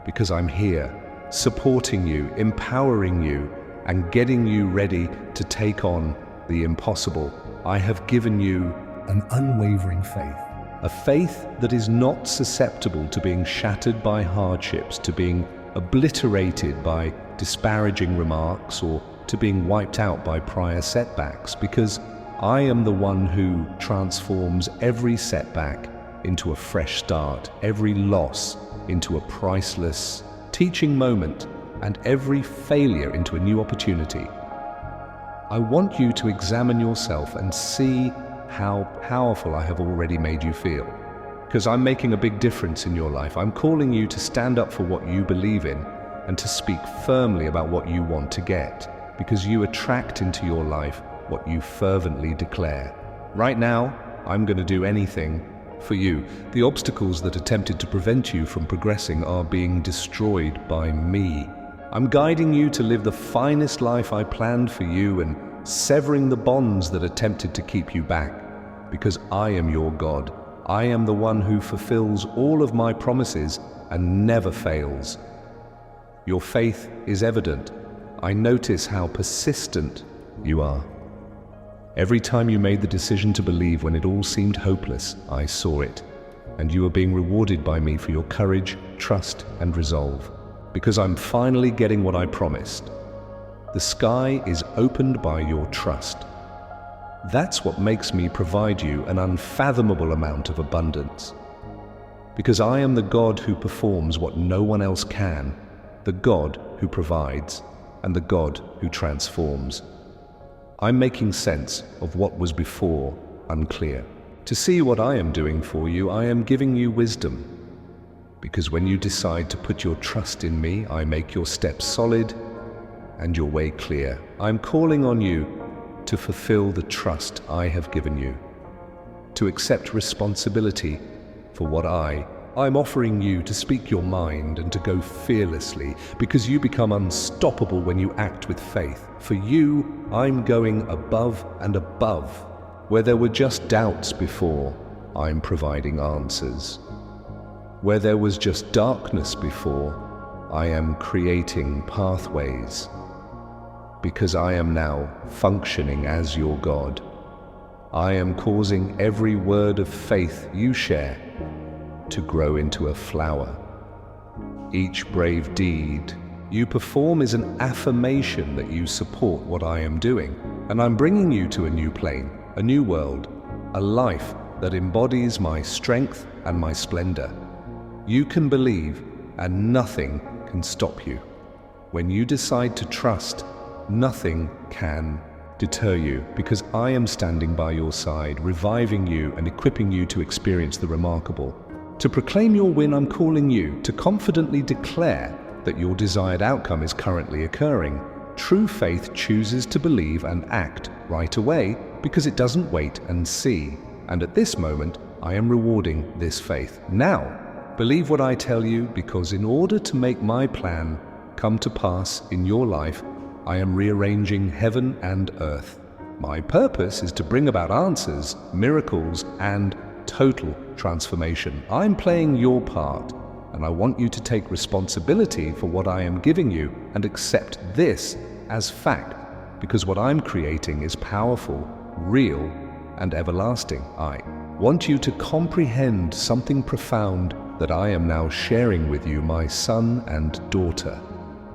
S1: Because I'm here, supporting you, empowering you, and getting you ready to take on the impossible. I have given you
S2: an unwavering faith.
S1: A faith that is not susceptible to being shattered by hardships, to being obliterated by disparaging remarks, or to being wiped out by prior setbacks, because I am the one who transforms every setback into a fresh start, every loss into a priceless teaching moment, and every failure into a new opportunity. I want you to examine yourself and see how powerful I have already made you feel. Because I'm making a big difference in your life. I'm calling you to stand up for what you believe in and to speak firmly about what you want to get, because you attract into your life what you fervently declare. Right now, I'm going to do anything for you. The obstacles that attempted to prevent you from progressing are being destroyed by me. I'm guiding you to live the finest life I planned for you and severing the bonds that attempted to keep you back, because I am your God, I am the one who fulfills all of my promises and never fails. Your faith is evident. I notice how persistent you are. Every time you made the decision to believe when it all seemed hopeless, I saw it. And you are being rewarded by me for your courage, trust, and resolve. Because I'm finally getting what I promised. The sky is opened by your trust. That's what makes me provide you an unfathomable amount of abundance. Because I am the God who performs what no one else can, the God who provides, and the God who transforms. I'm making sense of what was before unclear. To see what I am doing for you, I am giving you wisdom. Because when you decide to put your trust in me, I make your steps solid and your way clear. I'm calling on you to fulfill the trust I have given you, to accept responsibility for what I'm offering you to speak your mind and to go fearlessly, because you become unstoppable when you act with faith. For you, I'm going above and above. Where there were just doubts before, I'm providing answers. Where there was just darkness before, I am creating pathways. Because I am now functioning as your God. I am causing every word of faith you share to grow into a flower. Each brave deed you perform is an affirmation that you support what I am doing, and I'm bringing you to a new plane, a new world, a life that embodies my strength and my splendor. You can believe, and nothing can stop you. When you decide to trust, nothing can deter you, because I am standing by your side, reviving you and equipping you to experience the remarkable. To proclaim your win, I'm calling you to confidently declare that your desired outcome is currently occurring. True faith chooses to believe and act right away because it doesn't wait and see. And at this moment, I am rewarding this faith. Now, believe what I tell you, because in order to make my plan come to pass in your life, I am rearranging heaven and earth. My purpose is to bring about answers, miracles, and total transformation. I'm playing your part, and I want you to take responsibility for what I am giving you and accept this as fact, because what I'm creating is powerful, real, and everlasting. I want you to comprehend something profound that I am now sharing with you, my son and daughter.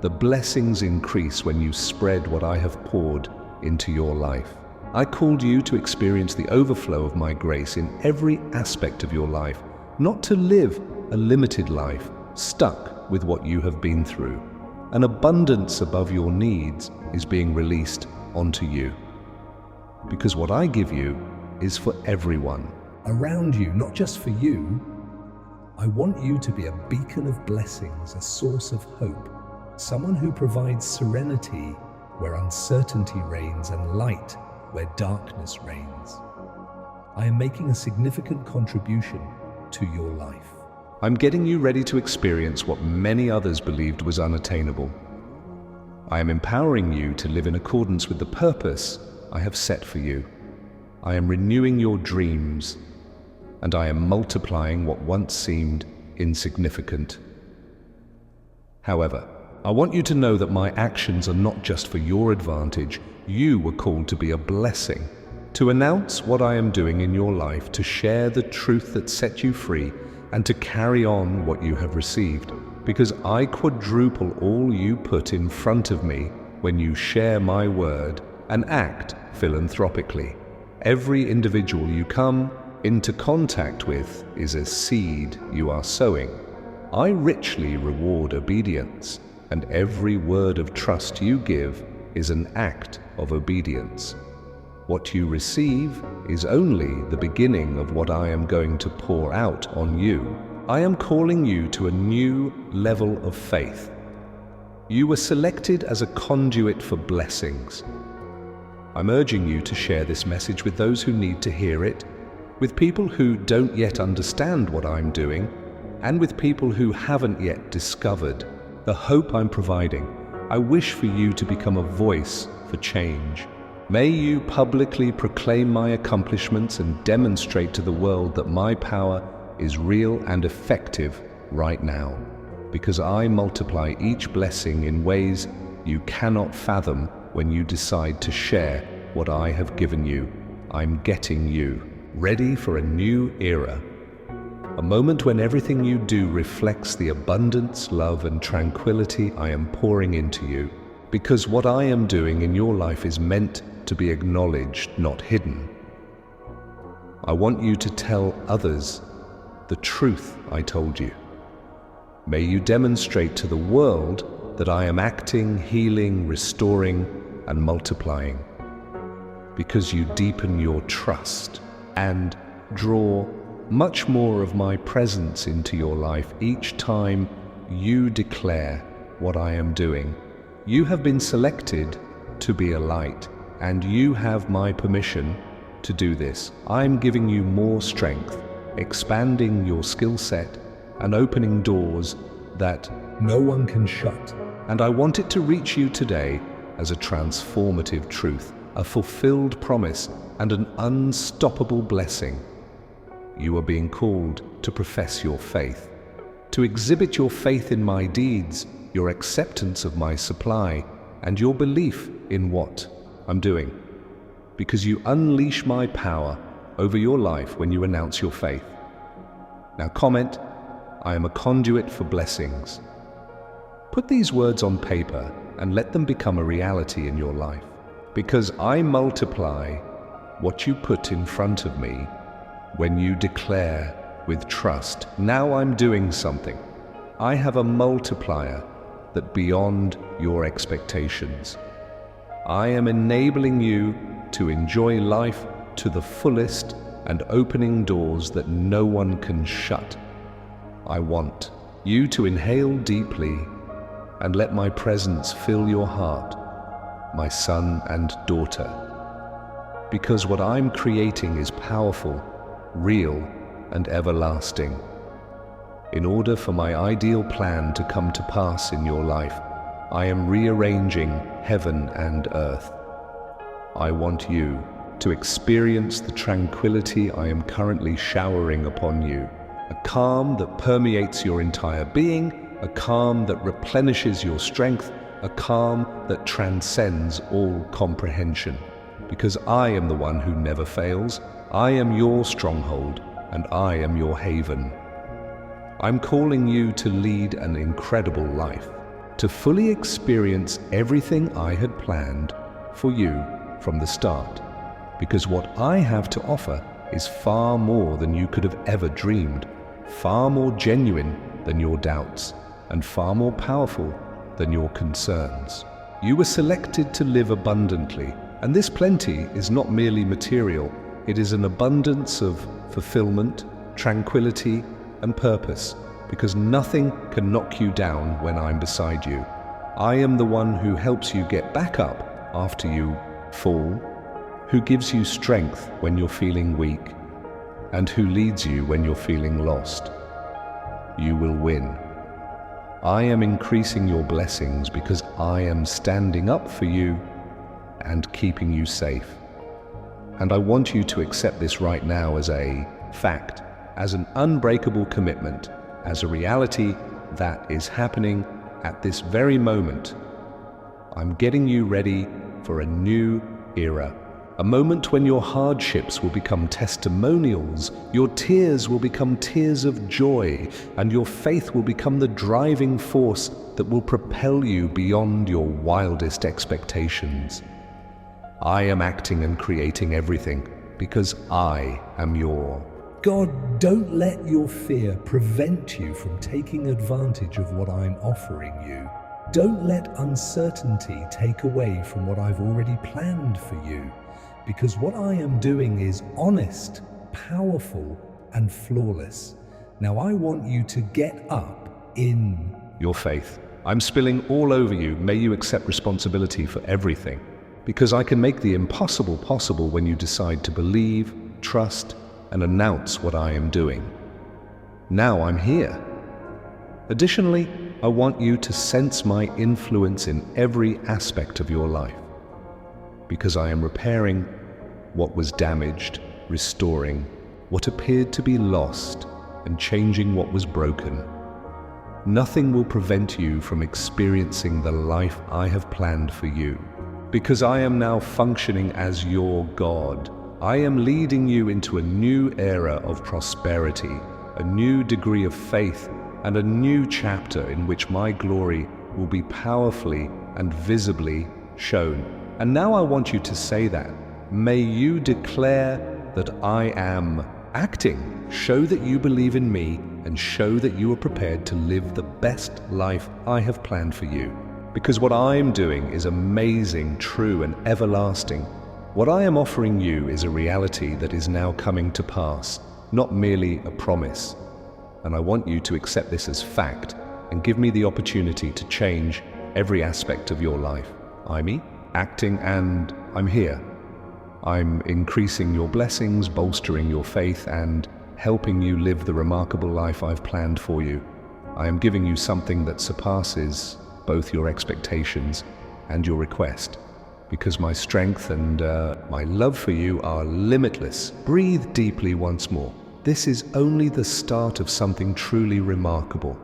S1: The blessings increase when you spread what I have poured into your life. I called you to experience the overflow of my grace in every aspect of your life, not to live a limited life, stuck with what you have been through. An abundance above your needs is being released onto you. Because what I give you is for everyone.
S2: Around you, not just for you. I want you to be a beacon of blessings, a source of hope. Someone who provides serenity where uncertainty reigns and light where darkness reigns. I am making a significant contribution to your life.
S1: I'm getting you ready to experience what many others believed was unattainable. I am empowering you to live in accordance with the purpose I have set for you. I am renewing your dreams, and I am multiplying what once seemed insignificant. However, I want you to know that my actions are not just for your advantage. You were called to be a blessing, to announce what I am doing in your life, to share the truth that set you free, and to carry on what you have received. Because I quadruple all you put in front of me when you share my word and act philanthropically. Every individual you come into contact with is a seed you are sowing. I richly reward obedience, and every word of trust you give is an act of obedience. What you receive is only the beginning of what I am going to pour out on you. I am calling you to a new level of faith. You were selected as a conduit for blessings. I'm urging you to share this message with those who need to hear it, with people who don't yet understand what I'm doing, and with people who haven't yet discovered the hope I'm providing. I wish for you to become a voice for change. May you publicly proclaim my accomplishments and demonstrate to the world that my power is real and effective right now, because I multiply each blessing in ways you cannot fathom when you decide to share what I have given you. I'm getting you ready for a new era, a moment when everything you do reflects the abundance, love, and tranquility I am pouring into you, because what I am doing in your life is meant to be acknowledged, not hidden. I want you to tell others the truth I told you. May you demonstrate to the world that I am acting, healing, restoring, and multiplying, because you deepen your trust and draw much more of my presence into your life each time you declare what I am doing. You have been selected to be a light, and you have my permission to do this. I'm giving you more strength, expanding your skill set, and opening doors that
S2: no one can shut.
S1: And I want it to reach you today as a transformative truth, a fulfilled promise, and an unstoppable blessing. You are being called to profess your faith, to exhibit your faith in my deeds, your acceptance of my supply, and your belief in what I'm doing, because you unleash my power over your life when you announce your faith. Now comment, I am a conduit for blessings. Put these words on paper and let them become a reality in your life, because I multiply what you put in front of me when you declare with trust. Now I'm doing something. I have a multiplier that beyond your expectations. I am enabling you to enjoy life to the fullest and opening doors that no one can shut. I want you to inhale deeply and let my presence fill your heart, my son and daughter, because what I'm creating is powerful, real, and everlasting. In order for my ideal plan to come to pass in your life, I am rearranging heaven and earth. I want you to experience the tranquility I am currently showering upon you, a calm that permeates your entire being, a calm that replenishes your strength, a calm that transcends all comprehension. Because I am the one who never fails, I am your stronghold, and I am your haven. I'm calling you to lead an incredible life, to fully experience everything I had planned for you from the start, because what I have to offer is far more than you could have ever dreamed, far more genuine than your doubts, and far more powerful than your concerns. You were selected to live abundantly, and this plenty is not merely material, it is an abundance of fulfillment, tranquility, and purpose, because nothing can knock you down when I'm beside you. I am the one who helps you get back up after you fall, who gives you strength when you're feeling weak, and who leads you when you're feeling lost. You will win. I am increasing your blessings because I am standing up for you and keeping you safe. And I want you to accept this right now as a fact, as an unbreakable commitment, as a reality that is happening at this very moment. I'm getting you ready for a new era, a moment when your hardships will become testimonials, your tears will become tears of joy, and your faith will become the driving force that will propel you beyond your wildest expectations. I am acting and creating everything because I am your
S2: God, don't let your fear prevent you from taking advantage of what I'm offering you. Don't let uncertainty take away from what I've already planned for you, because what I am doing is honest, powerful, and flawless. Now I want you to get up in
S1: your faith. I'm spilling all over you. May you accept responsibility for everything, because I can make the impossible possible when you decide to believe, trust, and announce what I am doing. Now I'm here. Additionally, I want you to sense my influence in every aspect of your life. because I am repairing what was damaged, restoring what appeared to be lost, and changing what was broken. Nothing will prevent you from experiencing the life I have planned for you, because I am now functioning as your God. I am leading you into a new era of prosperity, a new degree of faith, and a new chapter in which my glory will be powerfully and visibly shown. And now I want you to say that. May you declare that I am acting. Show that you believe in me and show that you are prepared to live the best life I have planned for you. Because what I'm doing is amazing, true, and everlasting. What I am offering you is a reality that is now coming to pass, not merely a promise. And I want you to accept this as fact and give me the opportunity to change every aspect of your life. I'm acting and I'm here. I'm increasing your blessings, bolstering your faith, and helping you live the remarkable life I've planned for you. I am giving you something that surpasses both your expectations and your request, because my strength and my love for you are limitless. Breathe deeply once more. This is only the start of something truly remarkable.